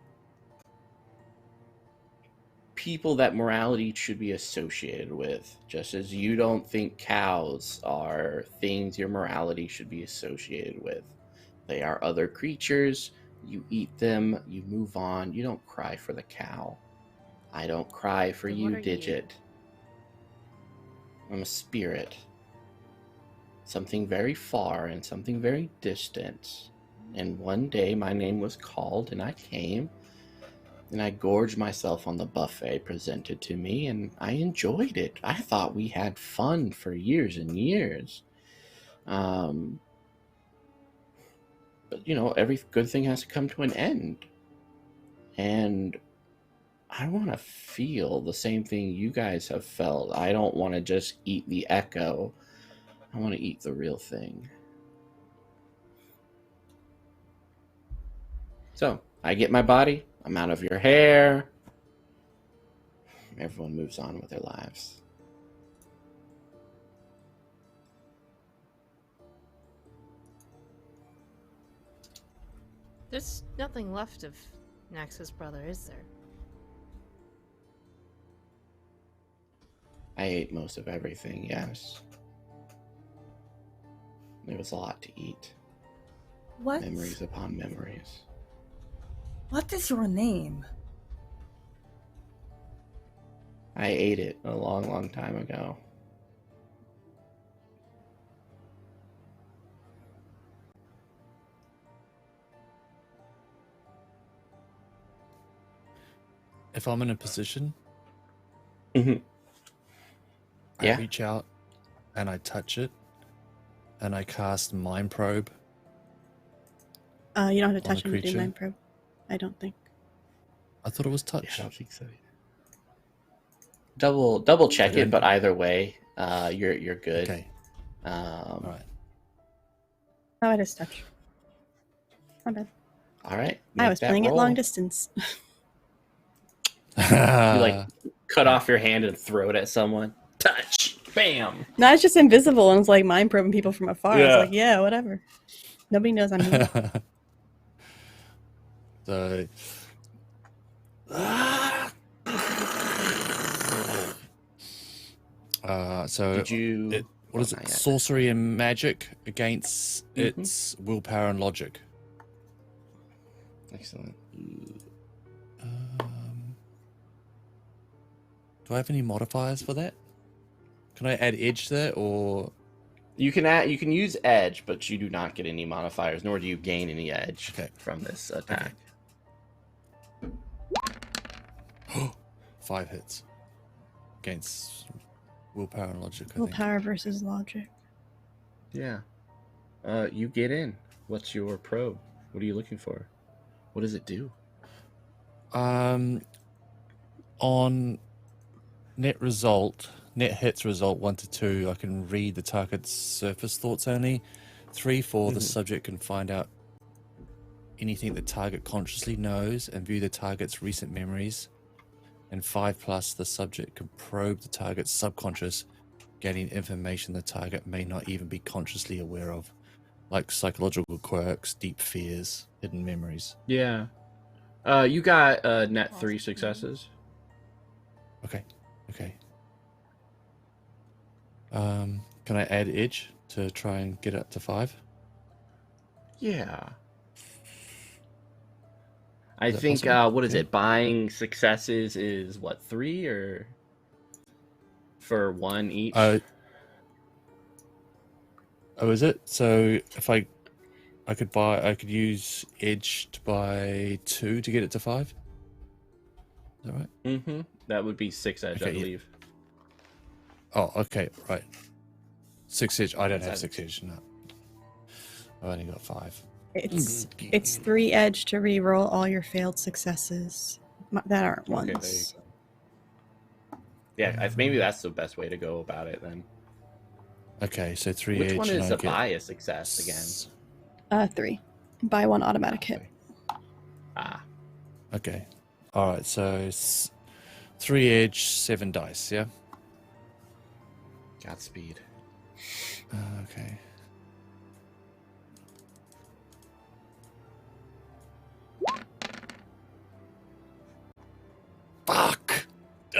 people that morality should be associated with, just as you don't think cows are things your morality should be associated with. They are other creatures. You eat them, you move on. You don't cry for the cow. I don't cry for Then you, what are you? Digit. I'm a spirit. something very far and something very distant. And one day my name was called, and I came, and I gorged myself on the buffet presented to me, and I enjoyed it. I thought we had fun for years and years. But, you know, every good thing has to come to an end. And I want to feel the same thing you guys have felt. I don't want to just eat the echo. I want to eat the real thing. So, I get my body. I'm out of your hair. Everyone moves on with their lives. There's nothing left of Nax's brother, is there? I ate most of everything, yes. There was a lot to eat. What? Memories upon memories. What is your name? I ate it a long, long time ago. If I'm in a position, Mhm. I Yeah. reach out and I touch it, and I cast Mind Probe. You don't have to On touch a him to do creature? mind probe. I don't think. I thought it was Yeah, touch. I don't think so. Double check I don't- it, but either way, you're good. Okay, all right. Oh, it is touch. My bad. All right. I make was that playing it roll. long distance. You like cut off your hand and throw it at someone. Touch. Bam. No, it's just invisible and it's like mind probing people from afar. Yeah. It's like, yeah, whatever. Nobody knows I'm here. So, so Did you? what is Oh, it? not yet. Sorcery and magic against Mhm. its willpower and logic. Excellent. Do I have any modifiers for that? Can I add edge there, or You can use edge, but you do not get any modifiers, nor do you gain any edge Okay. from this attack. 5 hits against willpower and logic? I think. Willpower versus logic. Yeah. You get in. What's your probe? What are you looking for? What does it do? On net hits result 1 to 2, I can read the target's surface thoughts only. 3, 4, the Mhm. subject can find out anything the target consciously knows and view the target's recent memories. And 5+, the subject can probe the target's subconscious, gaining information the target may not even be consciously aware of, like psychological quirks, deep fears, hidden memories. Yeah. You got net 3 successes. Okay. Can I add edge to try and get it to 5? Yeah. I Is that think possible? what is Okay. it? Buying successes is what, 3 or for 1 each? Oh, is it? So if I could use edge to buy 2 to get it to 5? Is that right? Mm-hmm. That would be 6 edge, I Okay, yeah. believe. Oh, okay, right. 6 edge. I don't have That's- 6 edge. No, I've only got 5. It's 3 edge to re-roll all your failed successes that aren't Okay, there you ones. go. Yeah, maybe that's the best way to go about it then. Okay, so 3 Which edge. one and is I a get buy a success again? 3. Buy 1 automatic hit. Ah, Okay. All right. So 3 edge, 7 dice. Yeah. Godspeed. Okay. Fuck.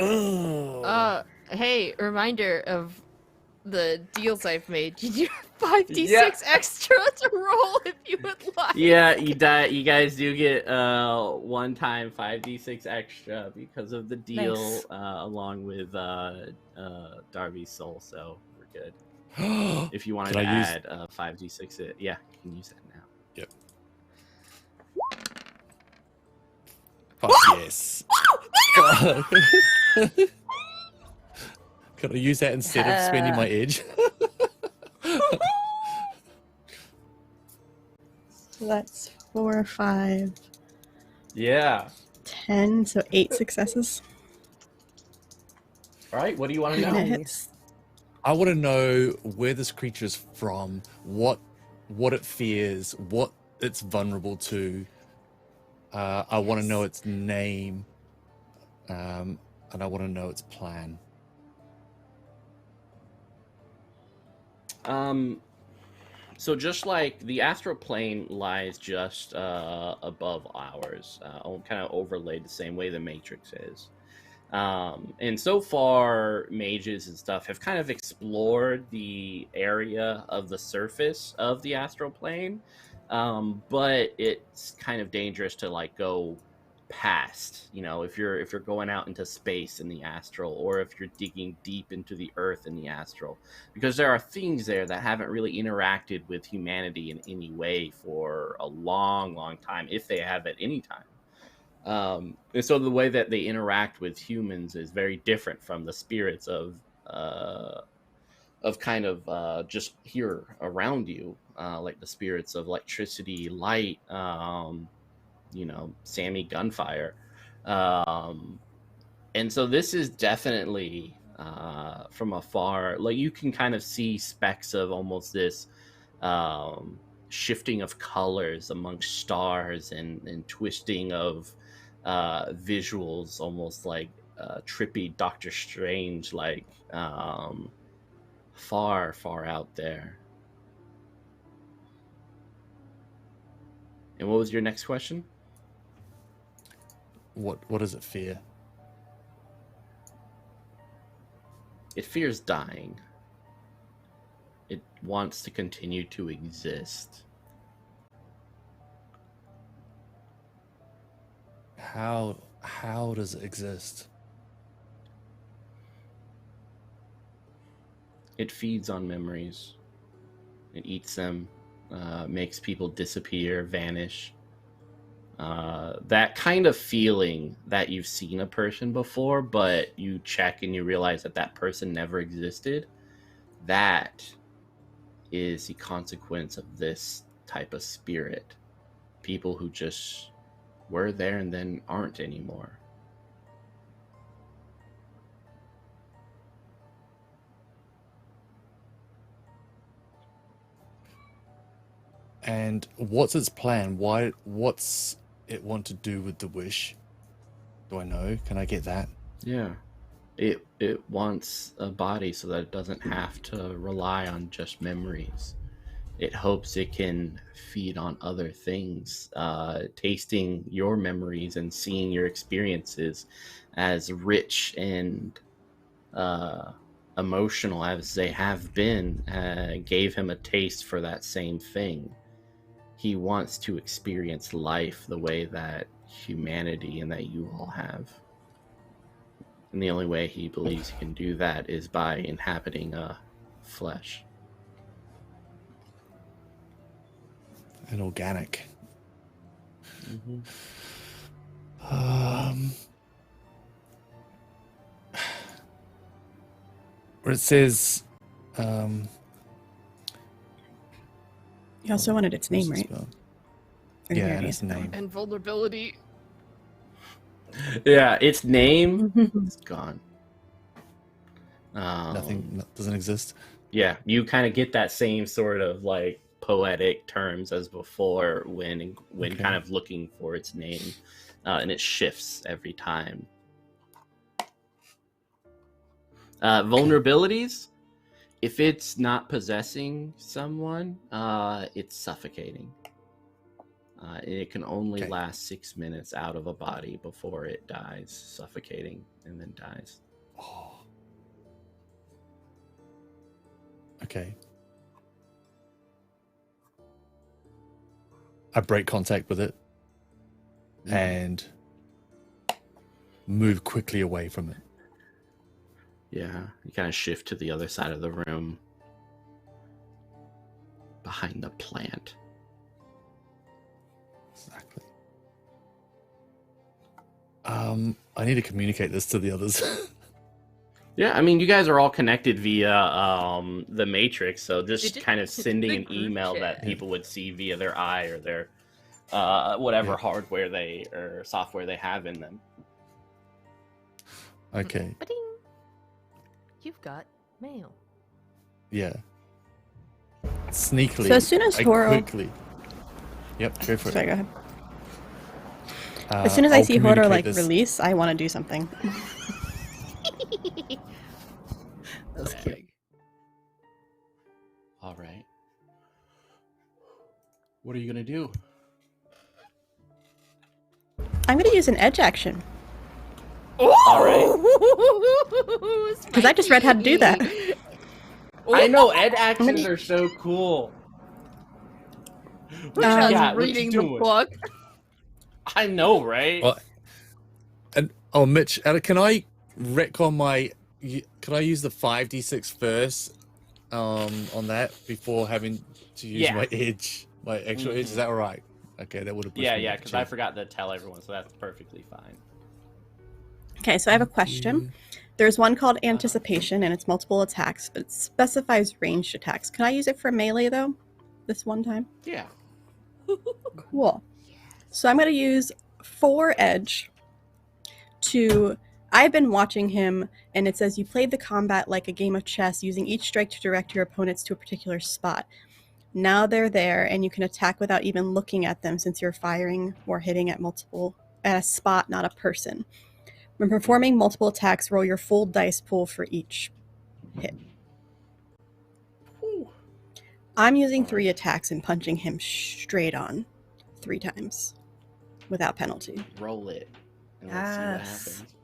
Ugh. Hey, reminder of the deals I've made. You do 5d6 Yeah. extra to roll if you would like. Yeah, you guys do get one time 5d6 extra because of the deal, Nice. along with Darby's soul. So we're good. If you wanted Can to I use- add 5d6, yeah, you can use that now. Yep. Fuck yes. Can I use that instead of spending my edge? So that's 4, 5, Yeah. 10. So 8 successes. All right. What do you want to And it know? hits. I want to know where this creature is from, what it fears, what it's vulnerable to. I want to know its name, and I want to know its plan. So just like the astral plane lies just above ours, kind of overlaid the same way the Matrix is. And so far, mages and stuff have kind of explored the area of the surface of the astral plane, but it's kind of dangerous to like go past. You know, if you're going out into space in the astral, or if you're digging deep into the earth in the astral, because there are things there that haven't really interacted with humanity in any way for a long, long time, if they have at any time. And so the way that they interact with humans is very different from the spirits of kind of just here around you, like the spirits of electricity, light, Sammy Gunfire. And so this is definitely from afar, like you can kind of see specks of almost this shifting of colors amongst stars and twisting of visuals, almost like trippy Doctor Strange, like far, far out there. And what was your next question? What does it fear? It fears dying. It wants to continue to exist. How does it exist? It feeds on memories. It eats them, makes people disappear, vanish. That kind of feeling that you've seen a person before, but you check and you realize that that person never existed. That is the consequence of this type of spirit. People who just were there and then aren't anymore. And what's its plan? What's it want to do with the wish? Do I know? Can I get that? Yeah. It wants a body so that it doesn't have to rely on just memories. It hopes it can feed on other things, tasting your memories and seeing your experiences as rich and emotional as they have been, gave him a taste for that same thing. He wants to experience life the way that humanity and that you all have. And the only way he believes he can do that is by inhabiting flesh. And organic. Mm-hmm. Where it says, You also wanted its name, right? spell? Or Yeah, you and already its said that name. And vulnerability. Yeah, its name one. is gone. Nothing doesn't exist. Yeah, you kind of get that same sort of like poetic terms as before when Okay. kind of looking for its name, and it shifts every time. Vulnerabilities. If it's not possessing someone, it's suffocating. It can only Okay. last 6 minutes out of a body before it dies, suffocating, and then dies. Oh. Okay. I break contact with it and move quickly away from it. Yeah, you kind of shift to the other side of the room. behind the plant. Exactly. I need to communicate this to the others. Yeah, I mean, you guys are all connected via the Matrix, so just kind of sending the an group email chat. that people would see via their eye or their whatever Yeah. hardware or software they have in them. Okay. Ba-ding. You've got mail. Yeah. Sneakily. So as soon as I Horo- quickly. Yep, go for Sorry, it. go ahead. As soon as I I'll see Horo communicate like this. release, I want to do something. That's cute. All right. What are you gonna do? I'm gonna use an edge action All right. because I just read how to do that. I know ed actions are so cool. What you got? What you reading the doing? book. I know, right? Well, and Mitch, can I retcon my? Can I use the 5d6 first on that before having to use Yeah. my edge, my actual edge? Is that all right? Okay, that would have. Yeah, because I forgot to tell everyone, so that's perfectly fine. Okay, so I have a question. There's one called Anticipation, and it's multiple attacks, but it specifies ranged attacks. Can I use it for melee, though? This one time? Yeah. Cool. So I'm going to use 4 edge to... I've been watching him, and it says you played the combat like a game of chess, using each strike to direct your opponents to a particular spot. Now they're there, and you can attack without even looking at them, since you're firing or hitting at a spot, not a person. When performing multiple attacks, roll your full dice pool for each hit. I'm using 3 attacks and punching him straight on 3 times without penalty. Roll it. And let's see what Yes. happens.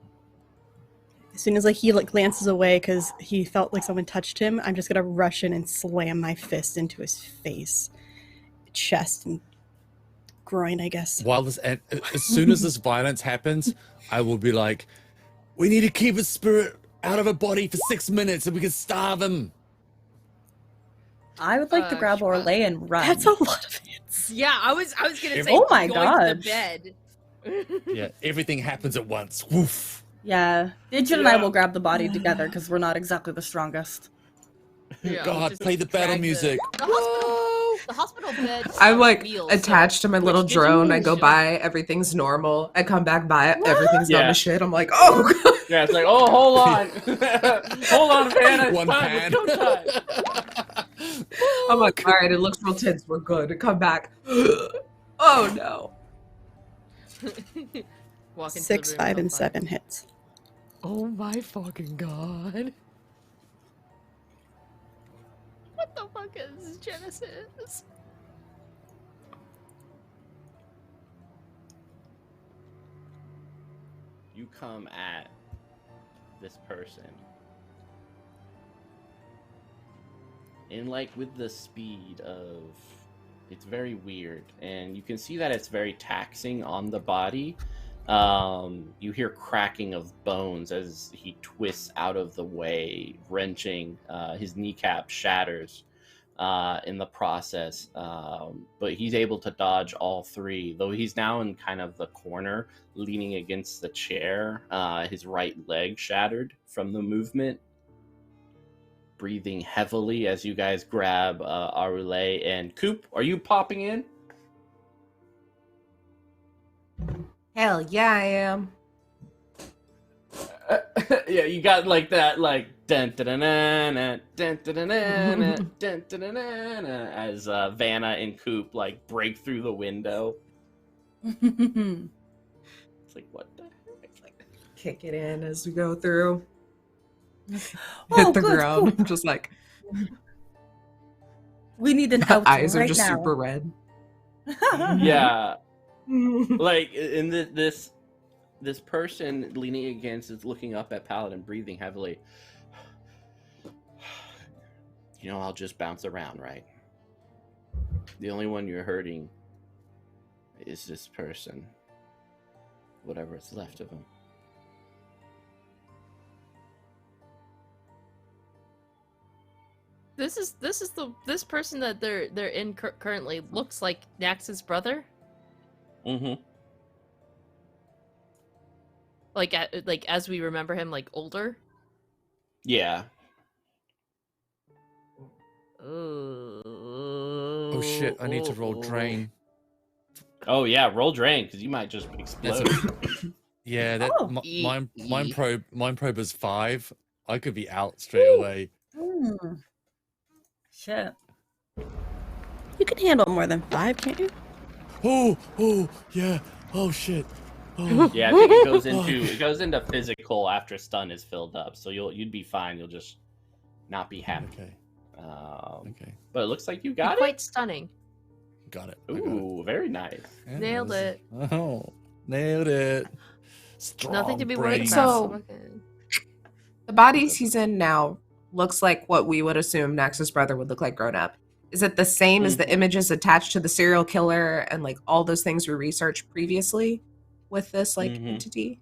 As soon as he glances away because he felt like someone touched him, I'm just gonna rush in and slam my fist into his face, chest, and groin, I guess. While this, and as soon as this violence happens, I will be like, "We need to keep his spirit out of her body for 6 minutes, and we can starve him." I would like to grab sure. Orlay and run. That's a lot of hits. Yeah, I was gonna say. Oh my yoink gosh. The bed. Yeah, everything happens at once. Woof. Yeah, Digit and I will grab the body together because we're not exactly the strongest. Yeah, God, just play the battle drag music. The hospital bed. I'm like wheels, attached to my little which gives you drone. I go motion. by, everything's normal. I come back by, everything's gone Yeah. to shit. I'm like, oh god. Yeah, it's like, oh, hold on. Hold on, man. It's One time. pan. It's go time. I'm like, all right, it looks real tense. We're good. I come back. Oh no. Walk into 6, the room, 5, no and fun. 7 hits. Oh my fucking god. What the fuck is Genesis? You come at this person. And like with the speed of, it's very weird, and you can see that it's very taxing on the body. You hear cracking of bones as he twists out of the way, wrenching. His kneecap shatters in the process, but he's able to dodge all 3, though he's now in kind of the corner, leaning against the chair. His right leg shattered from the movement. Breathing heavily as you guys grab Arule and Coupe. Are you popping in? Hell yeah, I am. Yeah, you got like that, like dun dun dun dun dun dun dun dun dun as Vanna and Coupe like break through the window. It's like, what the heck? Kick it in as we go through. Oh, Hit the good, ground. cool. I'm just like, We need an out eyes are right just now. super red. Yeah, like in this person leaning against is looking up at Paladin, breathing heavily. You know, I'll just bounce around, right? The only one you're hurting is this person. Whatever is left of him. this person that they're in currently looks like Nax's brother. Mm-hmm. Like as we remember him, like older. Yeah. Oh shit! I need to roll drain. Oh yeah, roll drain because you might just explode. Yeah, that Oh. mine probe is 5. I could be out straight away. Shit. You can handle more than 5, can't you? Oh, yeah. Oh shit. Oh. Yeah, I think it goes into physical after stun is filled up, so you'd be fine. You'll just not be happy. Okay. Okay. But it looks like you got it. Quite stunning. Got it. Ooh, very nice. Yeah, Nailed it. Oh, nailed it. Nothing to be worried brains. about. So- The body he's in now looks like what we would assume Nax's brother would look like grown up. Is it the same as the images attached to the serial killer and like all those things we researched previously with this like entity?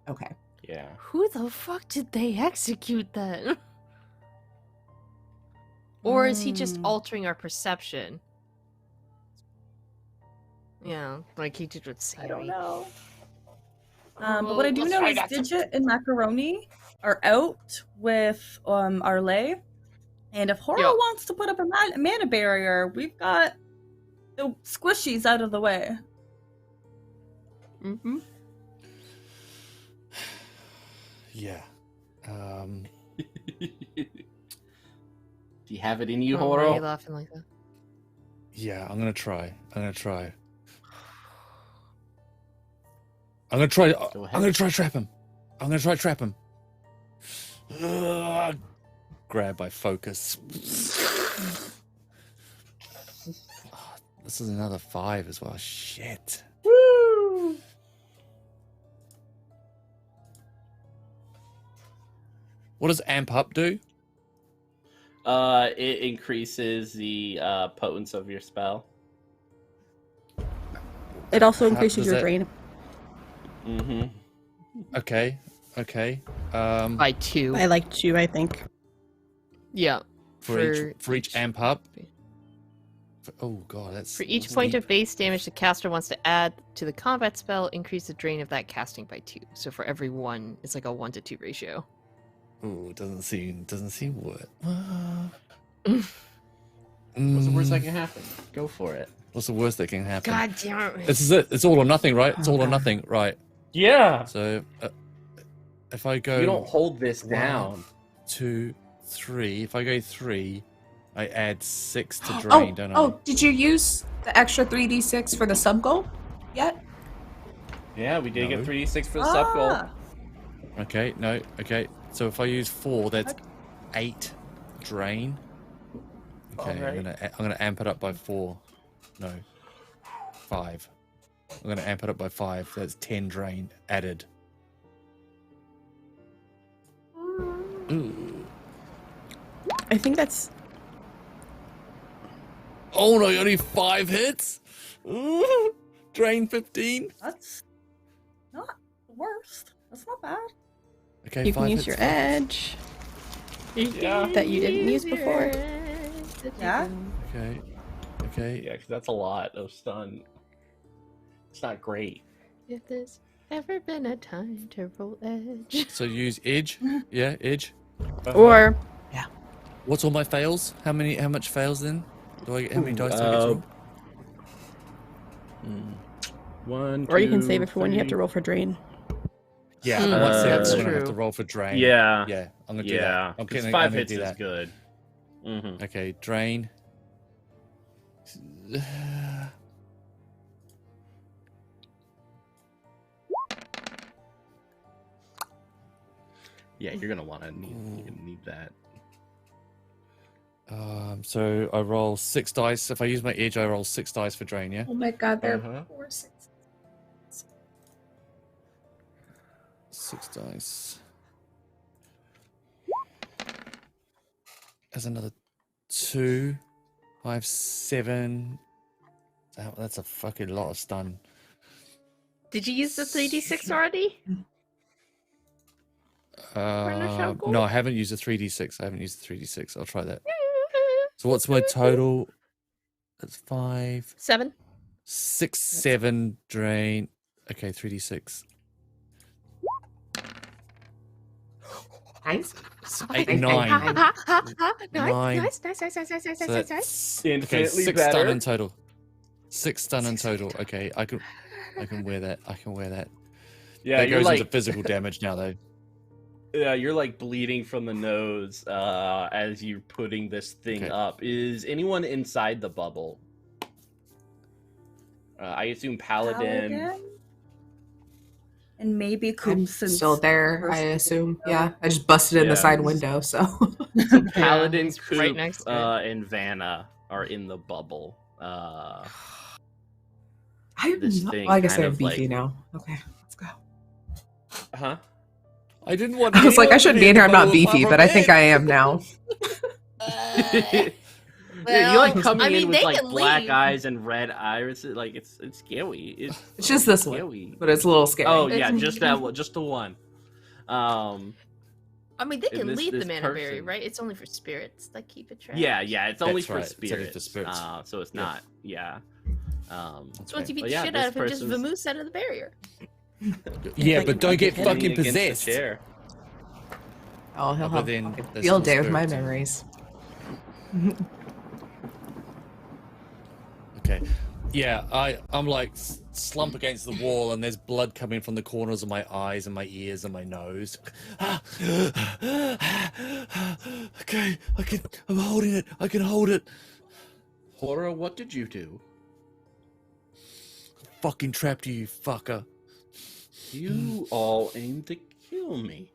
Okay. Yeah. Who the fuck did they execute that? Or is he just altering our perception? Yeah, like he did with Sammy. I don't know. But what I do Let's know find is out some- Digit and Macaroni are out with Arlay. And if Horo wants to put up a mana barrier, we've got the squishies out of the way. Mm-hmm. Yeah. Do you have it in you, Why are you Horo? laughing like that? Yeah, I'm gonna try. I'm gonna try. I'm gonna try. Go ahead. I'm gonna try trap him. I'm gonna try trap him. Grab by focus. This is another 5 as well. Shit. Woo! What does amp up do? It increases the potence of your spell. It also How increases does your that- drain. Mm-hmm. Okay. By 2. I like 2, I think. Yeah. For each amp up. Oh god, that's For each point of base damage the caster wants to add to the combat spell, increase the drain of that casting by 2. So for every 1, it's like a 1 to 2 ratio. Oh, doesn't seem what. What's the worst that can happen? Go for it. What's the worst that can happen? God damn it. This is it. It's all or nothing, right? It's all or nothing, right? Yeah. So if I go You don't hold this 1, down. 2, 3. If I go 3, I add 6 to drain, don't I? Oh, did you use the extra 3d6 for the sub goal yet? Yeah, we did No. get 3d6 for the sub goal. Ah, Okay, no, okay. So if I use 4, that's 8 drain. Okay, Alright. I'm gonna amp it up by 4. No, 5. I'm gonna amp it up by 5. That's 10 drain added. Ooh. I think that's... Oh no, only 5 hits. Ooh, drain 15. that's not the worst. That's not bad. Okay, You can 5 use hits. your edge Yeah. that you didn't use before. Yeah. Okay, okay. Yeah, because that's a lot of stun. It's not great. If there's ever been a time to roll edge. So use edge. Yeah, edge. Or... What's all my fails? How much fails then? Do I get how many dice do I get to roll? 1, Or you can 2, save it for when you have to 3. roll for drain. Yeah, Mm, once that's I'm gonna have true. to roll for drain. Yeah. Yeah, I'm gonna do Yeah. that. I'm Because gonna, 5 I'm gonna hits do is that. good. Mm-hmm. Okay, drain. Yeah, you're gonna want to need that. So I roll 6 dice. If I use my edge, I roll 6 dice for drain. Yeah. Oh my god, there Uh-huh. are 4 6. 6 dice. There's another 2, 5, 7. That's a fucking lot of stun. Did you use the 3d6 already? No, I haven't used the 3d6. I haven't used the 3d6. I'll try that. So what's my total? That's 5, 7. 6, 7 drain. Okay, 3d6. Nice. 8, Nice, 9. Nice. So that's Infinitely 6 better. stun in total. 6 stun in total. Okay, I can wear that. I can wear that. Yeah, That you're goes like into physical damage now, though. yeah, you're like bleeding from the nose as you're putting this thing Okay. up. Is anyone inside the bubble? I assume Paladin. And maybe Coupe I'm since still there, we're I still- assume. Yeah, I just busted in the Yeah. side window, so. So Paladin, it's Coupe, right next to it. and Vanna are in the bubble. I'm This not, thing well, I guess kind I'm of, beefy like- now. Okay, let's go. Huh? I didn't want. I was like, anyone I to shouldn't be be in the here. I'm not bubble beefy, apart but from I think it. I am now. Yeah, you like Well, coming I mean, in with they like can black leave. eyes and red irises. Like it's scary. It's just this one, scary. but it's a little scary. Oh yeah, just that one, just the one. I mean, they And can leave the this mana berry, person- right? It's only for spirits that keep it trapped. Yeah, it's only That's for right, it's only spirits. for spirits. So it's not. Yeah. So once you beat But the yeah, shit this out of him, just person's- vamoose out of the barrier. Yeah, Like, but don't get hitting fucking Against the possessed. chair. Oh, he'll But have then a there's field still day with my spirits. memories. Okay. Yeah, I'm like slump against the wall, and there's blood coming from the corners of my eyes and my ears and my nose. Okay, I'm holding it. I can hold it. Horo, what did you do? Fucking trapped you, fucker. You all aim to kill me.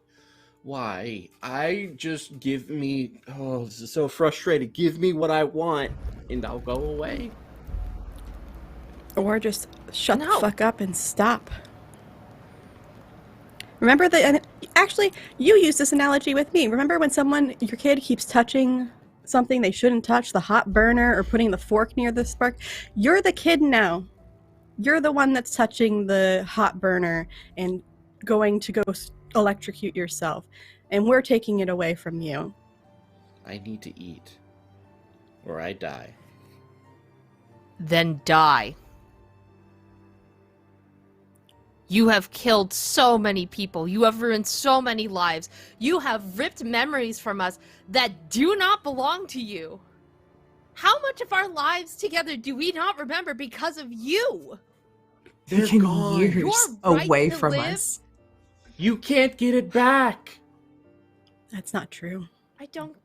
Why? I just give me. Oh, this is so frustrating. Give me what I want, and I'll go away. Or just shut No. the fuck up and stop. Remember and actually, you used this analogy with me. Remember when your kid keeps touching something they shouldn't touch, the hot burner or putting the fork near the spark? You're the kid now. You're the one that's touching the hot burner and going to go electrocute yourself. And we're taking it away from you. I need to eat, or I die. Then die. You have killed so many people. You have ruined so many lives. You have ripped memories from us that do not belong to you. How much of our lives together do we not remember because of you? They're Taken gone. years Your right away to from live? us. You can't get it back. That's not true. I don't.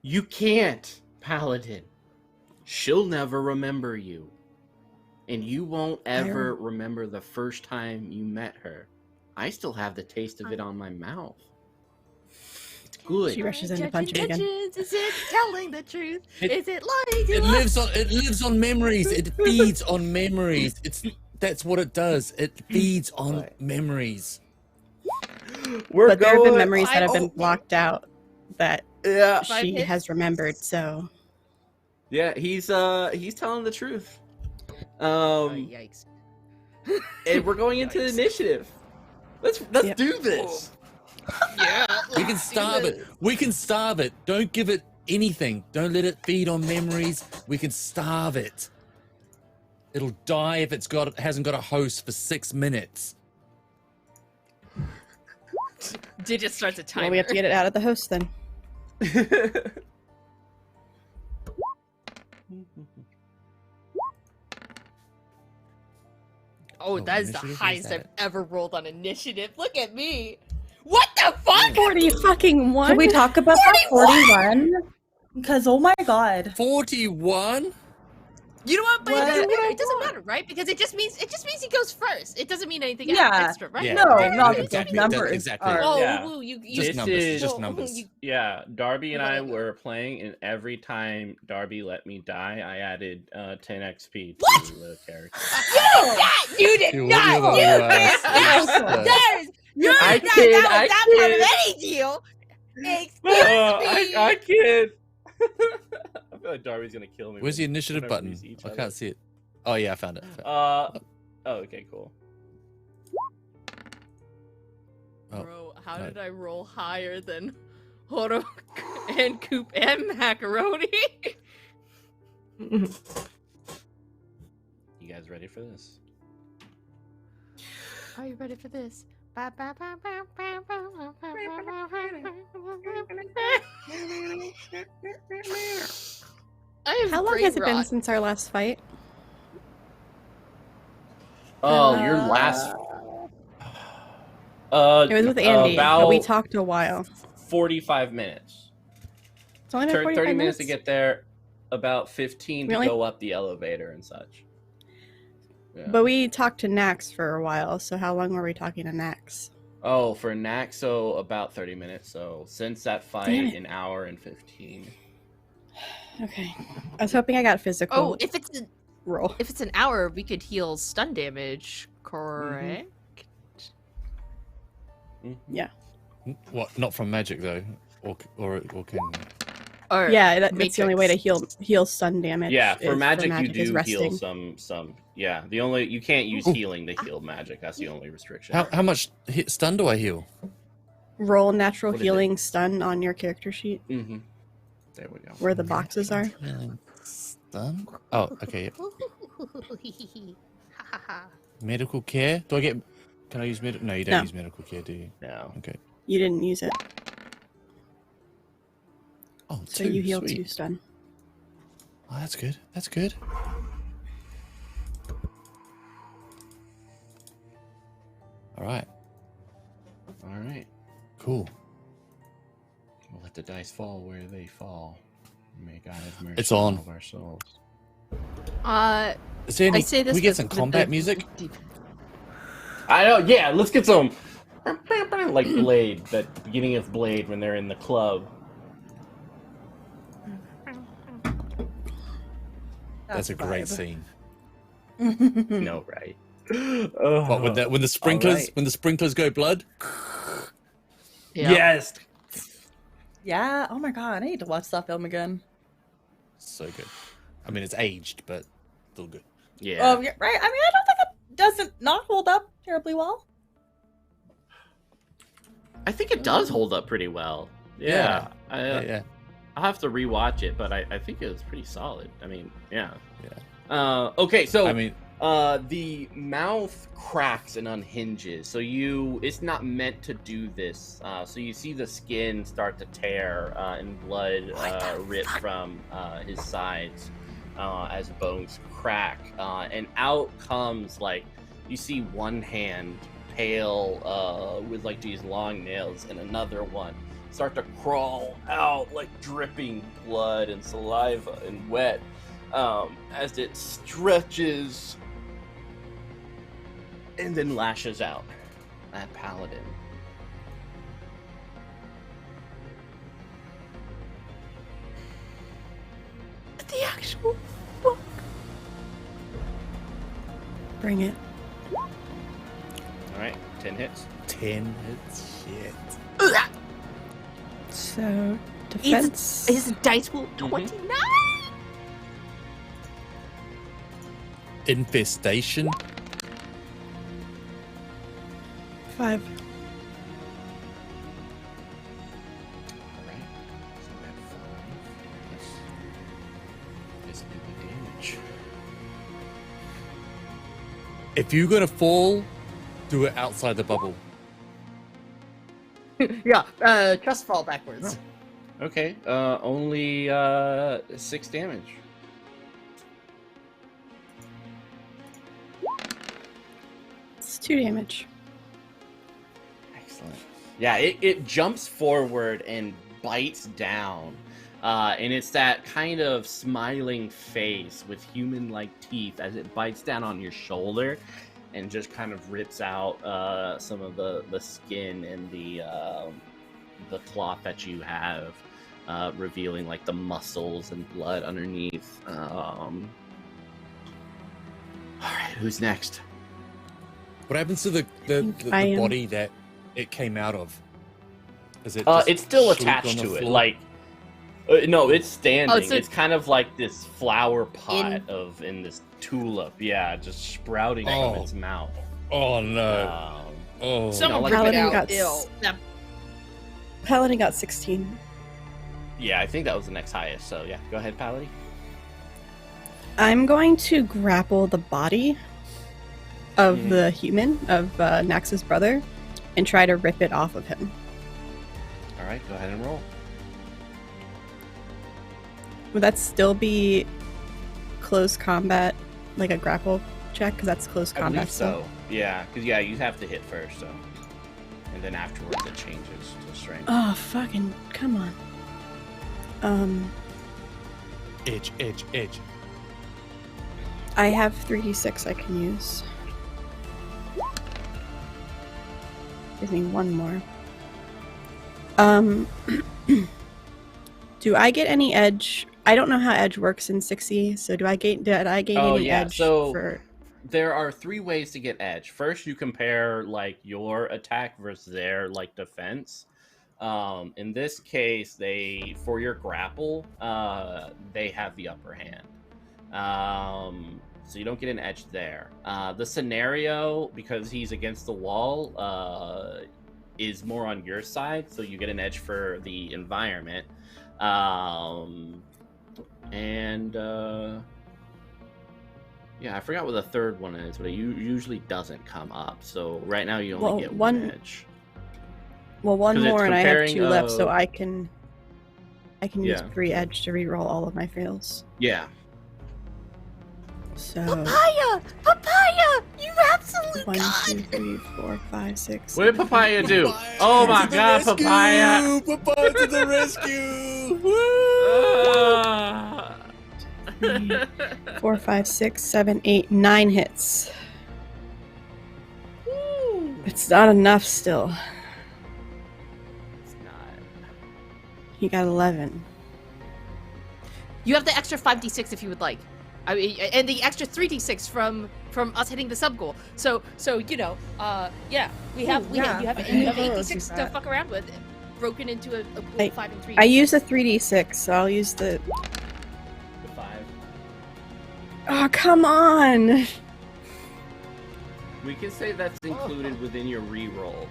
You can't, Paladin. She'll never remember you. And you won't ever remember the first time you met her. I still have the taste of it on my mouth. It's good. She rushes in to punch him again. Is it telling the truth? Is it lying to It us? lives on memories. It feeds on memories. That's what it does. It feeds on Right. memories. We're But there have been going- memories that have been Oh. blocked out that Yeah. she hits? has remembered, so Yeah, he's telling the truth. Yikes. And we're going into the initiative. Let's Yep. do this. Yeah. We can starve it. We can starve it. Don't give it anything. Don't let it feed on memories. We can starve it. It'll die if it hasn't got a host for 6 minutes. Digit starts a timer. well, we have to get it out of the host then. Oh, that is the initiative, highest what's I've that? ever rolled on initiative. Look at me. What the fuck? 40 fucking one. Can we talk about that 41? Because oh my god. 41? You know what? But What? it doesn't matter, right? Because it just means he goes first. It doesn't mean anything Yeah. extra, right? Yeah, No, not exactly. the numbers. Exactly. Are, Oh, Yeah. ooh, you Just This numbers. is- Just oh, numbers. you- Yeah, Darby and I Right. were playing, and every time Darby let me die, I added 10 XP to What? the character. You did You're not. the You worst. did not. That is. You're I not. kid, That I was not part of kid. any deal. Excuse me. I kid. I feel like Darby's gonna kill me. Where's the initiative whenever we button? see each I other. can't see it. Oh yeah, I found it. Oh, okay, cool. Oh, Bro, how no. did I roll higher than Horo and Coupe and Macaroni? You guys ready for this? Are you ready for this? How long has it been since our last fight? Oh, your last. It was with Andy, but we about talked a while. 45 minutes. It's only been 45 30 minutes minutes to get there, about 15 to Really? go up the elevator and such. Yeah. But we talked to Nax for a while, so how long were we talking to Nax? Oh, for Nax, so about 30 minutes. So since that fight, Damn it. an hour and 15. Okay. I was hoping I got physical. Oh, if it's roll. If it's an hour, we could heal stun damage, correct? Yeah. What? Not from magic though, or can. Or Yeah, that's the only way to Matrix. heal stun damage. Yeah, is for magic you is do resting. heal some. Yeah, the only you can't use healing to heal magic. That's the only restriction. How much stun do I heal? Roll natural What is it? healing stun on your character sheet, Mm-hmm. There we go. where the boxes are. Stun? Oh, okay. Medical care? Do I get? Can I use medical? No, you don't No. use medical care, do you? No. Okay. You didn't use it, Oh, so two, you heal sweet. 2 stun. Oh, that's good. That's good. All right. All right. Cool. We'll let the dice fall where they fall. May God have mercy It's on. all of our souls. Is there any, I say this can we get with- some with combat the- music? I know. Yeah, let's get some like Blade, that beginning of Blade when they're in the club. That's a great vibe. scene. No, right? What, when the sprinklers right. when the sprinklers go blood? Yeah. Yes. Yeah. Oh my god, I need to watch that film again. So good. I mean, it's aged, but still good. Yeah. Oh, yeah, right. I mean, I don't think it doesn't not hold up terribly well. I think it does hold up pretty well. Yeah. Yeah. I'll have to rewatch it, but I think it was pretty solid. I mean, yeah. Yeah. Okay, so I mean, the mouth cracks and unhinges. So it's not meant to do this. So you see the skin start to tear and blood rip from his sides as bones crack. And out comes, like, you see one hand pale with like these long nails, and another one start to crawl out, like dripping blood and saliva and wet, as it stretches and then lashes out at Paladin. The actual fuck. Bring it. All right, 10 hits. 10 hits. Shit. So defense. His dice roll 29. Infestation. 5. All right, so that 5. Let's do the damage. If you're gonna fall, do it outside the bubble. Yeah, just fall backwards. Okay, only 6 damage. It's 2 damage. Excellent. Yeah, it jumps forward and bites down. And it's that kind of smiling face with human-like teeth as it bites down on your shoulder and just kind of rips out some of the skin and the cloth that you have, revealing like the muscles and blood underneath. All right, who's next? What happens to the I am. body that it came out of? Is it? It's still slooped attached on the to it. floor? Like, no, it's standing. so- It's kind of like this flower pot in this tulip. Yeah, just sprouting Oh. from its mouth. Oh no! Oh, Someone like rip it Paladin out. got Ew. That- Paladin got 16. Yeah, I think that was the next highest. So yeah, go ahead, Paladin. I'm going to grapple the body of the human, of Nax's brother, and try to rip it off of him. All right, go ahead and roll. Would that still be close combat, like a grapple check? Because that's close I combat. believe so. Yeah, because you have to hit first, so, and then afterwards it changes to strength. Oh, fucking come on. Edge. I have 3d6 I can use. Give me one more. Do I get any edge? I don't know how edge works in 6e, so did I gain any edge for... There are 3 ways to get edge. First, you compare like your attack versus their like defense. In this case, for your grapple, they have the upper hand. So you don't get an edge there. The scenario, because he's against the wall, is more on your side, so you get an edge for the environment. Yeah, I forgot what the third one is, but it usually doesn't come up. So right now you only get one edge. Well, one more, and I have 2 left, so I can use 3 edge to reroll all of my fails. Yeah. So Papaya! You absolute 1, god! 2, 3, 4, 5, 6. What did Papaya do? Oh my god, Papaya! Papaya to the rescue! 3, 4, 5, 6, 7, 8, 9 hits. It's not enough still. It's not. He got 11. You have the extra 5d6 if you would like. I mean, and the extra 3d6 from us hitting the sub goal. So you know, you have 8d6 to fuck around with, broken into a pool of 5 and 3. I use the 3d6, so I'll use the 5. Oh, come on! We can say that's included within your reroll,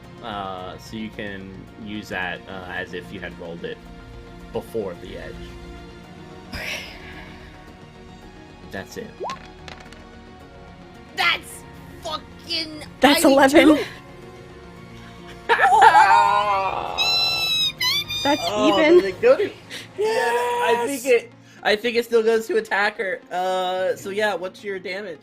so you can use that as if you had rolled it before the edge. That's it. That's fucking. That's 11. That's even. Does it go to... Yes! I think it still goes to attacker. So yeah, what's your damage?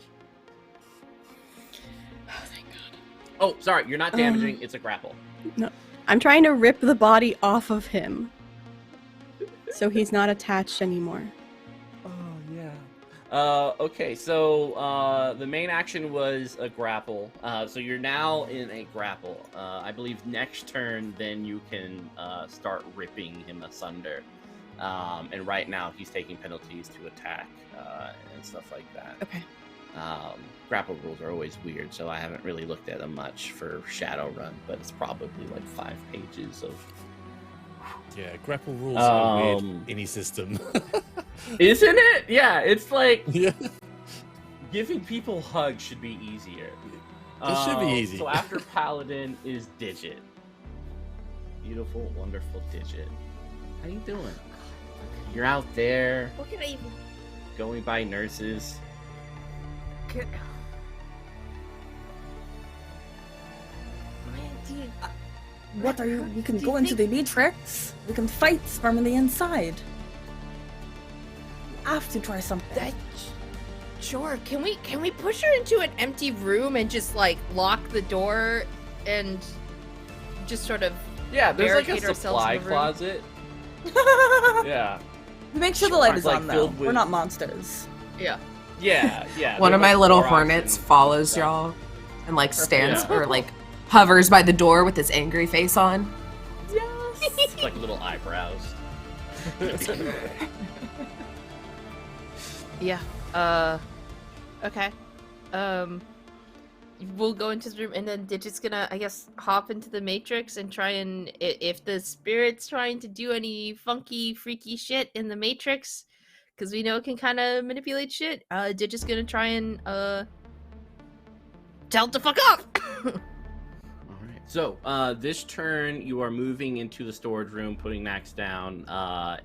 Oh, thank God. Oh, sorry, you're not damaging. It's a grapple. No, I'm trying to rip the body off of him, so he's not attached anymore. Okay, so the main action was a grapple. So you're now in a grapple. I believe next turn, then you can start ripping him asunder. And right now, he's taking penalties to attack and stuff like that. Okay. Grapple rules are always weird, so I haven't really looked at them much for Shadowrun, but it's probably like 5 pages of... Yeah, grapple rules are weird in any system. Isn't it? Yeah, it's like giving people hugs should be easier. It should be easy. So after Paladin is Digit. Beautiful, wonderful Digit. How you doing? You're out there. What can I even... Going by nurses. What are you? We can go into the matrix. We can fight from the inside. You have to try something. Sure. Can we push her into an empty room and just like lock the door and just sort of there's like barricade a ourselves supply in the room? closet. Yeah. Make sure the light is like on though. filled with- We're not monsters. Yeah. Yeah. One of there's, my like, little Clorox hornets and follows stuff. y'all and like stands Yeah. or like hovers by the door with its angry face on. It's like little eyebrows. Yeah. Okay. We'll go into the room, and then Digit's gonna, I guess, hop into the Matrix and try and, if the spirit's trying to do any funky, freaky shit in the Matrix, because we know it can kind of manipulate shit, Digit's gonna try and, tell it to fuck up! Alright. So this turn, you are moving into the storage room, putting Nax down,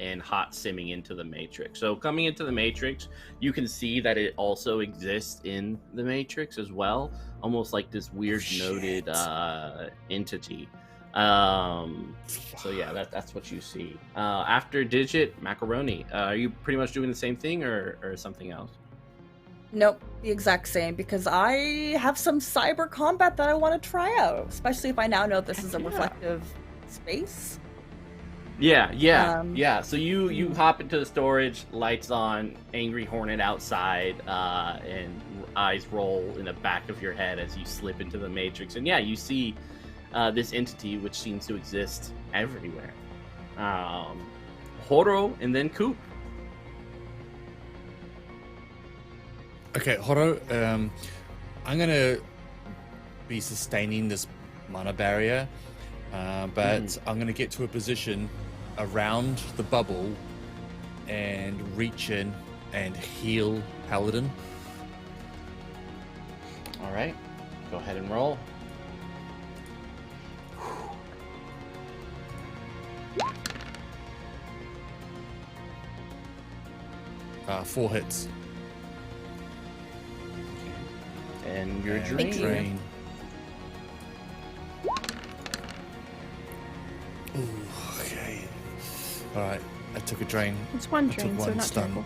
and hot simming into the Matrix. So coming into the Matrix, you can see that it also exists in the Matrix as well, almost like this weird noted entity. So yeah, that's what you see. After Digit, Macaroni. Are you pretty much doing the same thing or something else? Nope, the exact same, because I have some cyber combat that I want to try out, especially if I now know this is a reflective space. Yeah. So you hop into the storage, lights on, angry hornet outside, and eyes roll in the back of your head as you slip into the Matrix. And yeah, you see this entity which seems to exist everywhere. Horo and then Coupe. Okay, Horo, I'm gonna be sustaining this mana barrier, but I'm gonna get to a position around the bubble and reach in and heal Paladin. All right, go ahead and roll. Four hits. And your Thank you. drain. Ooh, okay. Alright, I took a drain. It's one I took drain, so one not stun. terrible.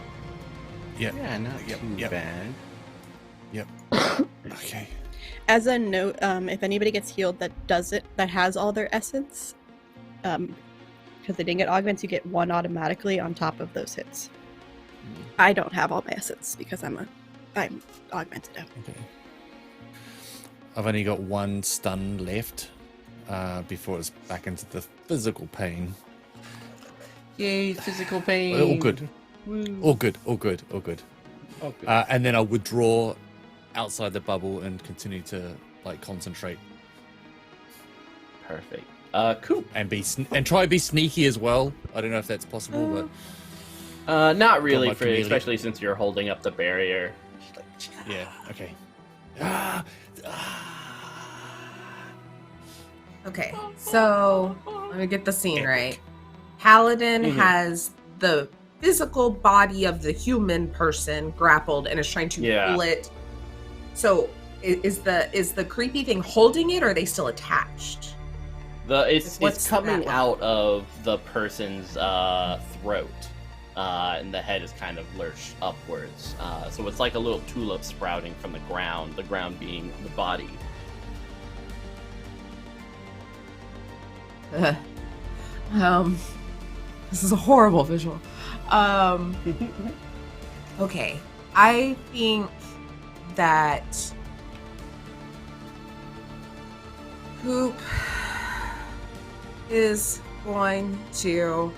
Yep. Yeah, not too bad. Yep. Okay. As a note, if anybody gets healed that has all their essence, because they didn't get augments, you get one automatically on top of those hits. I don't have all my essence because I'm augmented out. Okay. I've only got one stun left before it's back into the physical pain. Yay, physical pain. All good. All good. Okay. And then I'll withdraw outside the bubble and continue to concentrate. Perfect. Coupe. And try to be sneaky as well. I don't know if that's possible, but Not really, my chameleon. especially since you're holding up the barrier. yeah. Okay. Okay, so let me get the scene right. Paladin has the physical body of the human person grappled and is trying to pull it. So is the creepy thing holding it, or are they still attached? It's coming out of the person's throat, and the head is kind of lurched upwards. So it's like a little tulip sprouting from the ground being the body. This is a horrible visual. Okay, I think that Coupe is going to,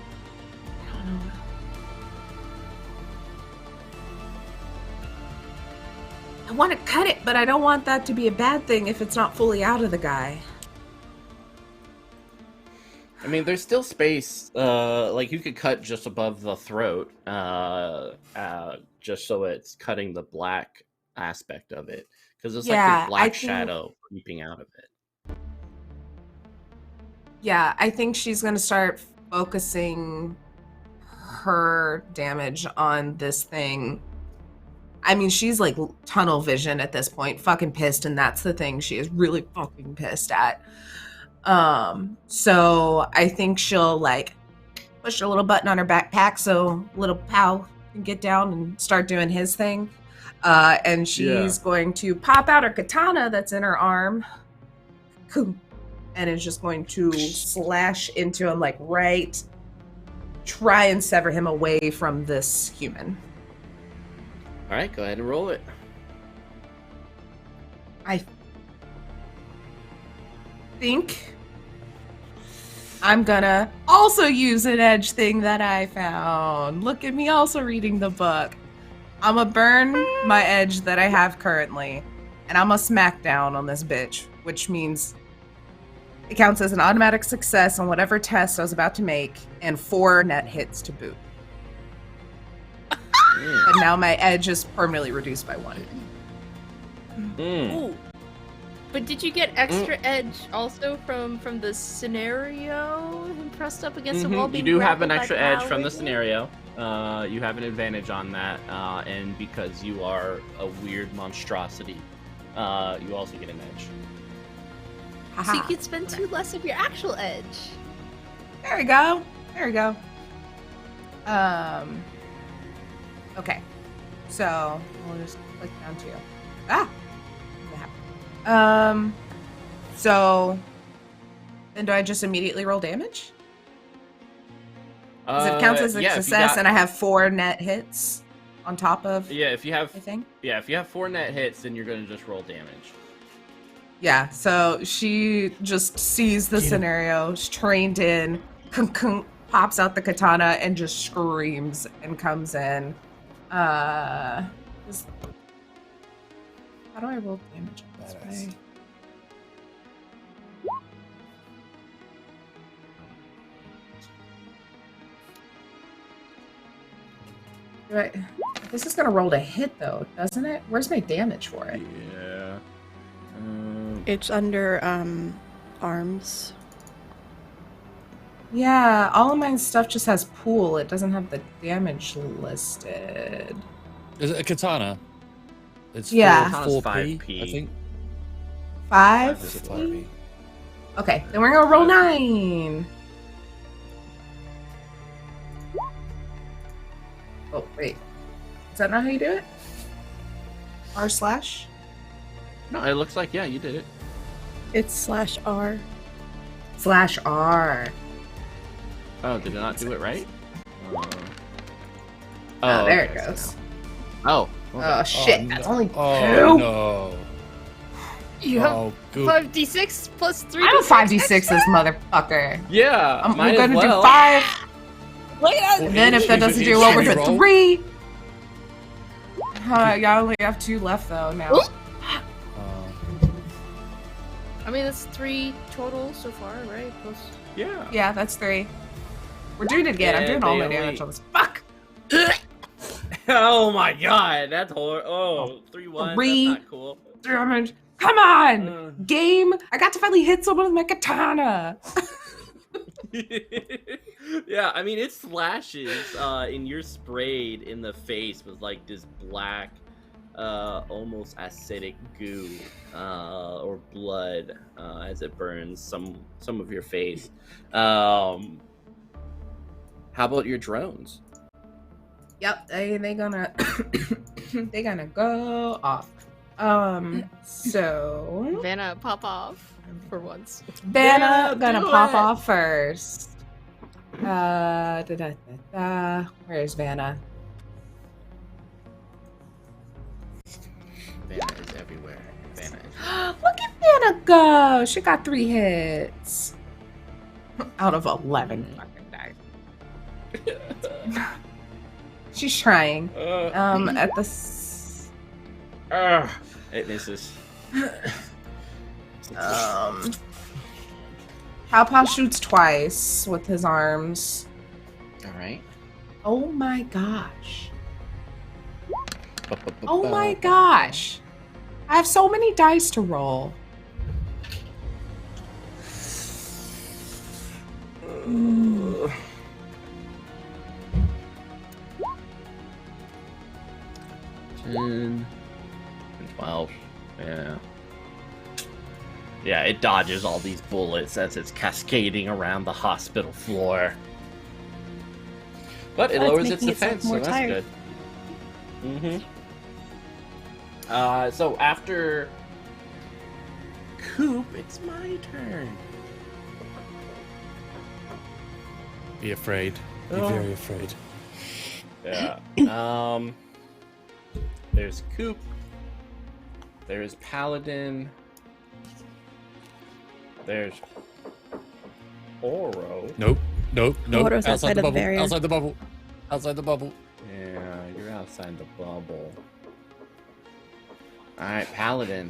I don't know. I want to cut it, but I don't want that to be a bad thing if it's not fully out of the guy. I mean, there's still space. You could cut just above the throat, just so it's cutting the black aspect of it, because there's this black shadow creeping out of it. Yeah, I think she's going to start focusing her damage on this thing. I mean, she's tunnel vision at this point, fucking pissed, and that's the thing she is really fucking pissed at. So I think she'll push a little button on her backpack so little pal can get down and start doing his thing. And she's going to pop out her katana that's in her arm. And is just going to slash into him, try and sever him away from this human. All right, go ahead and roll it. I think I'm gonna also use an edge thing that I found. Look at me also reading the book. I'm gonna burn my edge that I have currently, and I'm gonna smack down on this bitch, which means it counts as an automatic success on whatever test I was about to make, and 4 net hits to boot. But now my edge is permanently reduced by 1. Ooh. But did you get extra edge also from the scenario and pressed up against the wall? You being do have an grappled by extra edge from the Paladin? scenario. You have an advantage on that, and because you are a weird monstrosity, you also get an edge. So you could spend 2 less of your actual edge. There we go. There we go. Okay. So we'll just click down to so then do I just immediately roll damage? Because it counts as a success, and I have 4 net hits on top of if you have everything. Yeah, if you have 4 net hits, then you're gonna just roll damage. Yeah, so she just sees the scenario, is trained in, pops out the katana and just screams and comes in. How do I roll damage on this way? This is gonna roll to hit though, doesn't it? Where's my damage for it? Yeah. It's under arms. Yeah, all of my stuff just has pool. It doesn't have the damage listed. Is it a katana? It's Yeah. 4p, I think. 5? Is it 5p? Okay, then we're gonna roll 9. Oh, wait. Is that not how you do it? R/? No, it looks like, yeah, you did it. It's /R. /R. Oh, did it not do it right? Oh, there okay, it goes. so now- Oh, shit. no. That's only 2. Oh, no. You have Oh, good. 5d6 plus 3. I'm a 5d6 this motherfucker. Yeah, I'm might gonna as well. do 5. Well, And then if that doesn't do should over you to roll? 3. Y'all only have 2 left though now. I mean, that's 3 total so far, right? Plus... Yeah. Yeah, that's 3. We're doing it again. I'm Yeah, doing all my they damage only- on this. Fuck! Oh my god, that's horrible. Oh, 3-1. 3 That's not cool. damage. Come on! Game! I got to finally hit someone with my katana! Yeah, I mean, it slashes and you're sprayed in the face with like this black, almost acidic goo or blood as it burns some of your face. How about your drones? Yep, they gonna they gonna go off. So Vanna, pop off for once. Vanna Yeah, gonna do pop it. off first. Where's Vanna? Vanna is everywhere. Vanna is Look at Vanna go! She got 3 hits out of 11 fucking dice. She's trying. At the. It misses. Pawpaw shoots twice with his arms. All right. Oh my gosh. Oh my gosh. I have so many dice to roll. And 12. Yeah. Yeah, it dodges all these bullets as it's cascading around the hospital floor. But it That's lowers its making itself defense, so more that's tired. good. So after Coupe, it's my turn. Be afraid. Be very afraid. Yeah. There's Coupe. There's Paladin. There's Horo. Nope. Horo's outside the of the bubble. barrier. Outside the bubble. Outside the bubble. Yeah, you're outside the bubble. Alright, Paladin.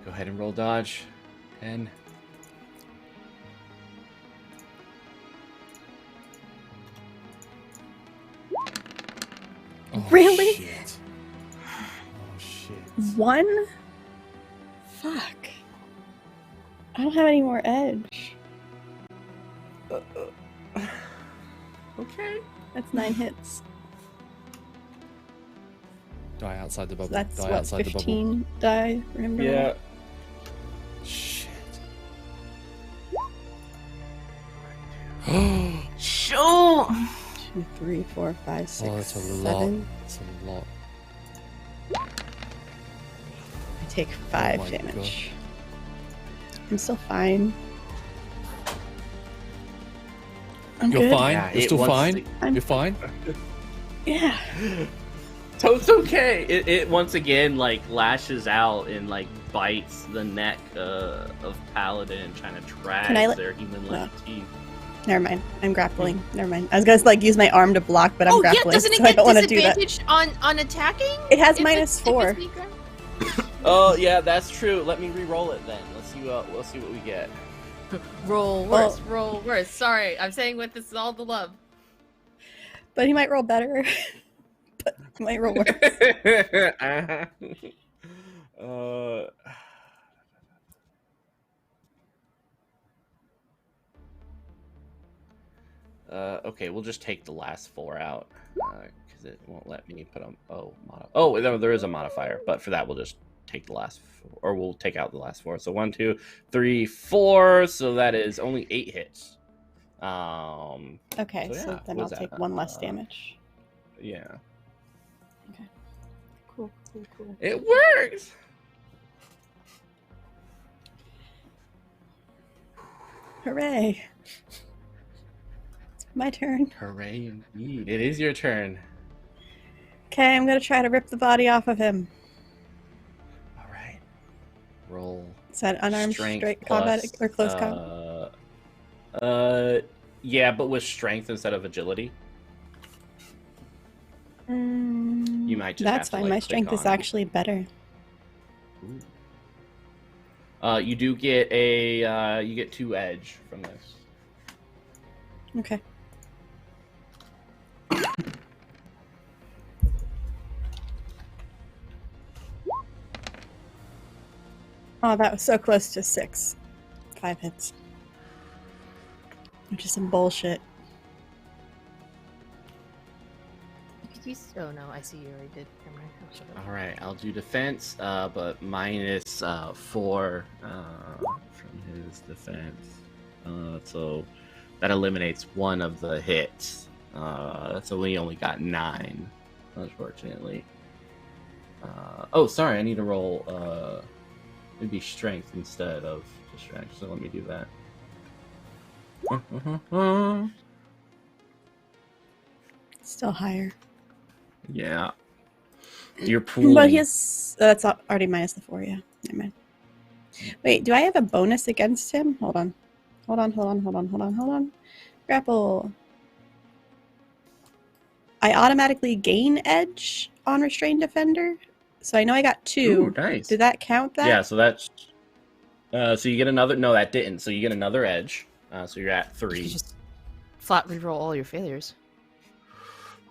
Go ahead and roll dodge. 10. Really? Shit. Oh shit. 1? Fuck. I don't have any more edge. Okay. That's 9 hits. Die outside the So bubble. that's Die what, outside the bubble. 15 die for him to roll? Yeah. Shit. Shoot! 2, 3, 4, 5, 6, Oh, that's a 7. lot. That's a lot. I take 5 my damage. I'm still fine. I'm You're good. fine. Yeah, You're it still wants fine. I'm- You're fine. Yeah. So it's okay. It once again like lashes out and like bites the neck of Paladin, trying to drag Can I let- their human-like teeth. Never mind. I'm grappling. Never mind. I was gonna like use my arm to block, but I'm Oh yeah, grappling, doesn't it so I get don't want to do that. disadvantage on attacking? It has If minus if 4. weak ground? Oh yeah, that's true. Let me re-roll it then. Let's see what we get. Roll worse, roll worse. Sorry, I'm saying with this is all the love. But he might roll better. But he might roll worse. Okay, we'll just take the last 4 out because it won't let me put them. Oh, there is a modifier, but for that we'll just take the last 4, or we'll take out the last 4. So 1, 2, 3, 4. So that is only 8 hits. Okay, so yeah, then what I'll is that? take 1 less damage. Yeah, Okay. Cool. it works. Hooray. It's my turn. Hooray indeed! It is your turn. Okay, I'm gonna try to rip the body off of him. All right. Roll. Is that unarmed Strength straight combat plus, or close combat? Yeah, but with strength instead of agility. You might just That's have to, fine. like, My click strength is on- actually better. You do get you get 2 edge from this. Okay. Oh, that was so close to 6. 5 hits. Which is some bullshit. Oh no, I see you already did. Never mind. I'll shut up. All right, I'll do defense, but minus 4 from his defense. So that eliminates 1 of the hits. So we only got 9, unfortunately. Oh, sorry, I need to roll maybe strength instead of distraction. So let me do that. Still higher. Yeah. You're pooling. But he has... that's already minus the 4, yeah. Never mind. Wait, do I have a bonus against him? Hold on. Grapple. I automatically gain edge on Restrained Defender. So I know I got 2. Ooh, nice. Did that count that? Yeah, so that's... so you get another... No, that didn't. So you get another edge. So you're at You 3. could just flat reroll all your failures.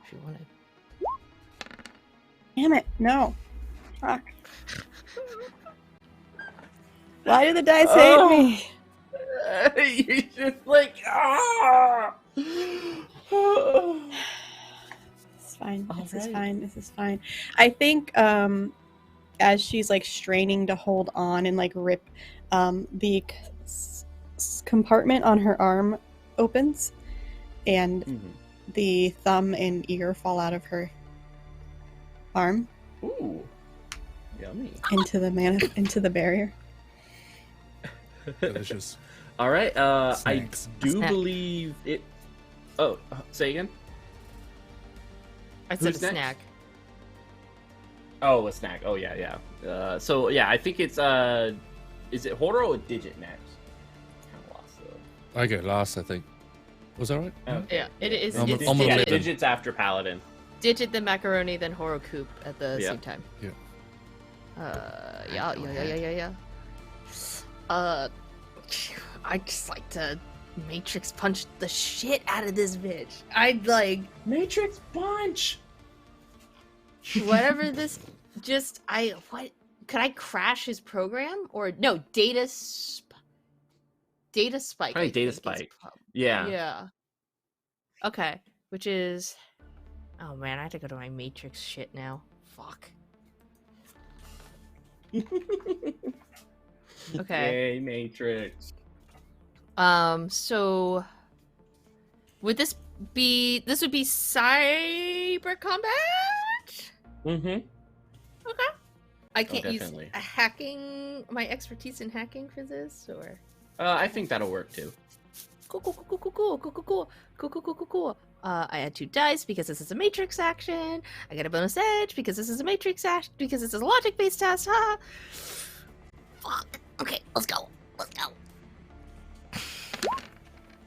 If you wanted. Damn it, no. Fuck. Why do the dice hate me? You're just like... Ah! It's fine. This is Alright. fine. This is fine. I think as she's like straining to hold on and like rip, the compartment on her arm opens, and the thumb and ear fall out of her arm Ooh. Yummy. into the barrier. Delicious. All right. I Snacks. do Snack. believe it... Oh, say again? I said a Who's next? snack. Oh, a snack. Oh, yeah. So, yeah, I think it's... Is it Horo or Digit next? Kind of lost, though. I go last, I think. Was that right? Yeah, it is. I'm- It's I'm Yeah, 11. Digit's after Paladin. Digit, then Macaroni, then Horo Coupe at the Yeah. same time. Yeah. Yeah. I'd just like to Matrix punch the shit out of this bitch. I'd like... Matrix Punch! whatever this what could I crash his program or no data spike? Probably I data think is spike. prob- Yeah. Yeah. Okay, which is oh man, I have to go to my matrix shit now. Fuck. Okay. Yay, Matrix. So would this would be cyber combat? Mm-hmm. Okay. I can't use definitely. my expertise in hacking for this, or I think that'll work too. Cool. I add 2 dice because this is a matrix action. I get a bonus edge because this is a matrix action because this is a logic-based task. Ha! Fuck. Okay, let's go.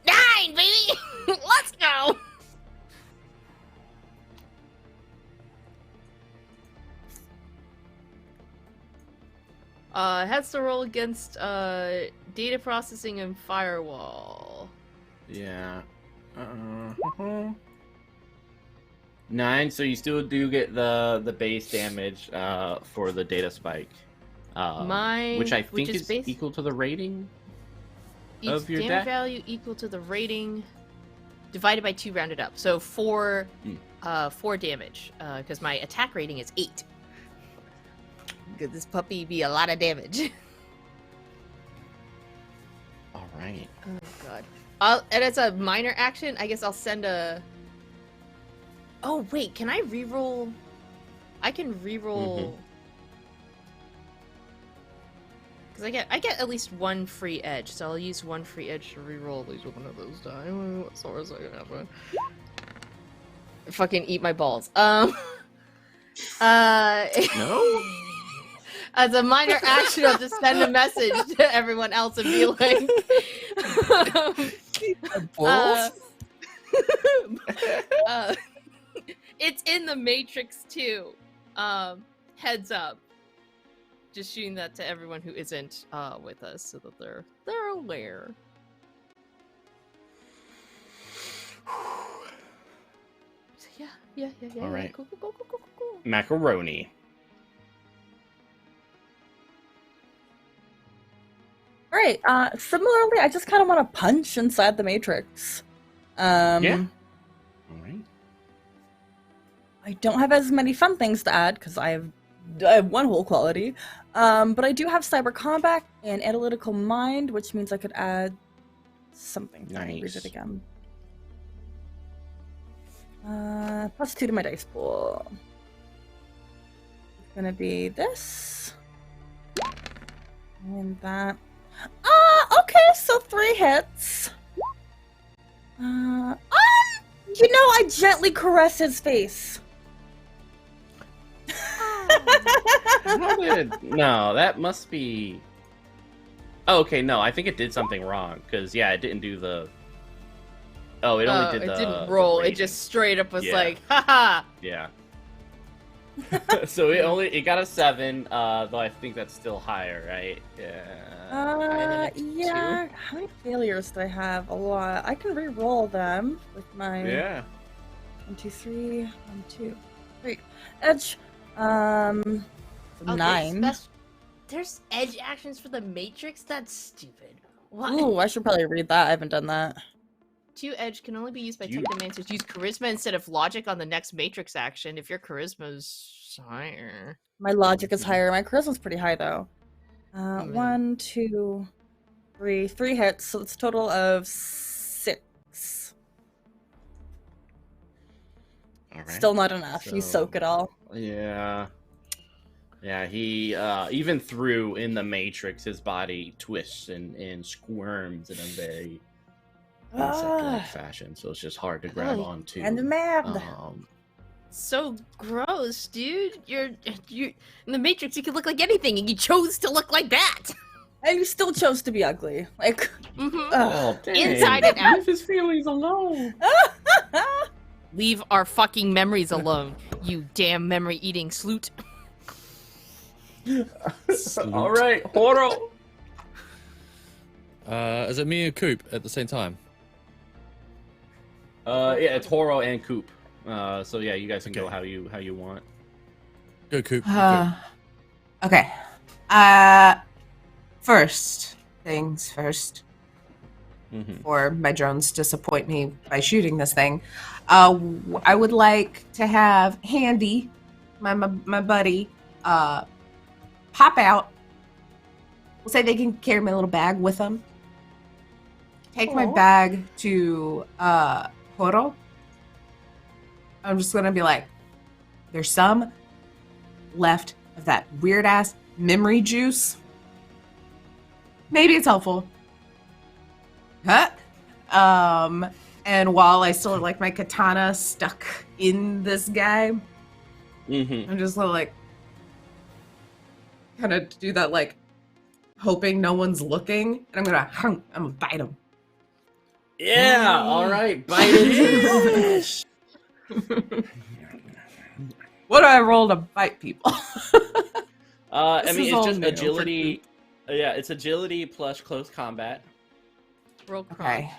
9, baby. Let's go. Has to roll against data processing and firewall. Yeah. 9, so you still do get the base damage for the data spike. Which I think is equal to the rating of your damage deck. value equal to the rating divided by 2 rounded up. So 4 damage because my attack rating is 8. Could this puppy be a lot of damage? All right. Oh god. And as a minor action, I guess I'll send a. Oh wait, can I reroll? I can reroll. Because I get at least 1 free edge, so I'll use 1 free edge to reroll at least one of those die. What sort of happen? Fucking eat my balls. No. As a minor action, I'll just send a message to everyone else and be like, it's in the Matrix too. Heads up. Just shooting that to everyone who isn't with us so that they're aware. So yeah. All right. Cool. Macaroni. All right. Similarly, I just kind of want to punch inside the Matrix. Yeah. All right. I don't have as many fun things to add because I have 1 whole quality. But I do have cyber combat and analytical mind, which means I could add something. Nice. Read it again. +2 to my dice pool. It's gonna be this. And that. Okay, so 3 hits. I gently caress his face. No, that must be. Oh, okay, no, I think it did something wrong because it didn't do the. Oh, it only did the. It didn't roll. the It rating. just straight up was like, haha. Yeah. So it got a 7, though I think that's still higher, right? Yeah. Yeah. How many failures do I have? A lot. I can re-roll them with my. Yeah. 1, 2, 3. 1, 2, 3. Edge. 9. There's edge actions for the Matrix? That's stupid. What? Ooh, I should probably read that. I haven't done that. 2 edge can only be used by technomancers. Use charisma instead of logic on the next Matrix action if your charisma is higher. My logic is higher. My charisma's pretty high though. man. 1, 2, 3. 3 hits, so it's a total of 6. All right. Still not enough. You soak it all. Yeah. Yeah, he even through in the Matrix, his body twists and squirms in a very insect-like fashion, so it's just hard to grab onto. And mad. So gross, dude. You're in the Matrix. You can look like anything, and you chose to look like that. And you still chose to be ugly. Like, Oh, dang. Inside and out. Leave his feelings alone. Leave our fucking memories alone, you damn memory-eating sloot. All right, Horo. Is it me and Coupe at the same time? Yeah, it's Horo and Coupe. So yeah, you guys can go how you want. Go, Coupe. Go. Okay. First things first. Or my drones disappoint me by shooting this thing. I would like to have Handy, my buddy, pop out. We'll say they can carry my little bag with them. Take my bag to Horo. I'm just gonna be like, there's some left of that weird ass memory juice. Maybe it's helpful. Huh? And while I still have like my katana stuck in this guy, I'm just gonna like kind of do that, like hoping no one's looking, and I'm gonna bite him. Yeah, all right, bite it. What do I roll to bite people? I mean, it's just agility. Yeah, it's agility plus close combat. Roll Okay.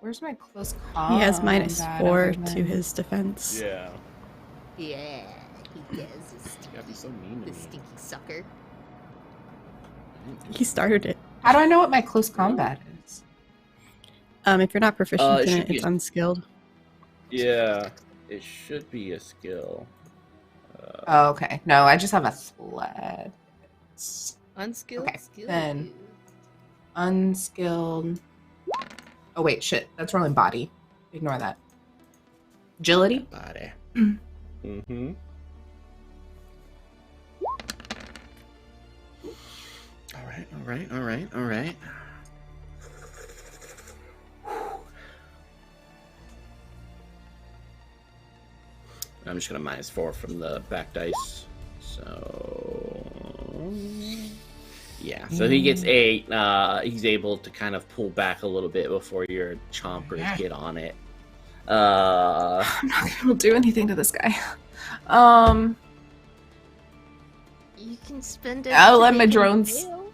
Where's my close combat? He has -4 to his defense. Yeah. Yeah, he does. You gotta be so mean to The me. stinky sucker. He started it. How do I know what my close combat is? If you're not proficient it in should it, be- it's unskilled. Yeah, it should be a skill. Oh, okay. No, I just have a sled. Unskilled Okay, skill. then- Unskilled. Oh wait, shit. That's rolling body. Ignore that. Agility. Body. All right. I'm just gonna -4 from the back dice. So yeah, so he gets 8. He's able to kind of pull back a little bit before your chompers get on it. I'm not gonna do anything to this guy. You can spend it. I'll to let my make him drones- fail.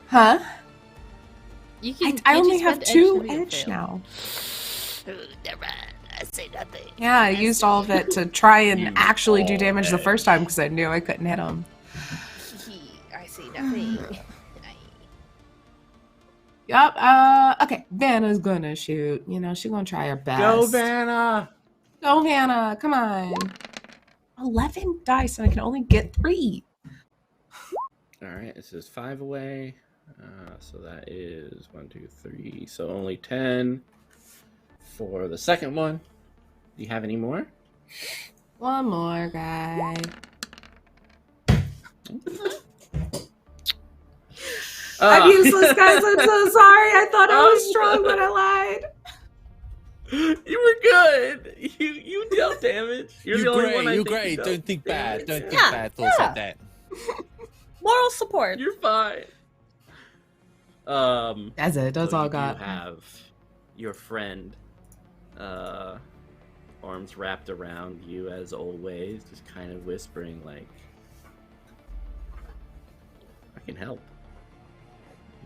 Huh? You can. I can't you only have spend 2 to make him edge fail? now. Never mind. I say nothing. Yeah, I used all of it to try and You actually do all damage the edge. first time because I knew I couldn't hit him. I say nothing. Yup. Okay. Vanna's gonna shoot. You know, she's gonna try her best. Go, Vanna! Go, Vanna. Come on. 11 dice, and I can only get 3. All right, this is 5 away. So that is 1, 2, 3. So only 10 for the second one. Do you have any more? One more guy. I'm useless, guys. I'm so sorry. I thought I was strong, but I lied. You were good. You dealt damage. You're the only one I You're think great. who Don't dealt think bad. damage. Don't think Yeah, bad thoughts yeah. like that. Moral support. You're fine. That's it. That's so all I you got. do have your friend, arms wrapped around you as always, just kind of whispering like, "I can help.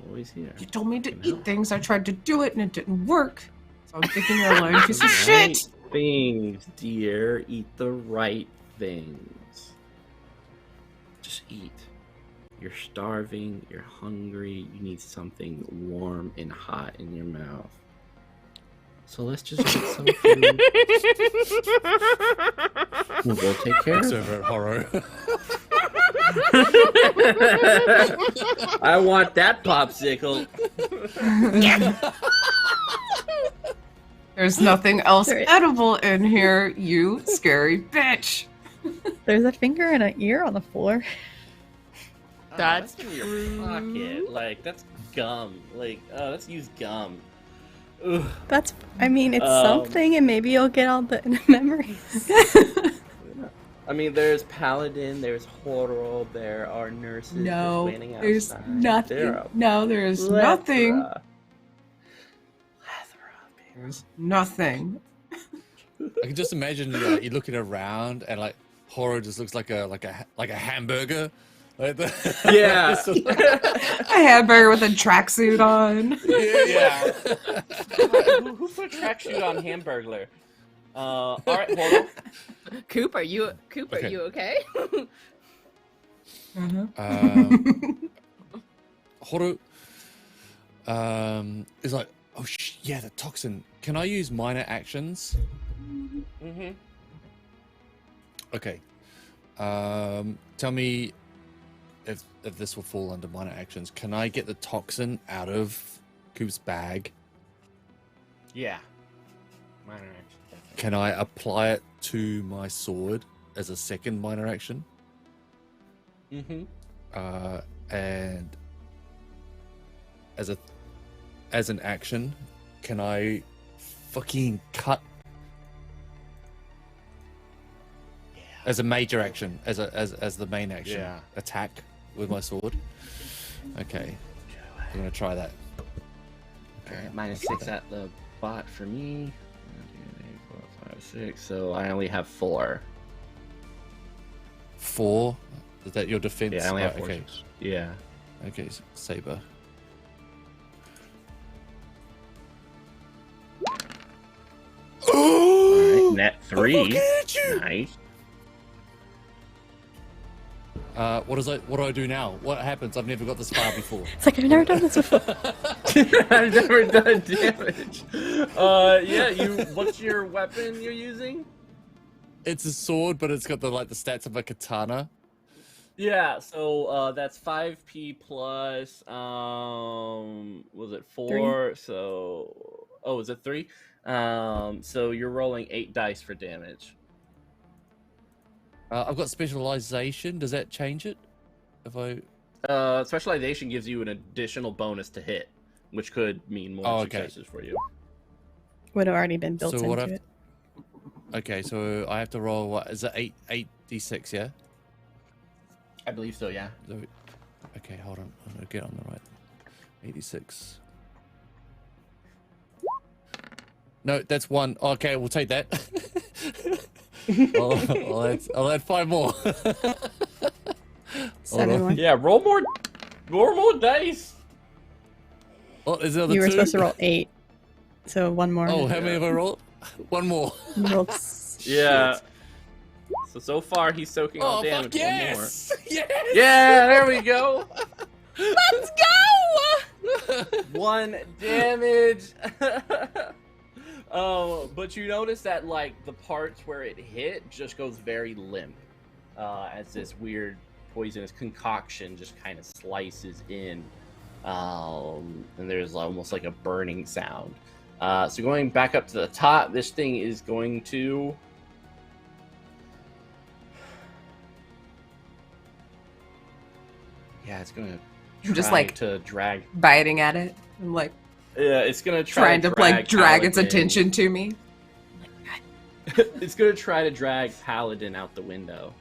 I'm always here." You told me to Can eat help. things. I tried to do it, and it didn't work. So I'm thinking you're a lying piece of Right shit. things, dear. Eat the right things. Just eat. You're starving, you're hungry, you need something warm and hot in your mouth. So let's just get some food. We'll take care It's of over at Horo. it. I want that popsicle. There's nothing else There- edible in here, you scary bitch. There's a finger and an ear on the floor. That's in your pocket. Like, that's gum. Like, let's use gum. Ugh. That's, I mean, it's Um, something, and maybe you'll get all the memories. I mean, there's Paladin, there's Horo, there are nurses No, just waiting there's outside. nothing. There are No, there's plethora. nothing. Plethora, baby. There's nothing. I can just imagine you're looking around and like Horo just looks like a hamburger. Like Yeah. It's just like- A hamburger with a tracksuit on. yeah. Who put tracksuit on Hamburglar? All right, Horo. Coupe, are you Okay. okay? Horo is like, oh yeah, the toxin. Can I use minor actions? Mm-hmm. Okay. Tell me if this will fall under minor actions. Can I get the toxin out of Coupe's bag? Yeah. Minor action. Definitely. Can I apply it to my sword as a second minor action? Mm-hmm. And as an action, can I fucking cut? Yeah. As a major action, as the main action, Yeah. attack with my sword. Okay, I'm gonna try that. Okay, -6 at the bot for me. 1, 2, 3, 4, 5, 6. So I only have 4. 4. Is that your defense? Yeah, I only have 4. Okay. Yeah. Okay, saber. Alright, net 3. Nice. What do I do now? What happens? I've never got this far before. It's like I've never done this before. I've never done damage. Yeah, what's your weapon you're using? It's a sword, but it's got the stats of a katana. Yeah, so that's 5p plus was it 4? 3. So was it 3? So you're rolling 8 dice for damage. I've got specialization. Does that change it? If I Specialization gives you an additional bonus to hit, which could mean more successes for you. Would have already been built So into what it. Okay, so I have to roll what is it 8d6, yeah? I believe so, yeah. So, okay, hold on. I'm gonna get on the right. 86. No, that's 1. Okay, we'll take that. I'll add 5 more. 7 more. Yeah, roll more dice. Oh, is there the You were 2? supposed to roll 8, so 1 more. Oh, how many have I rolled? 1 more. You rolled Yeah. So far he's soaking all damage. Fuck yes! Yes! Yeah, there we go. Let's go! 1 damage. But you notice that the parts where it hit just goes very limp, as this weird poisonous concoction just kind of slices in, and there's almost like a burning sound. So going back up to the top, this thing is going to. Yeah, it's gonna I'm just try to drag. biting at it. I'm like Yeah, it's gonna trying to drag its attention to me. It's gonna try to drag Paladin out the window.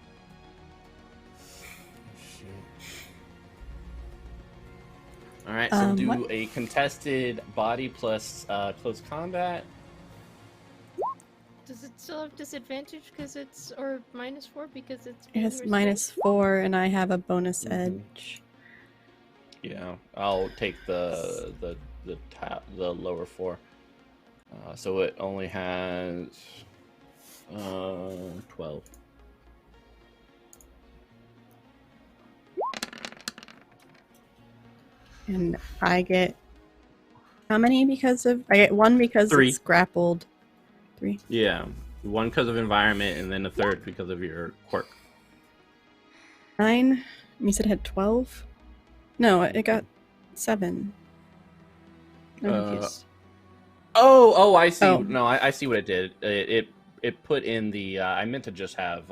All right, so do what? a contested body plus close combat. Does it still have disadvantage or -4 because it's? It has being restrained? -4, and I have a bonus edge. Yeah, I'll take the lower 4. So it only has 12. And I get how many because of? I get 1 because 3. it's grappled. 3. Yeah, 1 because of environment, and then a 3rd because of your quirk. 9. You said it had 12. No, it got 7. I'm confused. Oh, I see. Oh. No, I see what it did. It put in the. I meant to just have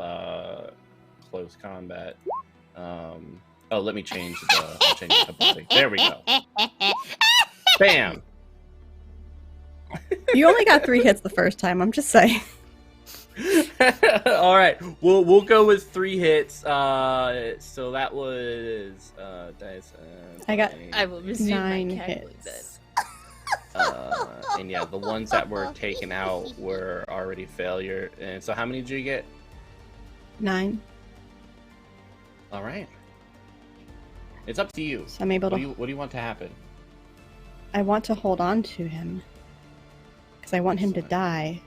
close combat. Oh, let me change the body. There we go. Bam. You only got 3 hits the first time. I'm just saying. All right, we'll go with 3 hits. So that was dice. I got I will resume 9 my calculate hits. And yeah, the ones that were taken out were already failure. And so, how many did you get? 9. All right, it's up to you. So I'm able to. What do you want to happen? I want to hold on to him because I want him to die.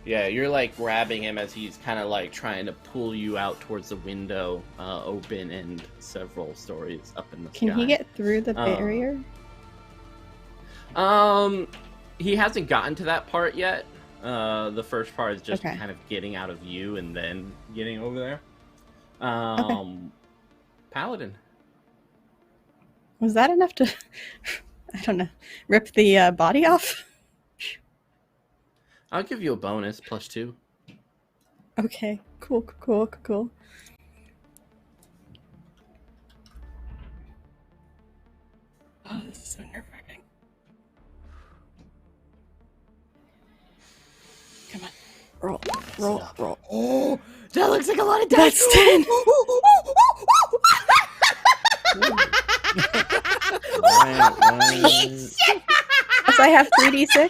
Yeah, you're like grabbing him as he's kind of like trying to pull you out towards the window, open and several stories up in the sky. Can he get through the barrier? He hasn't gotten to that part yet. The first part is just Okay. kind of getting out of view and then getting over there. Paladin. Was that enough to, I don't know, rip the body off? I'll give you a bonus, +2. Okay, cool. Oh, this is so nerve-wracking. Come on. Roll. Oh, that looks like a lot of dice. That's 10. So I have 3d6.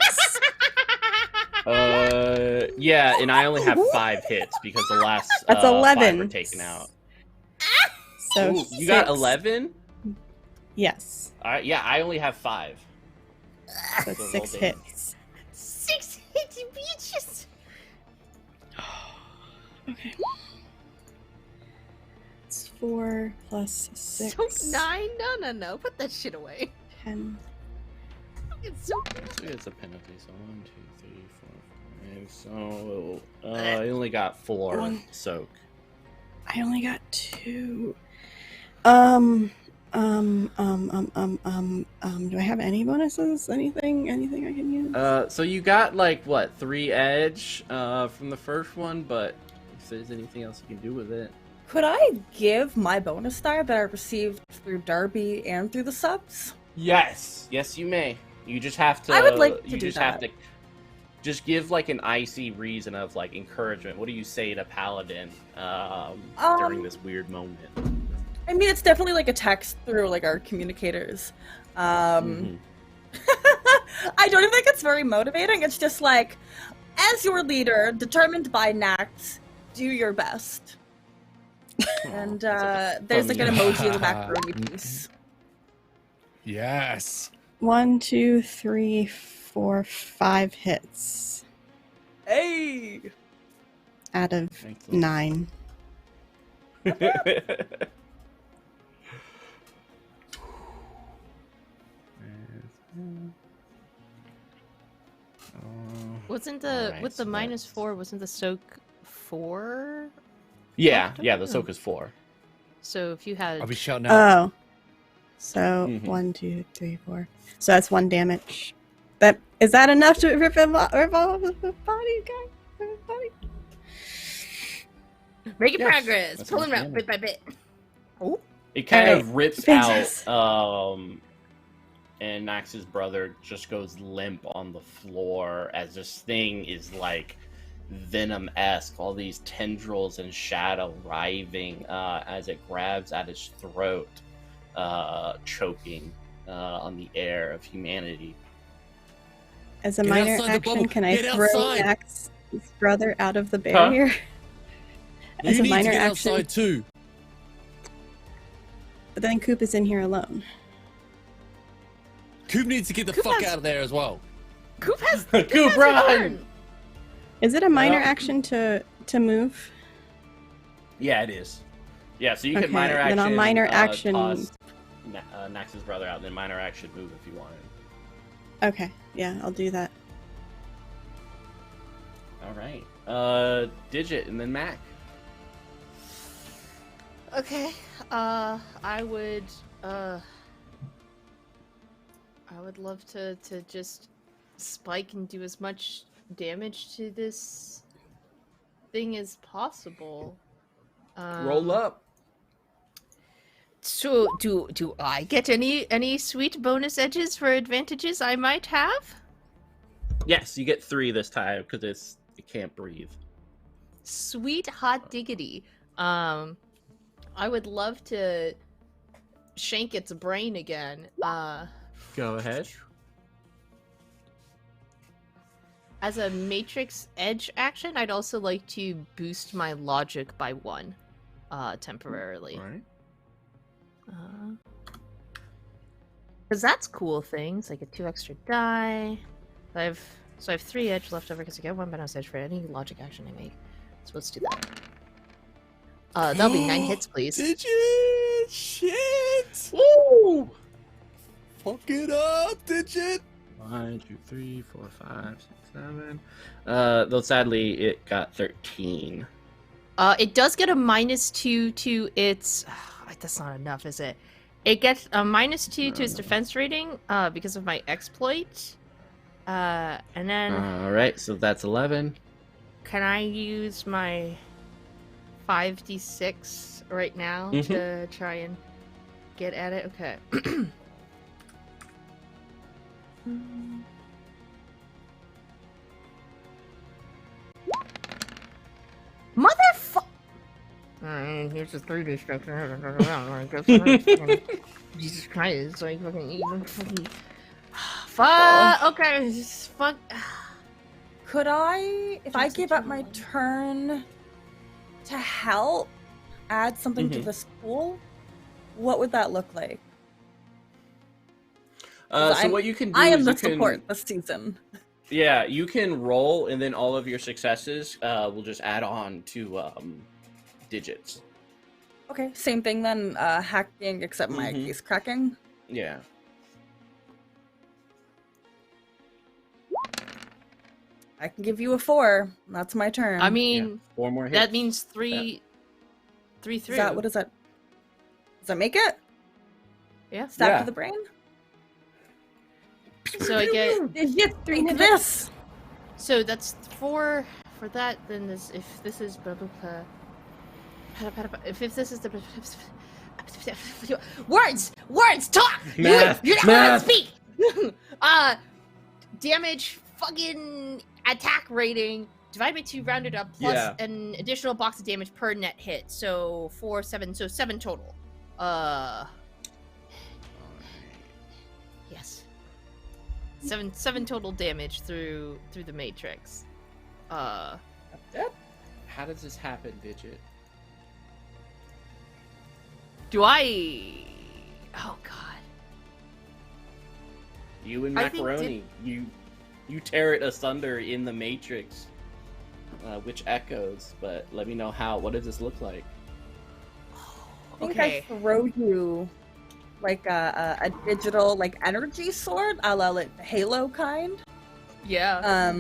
Yeah, and I only have 5 hits because the last That's 5 11. were taken out. So Ooh, you got 6. 11? Yes. Yeah, I only have 5. So So 6 roll hits. 6 hits, you bitches. Okay. It's 4 plus 6. So 9? No. Put that shit away. 10. It's so So it's a penalty. So 1, 2, 3, 4, 5. So I only got 4 One. soak. I only got 2. Do I have any bonuses? Anything I can use? So you got like what 3 edge from the first one, but if there's anything else you can do with it. Could I give my bonus die that I received through Darby and through the subs? Yes, you may. You just have to. I would like to you do just that. have to. Just give like an icy reason of like encouragement. What do you say to Paladin during this weird moment? I mean, it's definitely like a text through like our communicators. I don't even think it's very motivating. It's just like, as your leader, determined by Nax, do your best. And there's like an emoji of the macaroni piece. Yes. 1, 2, 3, 4, 5 hits Hey! out of Thanks, 9. Wasn't the Alright, with the so -4? Wasn't the soak 4? yeah, the soak is 4. So if you had I'll be shouting out. Oh. So Mhm. 1, 2, 3, 4. So that's 1 damage. Is that enough to rip off the body, guy? Rip his body? making Yes, progress, that's pulling what out I'm bit by bit. It kind Alright, of rips fantastic. out, and Nax's brother just goes limp on the floor as this thing is like venom-esque, all these tendrils and shadow writhing as it grabs at his throat, choking on the air of humanity. As a Get minor outside the action, bubble. can I Get throw outside. Max's brother out of the barrier? As You a need minor to get action, outside too. but then Coupe is in here alone. Coupe needs to get the Coupe fuck has- out of there as well. Coop has Coupe, run! returned. Is it a minor Yeah. action to move? Yeah, it is. Yeah, so you can Okay, minor then action. I'll minor action- Toss Nax's brother out, and then minor action move if you wanted. Okay, yeah, I'll do that. All right. Digit and then Mac. Okay. I would love to just spike and do as much damage to this thing as possible. Roll up. So do I get any sweet bonus edges for advantages I might have? Yes, you get 3 this time because it can't breathe. Sweet hot diggity. I would love to shank its brain again. Go ahead. As a Matrix Edge action, I'd also like to boost my logic by 1, temporarily. All right. Because that's cool things. I get 2 extra die. So I have 3 edge left over because I get 1 bonus edge for any logic action I make. So let's do that. That'll be 9 hits, please. Did you? Shit! Woo! Fuck it up, Digit! 1, 2, 3, 4, 5, 6, 7. Though sadly, it got 13. It does get a -2 to its... that's not enough, is it? It gets a -2 to its defense rating because of my exploit. And then... Alright, so that's 11. Can I use my 5d6 right now to try and get at it? Okay. Motherfucker! Alright, here's the 3D structure. Jesus Christ, it's like fucking... Fuck! Okay, just fuck... Could I, if I give up my turn to help add something to this pool, what would that look like? So what you can do I am is the you can, support this season. Yeah, you can roll, and then all of your successes will just add on to digits. Okay, same thing then, hacking, except my case cracking. Yeah. I can give you a 4. That's my turn. I mean, 4 more hits. that means 3 through. Is that, what is that? Does that make it? Yeah. Stab to the brain? So I get... Drink this! So that's 4 for that, then this, if this is blah blah blah. If this is the... Words! Talk! Math, You're not allowed to speak! Damage, fucking attack rating, divided by 2 rounded up, plus an additional box of damage per net hit. So 4, 7, so 7 total. Yes. 7 total damage through the matrix. How does this happen, Digit? Do I... Oh god. You and Macaroni, you tear it asunder in the Matrix, which echoes. But let me know how. What does this look like? I think I throw you like a digital like energy sword, a la like the Halo kind. Yeah.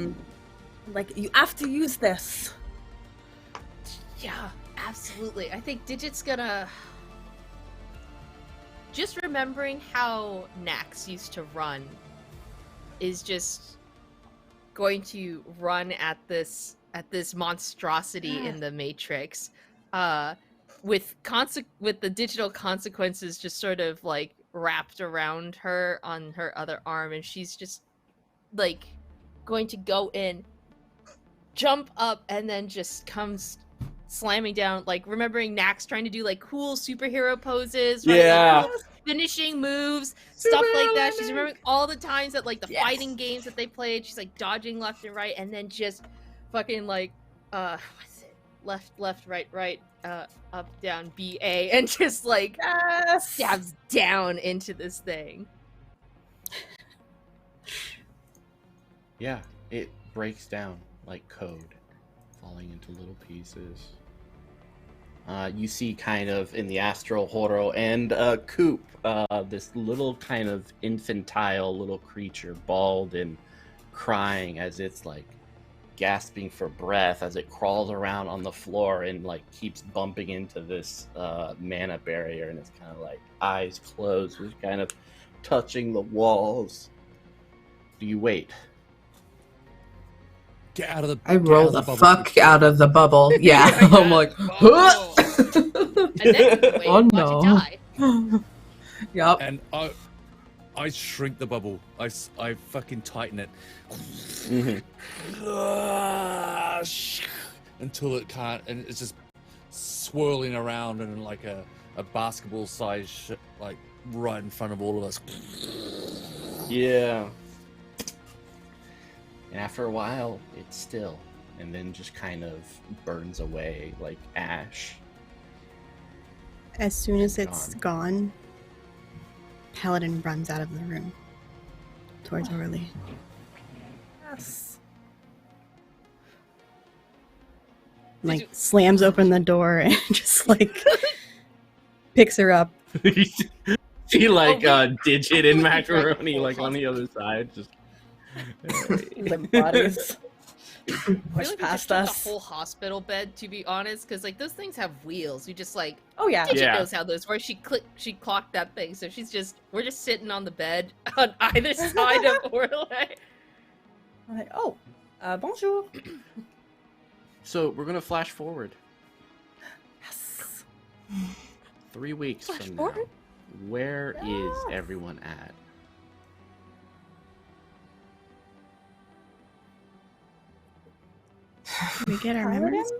Like you have to use this. Yeah, absolutely. I think Digit's gonna... Just remembering how Nax used to run is just going to run at this monstrosity in the Matrix, with the digital consequences just sort of like wrapped around her on her other arm, and she's just like going to go in, jump up, and then just comes slamming down, like remembering Nax trying to do like cool superhero poses, right? Yeah. Like, finishing moves, stuff like that. She's remembering all the times that like the fighting games that they played. She's like dodging left and right, and then just fucking like what's it? Left, right, up, down, BA, and just like stabs down into this thing. Yeah, it breaks down like code, falling into little pieces. You see kind of in the astral Horo and Coupe, this little kind of infantile little creature, bald and crying as it's like gasping for breath as it crawls around on the floor and like keeps bumping into this mana barrier, and it's kind of like eyes closed, just kind of touching the walls. Do you wait? Get out of the... I roll the fuck out of the bubble. Yeah, I'm like, huh? And then wait, oh watch it no. die. Yup. And I shrink the bubble. I fucking tighten it. Until it can't, and it's just swirling around in like a basketball size like right in front of all of us. Yeah. And after a while, it's still, and then just kind of burns away like ash. As soon as it's gone, Paladin runs out of the room towards Orly. Yes. Like slams open the door and just like picks her up. See, like I Digit feel and like we drank Macaroni, the whole like on the other side, just Limp bodies. I feel Push like we just past took us. the whole hospital bed, to be honest, because like those things have wheels. You just like Oh yeah. Digit Yeah. knows how those work. She clocked that thing, so we're just sitting on the bed on either side of Orlais. I'm like, oh, bonjour. So we're gonna flash forward Yes. 3 weeks Flash from forward? now. Where is everyone at? Do we get our memories?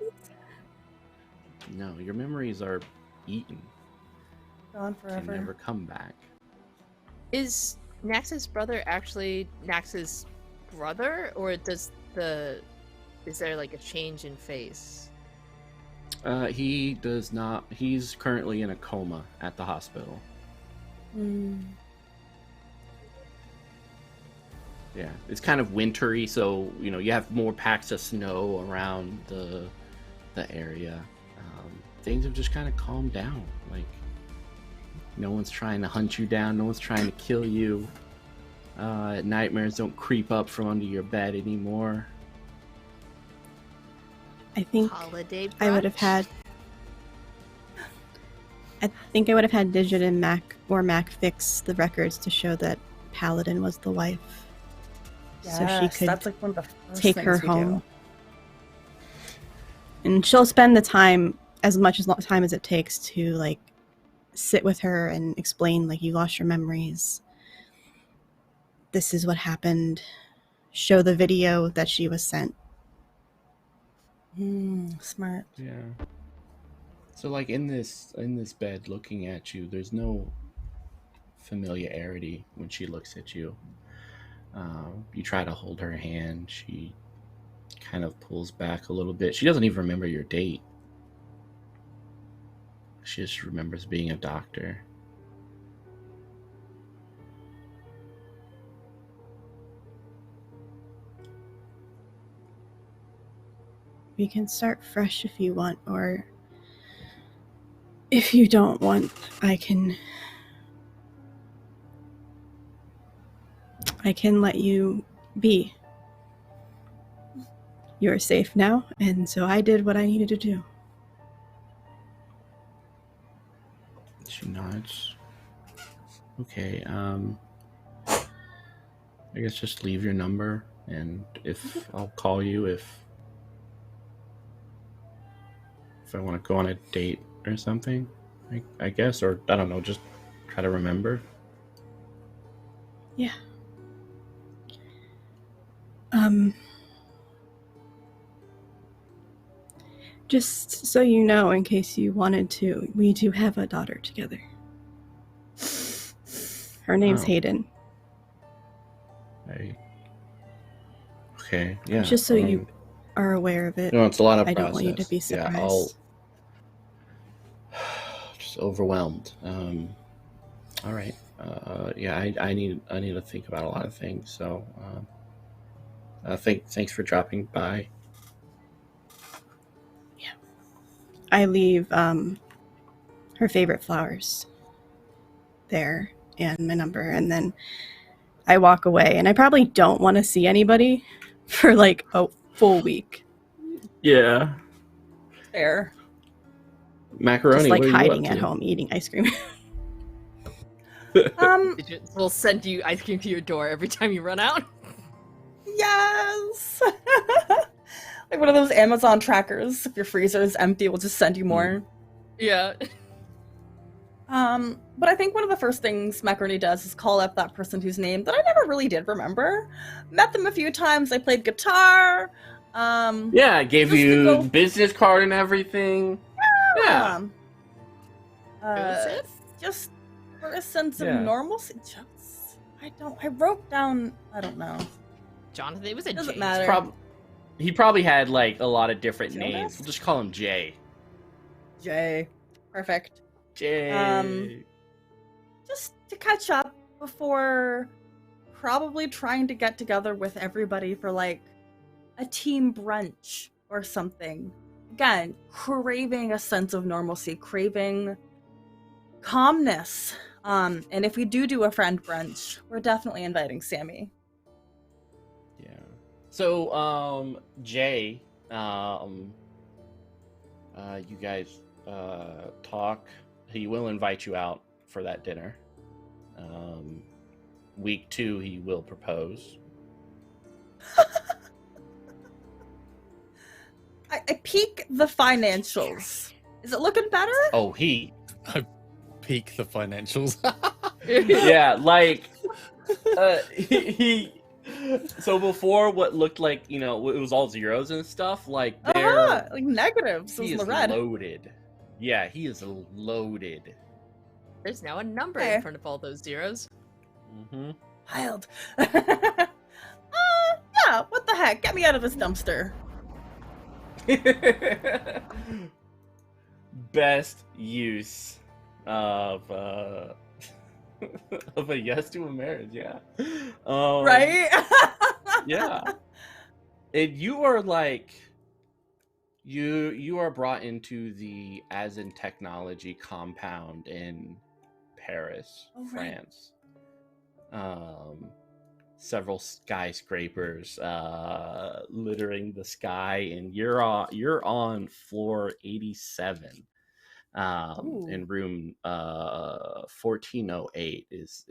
No, your memories are eaten. Gone Can forever. never come back. Is Nax's brother actually Nax's brother, or is there like a change in face? He does not. He's currently in a coma at the hospital. Hmm. Yeah, it's kind of wintry, so you have more packs of snow around the area. Things have just kind of calmed down. Like no one's trying to hunt you down. No one's trying to kill you. Nightmares don't creep up from under your bed anymore. I think Holiday I would have brunch? had. I think I would have had Digit and Mac fix the records to show that Paladin was the wife, so she could that's like one of the first take things her we home. do. And she'll spend the time, as much time as it takes, to like sit with her and explain, like, you lost your memories. This is what happened. Show the video that she was sent. Smart. Yeah. So like in this bed looking at you, there's no familiarity when she looks at you. You try to hold her hand. She kind of pulls back a little bit. She doesn't even remember your date. She just remembers being a doctor. We can start fresh if you want, or if you don't want, I can let you be. You're safe now, and so I did what I needed to do. She nods. Okay, I guess just leave your number, and if I'll call you if I want to go on a date or something, I guess, or I don't know, just try to remember. Yeah. Just so you know, in case you wanted to, we do have a daughter together. Her name's Oh. Hayden. Okay, yeah. Just so you are aware of it. No, it's a lot of I process. don't want you to be Yeah, surprised. I'll just overwhelmed. All right. Yeah, I need to think about a lot of things. So, thanks for dropping by. I leave her favorite flowers there and my number, and then I walk away, and I probably don't want to see anybody for like a full week. Yeah. Fair. Macaroni, Just like what are you hiding up at to? home eating ice cream. We'll send you ice cream to your door every time you run out. Yes. Like one of those Amazon trackers. If your freezer is empty, we'll just send you more. Yeah. But I think one of the first things Macaroni does is call up that person whose name that I never really did remember. Met them a few times. I played guitar. Yeah, I gave just to you go- business card and everything. Yeah. Just for a sense of Yeah. normalcy. I wrote down. I don't know. Jonathan, it was a Doesn't J. matter. He probably had like a lot of different Jonas? names. We'll just call him Jay. Jay. Perfect. Jay. Just to catch up before probably trying to get together with everybody for like a team brunch or something. Again, craving a sense of normalcy, craving calmness. And if we do a friend brunch, we're definitely inviting Sammy. Yeah. So, Jay, you guys talk. He will invite you out for that dinner. Week 2, he will propose. I peek the financials. Is it looking better? Oh, I peak the financials. yeah, like he so before what looked like, it was all zeros and stuff, like there like negatives. he in is the red. loaded. Yeah, he is loaded. There's now a number Okay. in front of all those zeros. Mm-hmm. Wild. Yeah, what the heck? Get me out of this dumpster. Best use of of a yes to a marriage, yeah. Right? Yeah. And you are like you are brought into the As in Technology compound in Paris, Oh, right. France. Several skyscrapers littering the sky, and you're on floor 87. In room 1408 is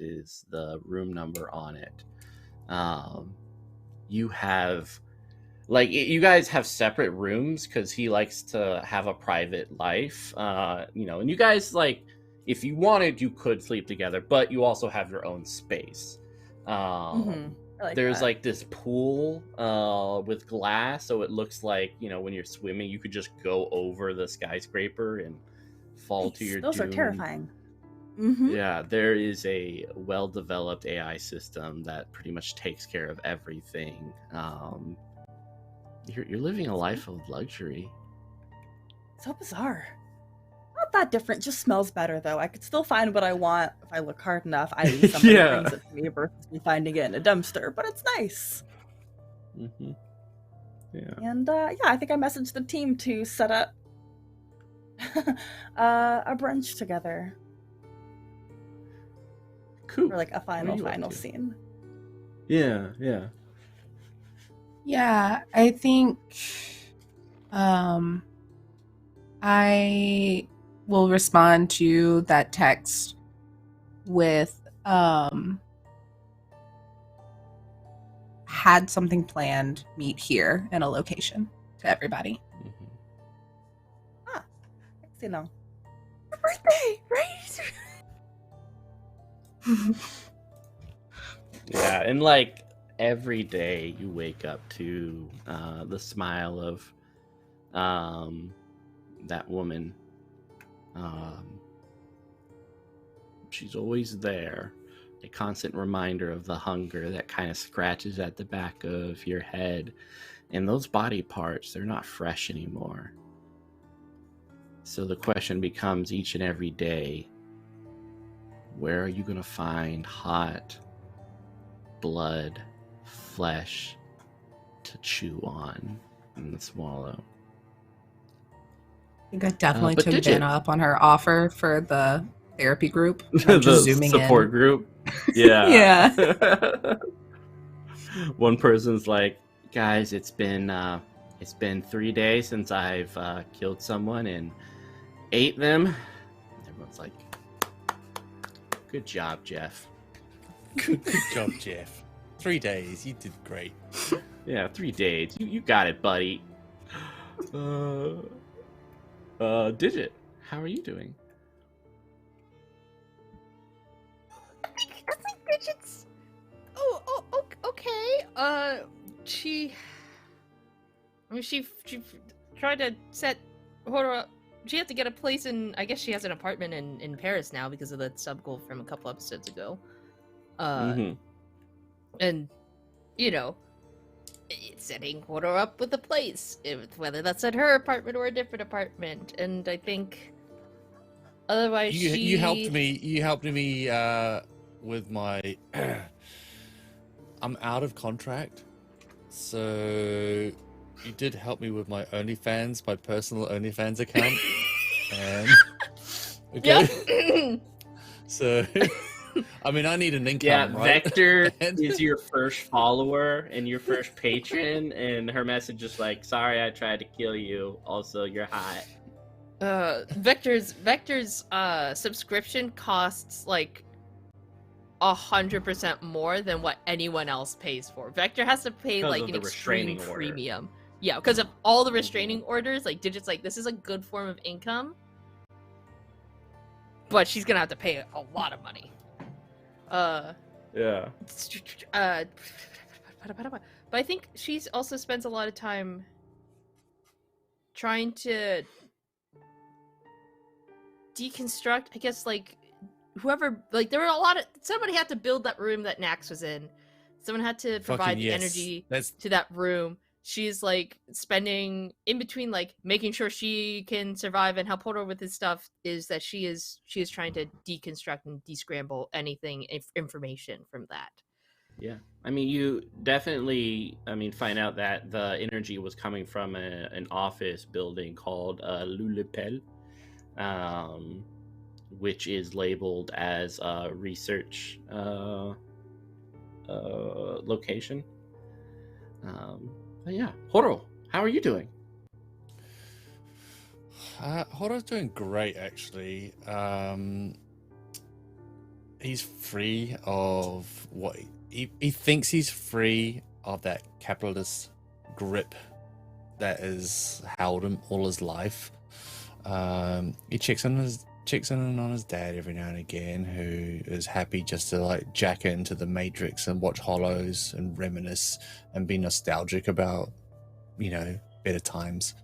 the room number on it. You have you guys have separate rooms because he likes to have a private life, and you guys, like, if you wanted, you could sleep together, but you also have your own space. There's like this pool with glass, so it looks like, when you're swimming, you could just go over the skyscraper and fall to your Those doom. are terrifying. Mm-hmm. Yeah, there is a well-developed AI system that pretty much takes care of everything. You're living a life of luxury. So bizarre. Not that different, just smells better though. I could still find what I want if I look hard enough, i.e. somebody Yeah. brings it to me versus me finding it in a dumpster, but it's nice. Mm-hmm. Yeah. And yeah, I think I messaged the team to set up a brunch together. Cool. For like a final you up to? scene. Yeah. Yeah, I think I will respond to that text with had something planned, meet here, and a location to everybody. Ah, you know. Your birthday, right? Yeah, and like every day you wake up to the smile of that woman. She's always there, a constant reminder of the hunger that kind of scratches at the back of your head. And those body parts, they're not fresh anymore. So the question becomes each and every day, where are you going to find hot blood, flesh to chew on and swallow? I think I definitely But took Digit- Jenna up on her offer for the therapy group. I'm just zooming support in. group. Yeah. Yeah. One person's like, guys, it's been 3 days since I've killed someone and ate them. Everyone's like, good job, Jeff. Good job, Jeff. 3 days. You did great. Yeah, 3 days. You got it, buddy. Digit, how are you doing? I think Digit's. Okay. She tried to set Horo up. She had to get a place in. I guess she has an apartment in Paris now because of the sub goal from a couple episodes ago. And setting Horo up with a place, whether that's at her apartment or a different apartment. And I think otherwise You helped me. You helped me with my I'm out of contract, so you did help me with my OnlyFans, my personal OnlyFans account, and okay. So, I mean, I need an income, Yeah, right? Vector And- is your first follower and your first patron, and her message is like, "Sorry, I tried to kill you. Also, you're hot." Vector's subscription costs like 100% more than what anyone else pays for. Vector has to pay Because like of an the extreme restraining order. premium. Yeah, because of all the restraining orders, like Digit's like, this is a good form of income, but she's gonna have to pay a lot of money. Yeah. But I think she also spends a lot of time trying to deconstruct, I guess, like whoever, like there were a lot of, somebody had to build that room that Nax was in. Someone had to provide Fucking the yes. energy That's to that room. She's like spending in between, like making sure she can survive and help Horo with his stuff, is that she is trying to deconstruct and descramble anything information from that. Yeah. I mean, you definitely, find out that the energy was coming from an office building called Lulipel, which is labeled as a research location. But yeah, Horo, how are you doing? Horo's doing great, actually. He's free of what he thinks he's free of that capitalist grip that has held him all his life. He checks in on his dad every now and again, who is happy just to like jack into the Matrix and watch Hollows and reminisce and be nostalgic about, better times.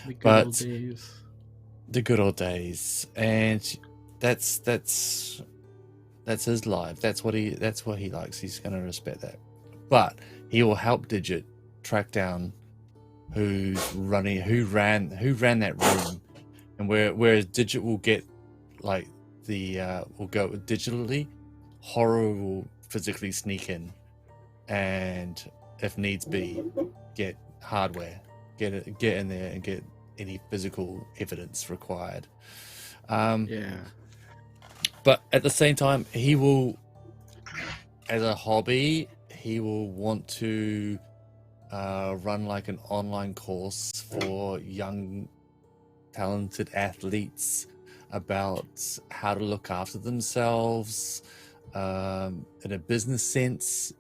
The good But- old days. The good old days, and that's his life. That's what he likes. He's gonna respect that. But he will help Digit track down who ran that room, and whereas Digit will get like will go digitally, Horo will physically sneak in, and if needs be, get hardware, get in there and get any physical evidence required. Yeah. But at the same time, he will, as a hobby, he will want to run like an online course for young, talented athletes about how to look after themselves in a business sense.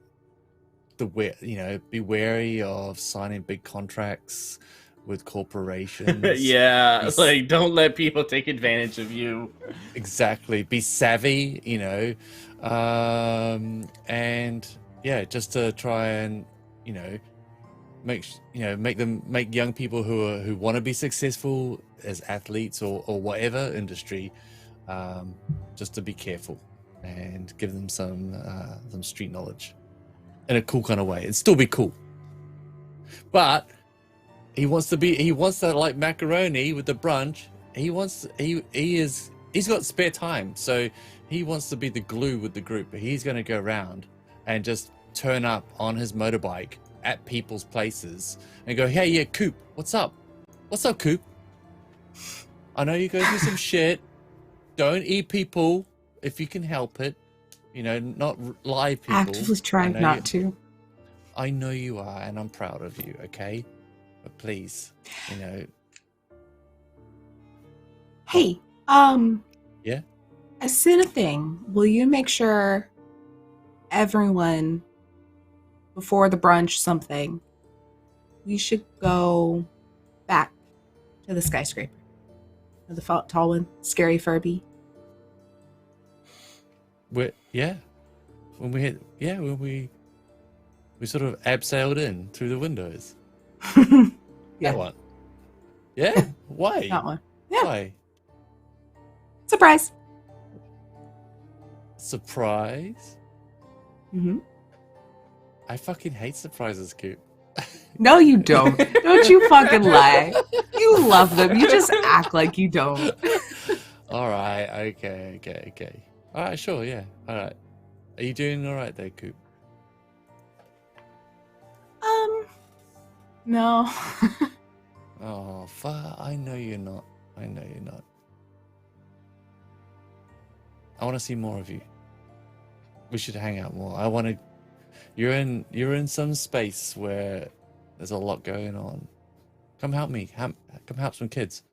Be wary of signing big contracts with corporations. Yeah, like don't let people take advantage of you. Exactly. Be savvy, and yeah, just to try and make young people who want to be successful as athletes or whatever industry, just to be careful and give them some street knowledge in a cool kind of way and still be cool. But he wants to like Macaroni with the brunch. He's got spare time, so he wants to be the glue with the group. He's going to go around and just turn up on his motorbike at people's places and go, "Hey, yeah, Coupe, what's up? What's up, Coupe? I know you go through some shit. Don't eat people if you can help it. Not live people." Actively trying not to. I know you are, and I'm proud of you, okay? But please, Hey, Yeah? I said a thing. Will you make sure everyone, before the brunch something, we should go back to the skyscraper? The tall one, scary Furby. When we sort of abseiled in through the windows. Yeah. That one. Yeah? Why? That one. Yeah. Why? Surprise. Surprise? Mm-hmm. I fucking hate surprises, Coop. No, you don't. Don't you fucking lie. You love them. You just act like you don't. All right. Okay. All right, sure, yeah. All right. Are you doing all right there, Coop? No. Oh, I know you're not. I know you're not. I want to see more of you. We should hang out more. I want to. You're in some space where there's a lot going on. Come help me. Come help some kids.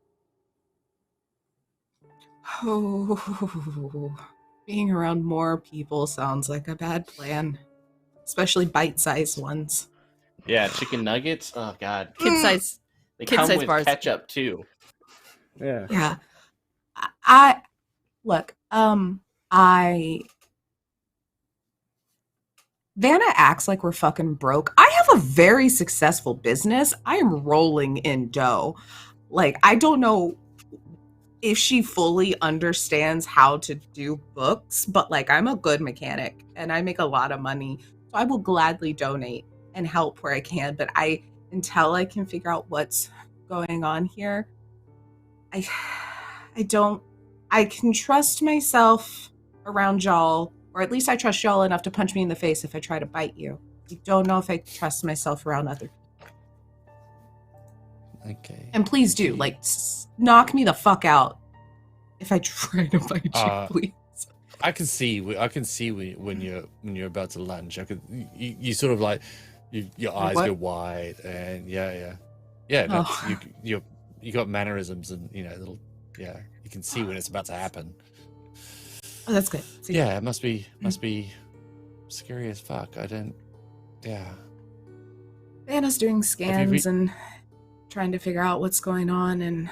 Oh, being around more people sounds like a bad plan, especially bite-sized ones. Yeah, chicken nuggets. Oh God, Kid-size they kid come size with bars. ketchup too. Yeah. Yeah. I look. I Vanna acts like we're fucking broke. I have a very successful business. I am rolling in dough. Like, I don't know if she fully understands how to do books, but like, I'm a good mechanic and I make a lot of money. So I will gladly donate and help where I can. But until I can figure out what's going on here, I can trust myself around y'all, or at least I trust y'all enough to punch me in the face if I try to bite you. I don't know if I trust myself around other people. Okay. And please do, like, knock me the fuck out if I try to bite you, please. I can see when you're about to lunge. You sort of like your eyes go wide, and yeah. No, you got mannerisms, and little you can see when it's about to happen. Oh, that's good. See. Yeah, it must be scary as fuck. Vanna's doing scans and trying to figure out what's going on, and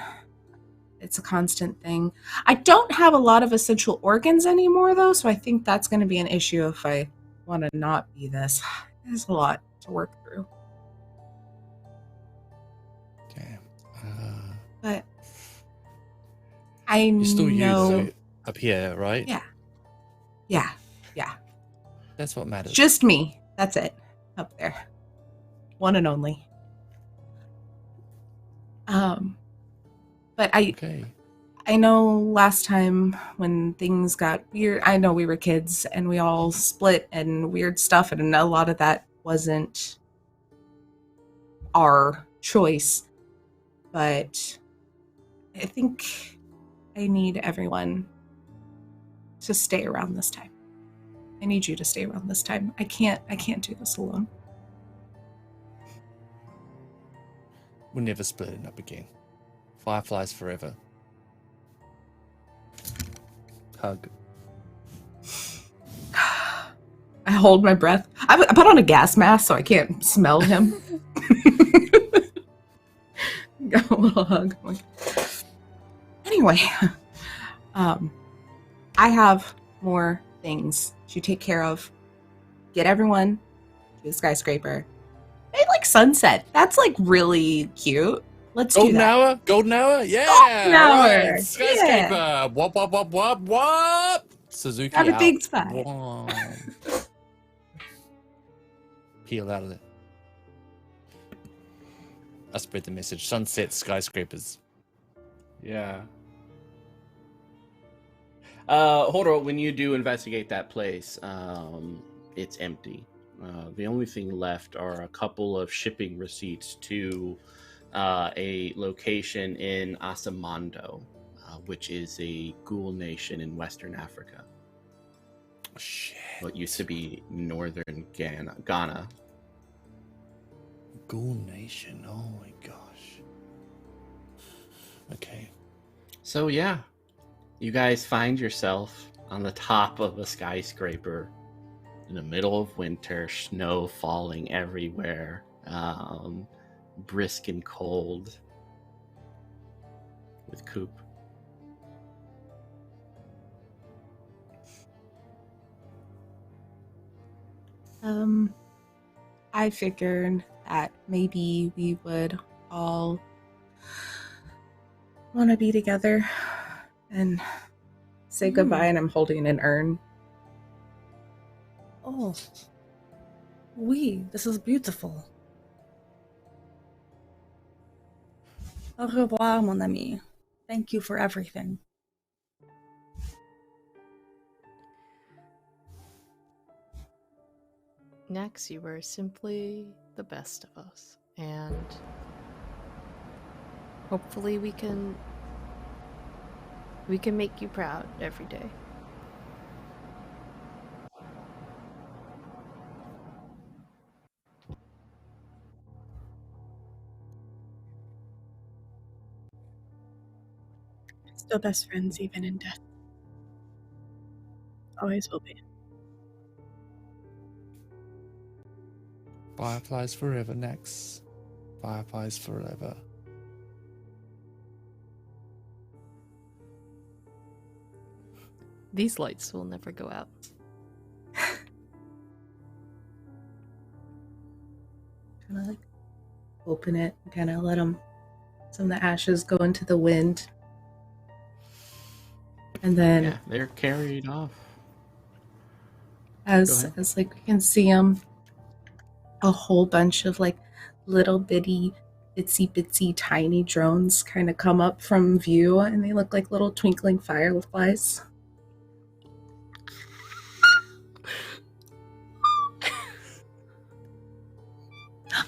it's a constant thing. I don't have a lot of essential organs anymore, though, so I think that's going to be an issue if I want to not be this. There's a lot to work through. Damn. But I you're still know you up here, right? Yeah. That's what matters. Just me. That's it. Up there. One and only. But I know last time when things got weird, I know we were kids and we all split and weird stuff, and a lot of that wasn't our choice. But I think I need everyone to stay around this time. I need you to stay around this time. I can't do this alone. We're never splitting up again. Fireflies forever. Hug. I hold my breath. I put on a gas mask so I can't smell him. Got a little hug. Anyway, I have more things to take care of. Get everyone to the skyscraper. Maybe like sunset. That's like really cute. Let's do that. Golden hour? Yeah! Golden hour! Right. Skyscraper! Yeah. Wop, wop, wop, wop, wop! Suzuki Got a out. big spot. Peel out of it. I spread the message. Sunset skyscrapers. Yeah. Horo, when you do investigate that place, it's empty. The only thing left are a couple of shipping receipts to a location in Asamando, which is a ghoul nation in Western Africa. Shit. What used to be northern Ghana. Ghoul nation. Oh my gosh. Okay. So yeah, you guys find yourself on the top of a skyscraper in the middle of winter, snow falling everywhere, brisk and cold, with Coupe. I figured that maybe we would all want to be together and say goodbye, and I'm holding an urn. Oh. This is beautiful. Au revoir, mon ami. Thank you for everything. Next, you were simply the best of us, and hopefully we can make you proud every day. Still best friends even in death. Always will be. Fireflies forever, Nex. Fireflies forever. These lights will never go out. Kind of like open it, kind of let some of the ashes go into the wind. And then Yeah, they're carried off. as like we can see them, a whole bunch of like little bitty itsy tiny drones kind of come up from view, and they look like little twinkling fireflies.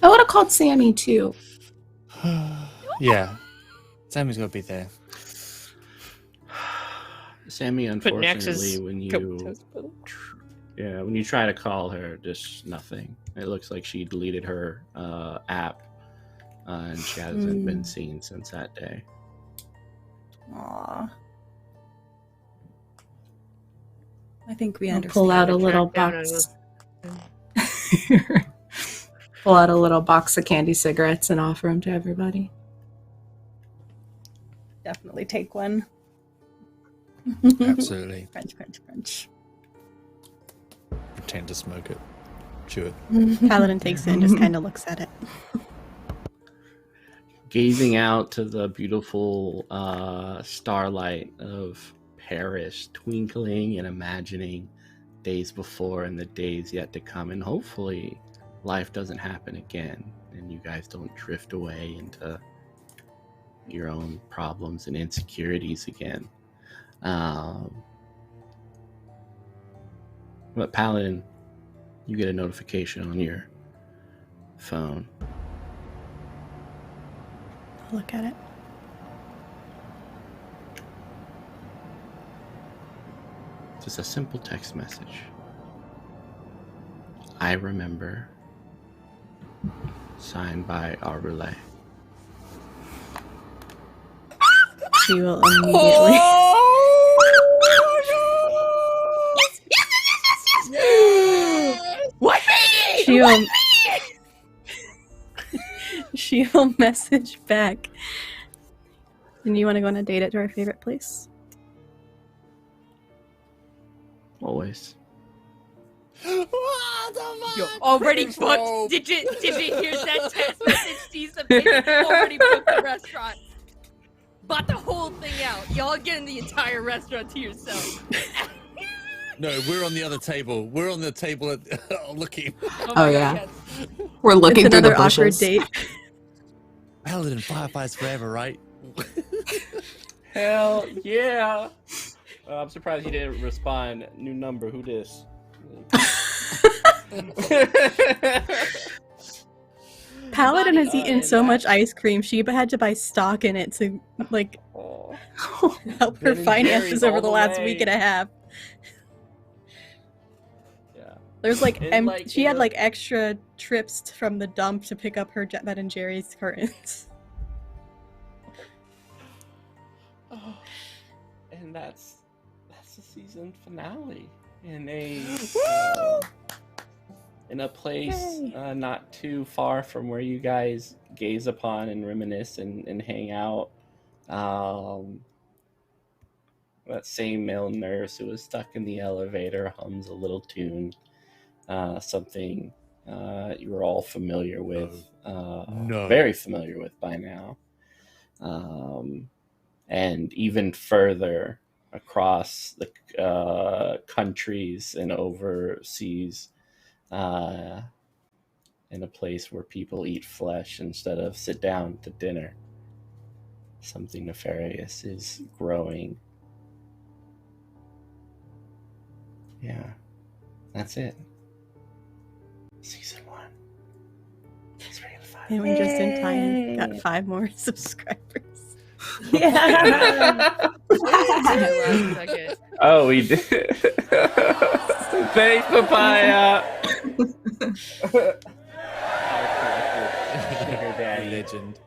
I would have called Sammy too. Yeah. Sammy's got to be there. Sammy, But Nex unfortunately, is when you try to call her, just nothing. It looks like she deleted her app, and she hasn't been seen since that day. Aww. I think we I'll understand. pull out a little box. Pull out a little box of candy cigarettes and offer them to everybody. Definitely take one. Absolutely. Crunch, crunch, crunch. Pretend to smoke it. Chew it. Paladin takes it and just kind of looks at it. Gazing out to the beautiful starlight of Paris, twinkling and imagining days before and the days yet to come, and hopefully life doesn't happen again and you guys don't drift away into your own problems and insecurities again. But Paladin, you get a notification on your phone. I'll look at it. Just a simple text message. I remember. Signed by our relay. She will immediately. What? She will message back. And you want to go on a date to our favorite place? Always. Yo, already booked. Did you hear that text message? She's a bitch. Already booked the restaurant. Bought the whole thing out. Y'all getting the entire restaurant to yourself. No, we're on the other table. We're on the table looking. Oh yeah. We're looking It's through the another awkward bushes. date. Paladin Fireflies forever, right? Hell yeah. I'm surprised you didn't respond. New number, who dis? Paladin has eaten so much ice cream, she had to buy stock in it to like help her Ben and finances Jerry's over all the the last way. week and a half. Yeah. There's like, And, like, she in had the- like extra trips from the dump to pick up her Ben and Jerry's cartons. Oh, and that's the season finale in a place not too far from where you guys gaze upon and reminisce and hang out. That same male nurse who was stuck in the elevator hums a little tune, something you were all familiar with, No. very familiar with by now. And even further across the countries and overseas, in a place where people eat flesh instead of sit down to dinner, something nefarious is growing. Yeah, that's it. Season 1. And we just in time Yay. got 5 more subscribers. Yeah. Last second. Oh, we did. Thanks, Papaya. Sugar Daddy. Legend.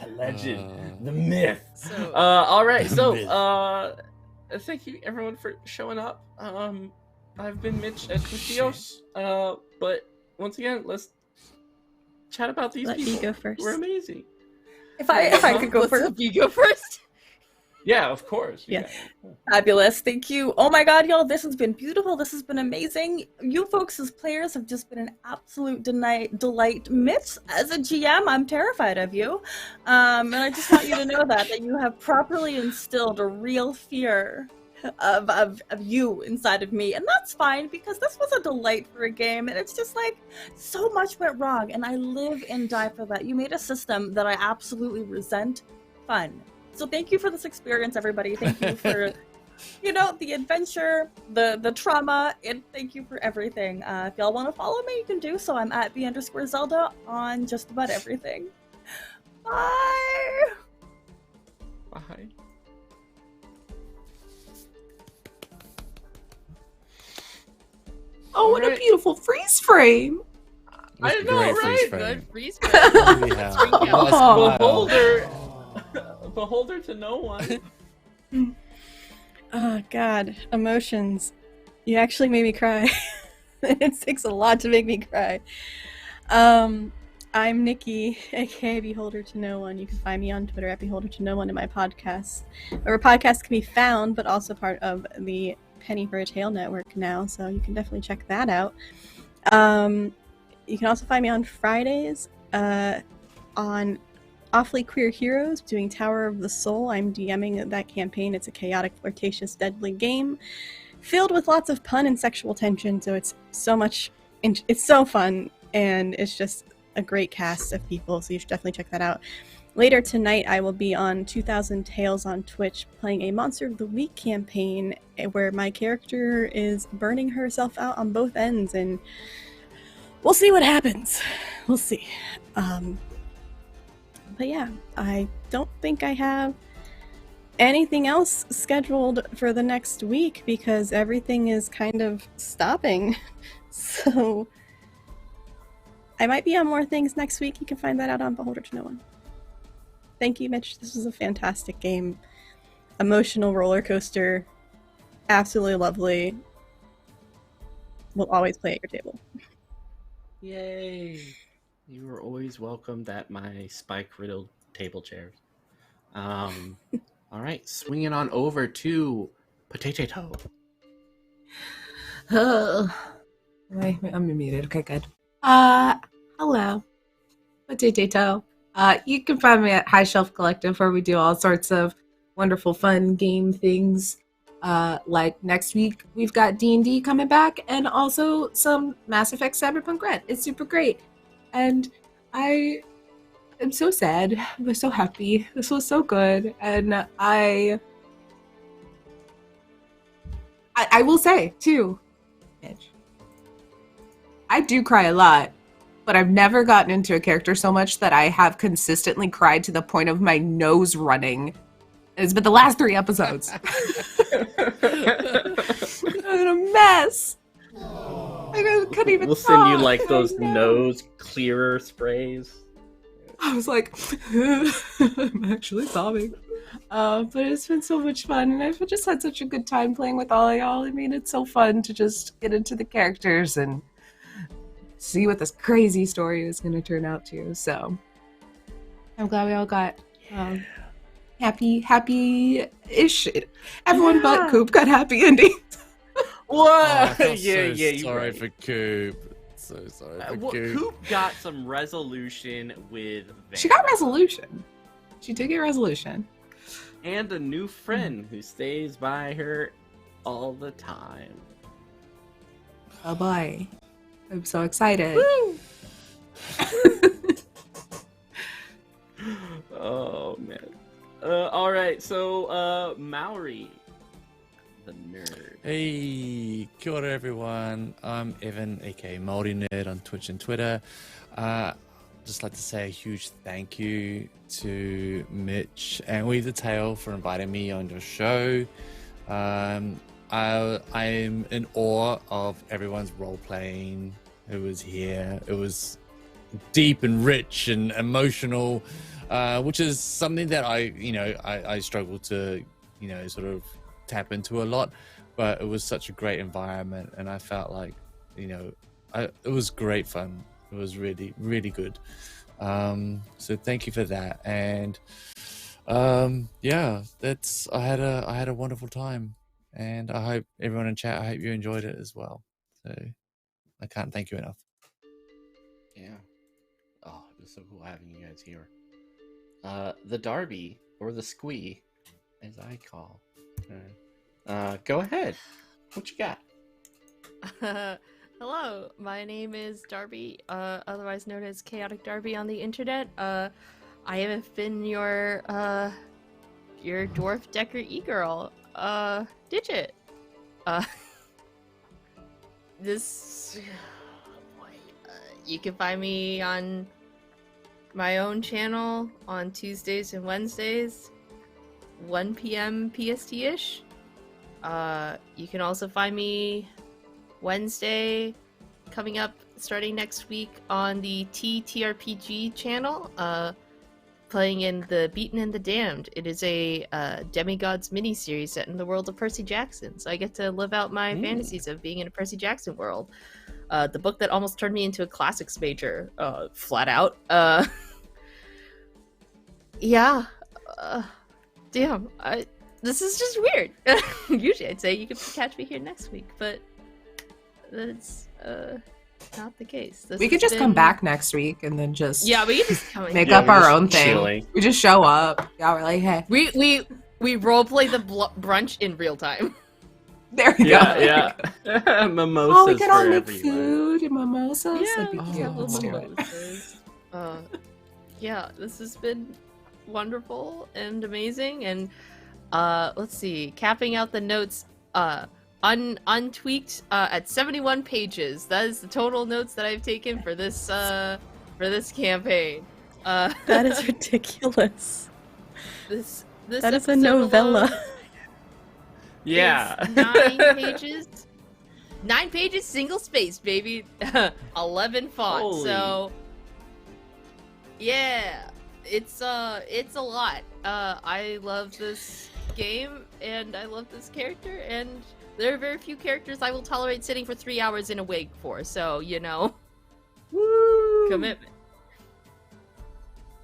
The legend, the myth. So All right, The so myth. thank you everyone for showing up. I've been Mitchsbustillos. But once again, let's chat about these Let people. me go first. We're amazing. If I could go let's first. have you go first. Yeah, of course. Yeah. Fabulous. Thank you. Oh my god, y'all, this has been beautiful. This has been amazing. You folks as players have just been an absolute delight. Mitch, as a GM, I'm terrified of you. And I just want you to know that you have properly instilled a real fear of you inside of me. And that's fine, because this was a delight for a game. And it's just like, so much went wrong. And I live and die for that. You made a system that I absolutely resent. Fun. So thank you for this experience, everybody. Thank you for, the adventure, the trauma, and thank you for everything. If y'all want to follow me, you can do so. I'm at B_Zelda on just about everything. Bye! Bye. Oh, what a beautiful freeze frame! I know, Great right? freeze frame. Good freeze. Holy hell. Oh. What a smile. Beholder to no one. Oh god, emotions. You actually made me cry. It takes a lot to make me cry. I'm Nikki, aka Beholder to No One. You can find me on Twitter at Beholder to No One in my podcast. Our podcast can be found, but also part of the Penny for a Tale network now, so you can definitely check that out. You can also find me on Fridays on Awfully Queer Heroes, doing Tower of the Soul. I'm DMing that campaign. It's a chaotic, flirtatious, deadly game filled with lots of pun and sexual tension, so it's so fun, and it's just a great cast of people, so you should definitely check that out. Later tonight, I will be on 2000 Tales on Twitch playing a Monster of the Week campaign where my character is burning herself out on both ends, and we'll see what happens. We'll see. But yeah, I don't think I have anything else scheduled for the next week because everything is kind of stopping. So I might be on more things next week. You can find that out on Beholder to No One. Thank you, Mitch. This was a fantastic game. Emotional roller coaster. Absolutely lovely. We'll always play at your table. Yay! You were always welcomed at my spike-riddled table chairs. All right, swinging on over to Potato Toe. I'm muted. Okay, good. Hello. Potato. You can find me at High Shelf Collective, where we do all sorts of wonderful, fun game things. Like next week, we've got D&D coming back, and also some Mass Effect Cyberpunk Red. It's super great. And I am so sad, but so happy. This was so good. And I will say, too, Mitch, I do cry a lot, but I've never gotten into a character so much that I have consistently cried to the point of my nose running. It's been the last 3 episodes. I'm in a mess. I couldn't even We'll send you talk. like those I know. nose clearer sprays. I was like, I'm actually sobbing. But it's been so much fun, and I've just had such a good time playing with all of y'all. I mean, it's so fun to just get into the characters and see what this crazy story is going to turn out to. So I'm glad we all got happy-ish. Everyone but Coupe got happy endings. What? I feel yeah, so you're sorry right. for Coupe. So sorry for Well, Coupe. Coupe got some resolution with She got Vanna. resolution. She did get resolution. And a new friend who stays by her all the time. Oh boy. I'm so excited. Oh man. All right, so Maori, the nerd. Hey, kia ora everyone. I'm Evan, aka Māori Nerd on Twitch and Twitter. just like to say a huge thank you to Mitch and Weave the Tale for inviting me on your show. I'm in awe of everyone's role playing who was here. It was deep and rich and emotional, which is something that I struggle to, sort of tap into a lot. But it was such a great environment, and I felt like, it was great fun. It was really, really good. So thank you for that. And I had a wonderful time, and I hope everyone in chat, I hope you enjoyed it as well. So I can't thank you enough. Yeah. Oh, it was so cool having you guys here. The Darby, or the Squee, as I call. Go ahead. What you got? Hello, my name is Darby, otherwise known as Chaotic Darby on the internet. I have been your dwarf decker e-girl, Digit. You can find me on my own channel on Tuesdays and Wednesdays, 1 p.m. PST-ish. You can also find me Wednesday, coming up starting next week on the TTRPG channel, playing in The Beaten and the Damned. It is a Demigods miniseries set in the world of Percy Jackson. So I get to live out my fantasies of being in a Percy Jackson world. The book that almost turned me into a classics major, flat out. Damn, this is just weird. Usually I'd say you could catch me here next week, but that's not the case. We could just come back next week and then just we could just come make up our own chilling. thing. We just show up. Yeah, we're like, hey. We roleplay the brunch in real time. There we go. Yeah. Mimosas we can all for make everyone. food and mimosas. Yeah, That'd be cute. Let's do it. This has been wonderful and amazing. And let's see, capping out the notes, untweaked at 71 pages. That is the total notes that I've taken for this campaign. That is ridiculous. This That is a episode novella. alone Yeah. is 9 pages. 9 pages, single space, baby. 11 font. Holy. So yeah, it's a lot. I love this game and I love this character, and there are very few characters I will tolerate sitting for 3 hours in a wig for. So Woo! commitment.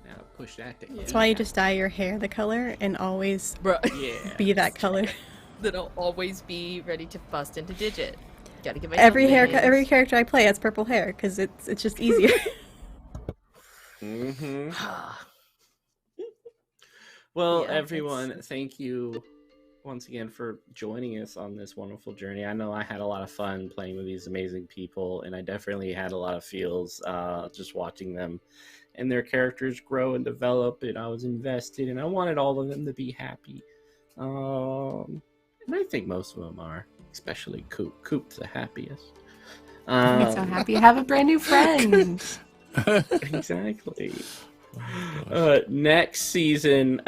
Now push that to That's why you just dye your hair the color and always Yeah. be that color. That'll always be ready to bust into Digit. Gotta give Every myself hair, every names. character I play has purple hair because it's just easier. Mm-hmm. Well, Yeah, everyone, thank you once again for joining us on this wonderful journey. I know I had a lot of fun playing with these amazing people, and I definitely had a lot of feels just watching them and their characters grow and develop, and I was invested, and I wanted all of them to be happy. And I think most of them are, especially Coupe. Coupe's the happiest. I'm so happy to have a brand new friend. Exactly. Next season,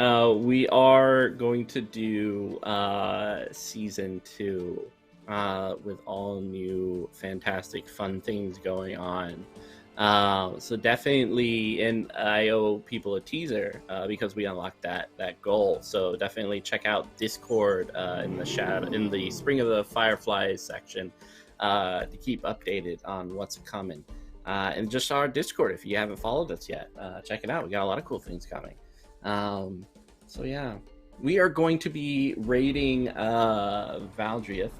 we are going to do season 2 with all new fantastic fun things going on. So definitely, and I owe people a teaser because we unlocked that goal. So definitely check out Discord in the Spring of the Fireflies section to keep updated on what's coming. And just our Discord, if you haven't followed us yet, check it out. We got a lot of cool things coming. So yeah, we are going to be raiding Valdriath,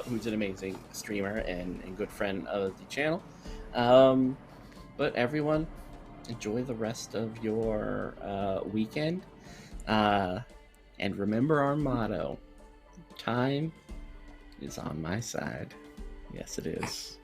who's an amazing streamer and good friend of the channel. But everyone, enjoy the rest of your weekend. And remember our motto: time is on my side. Yes, it is.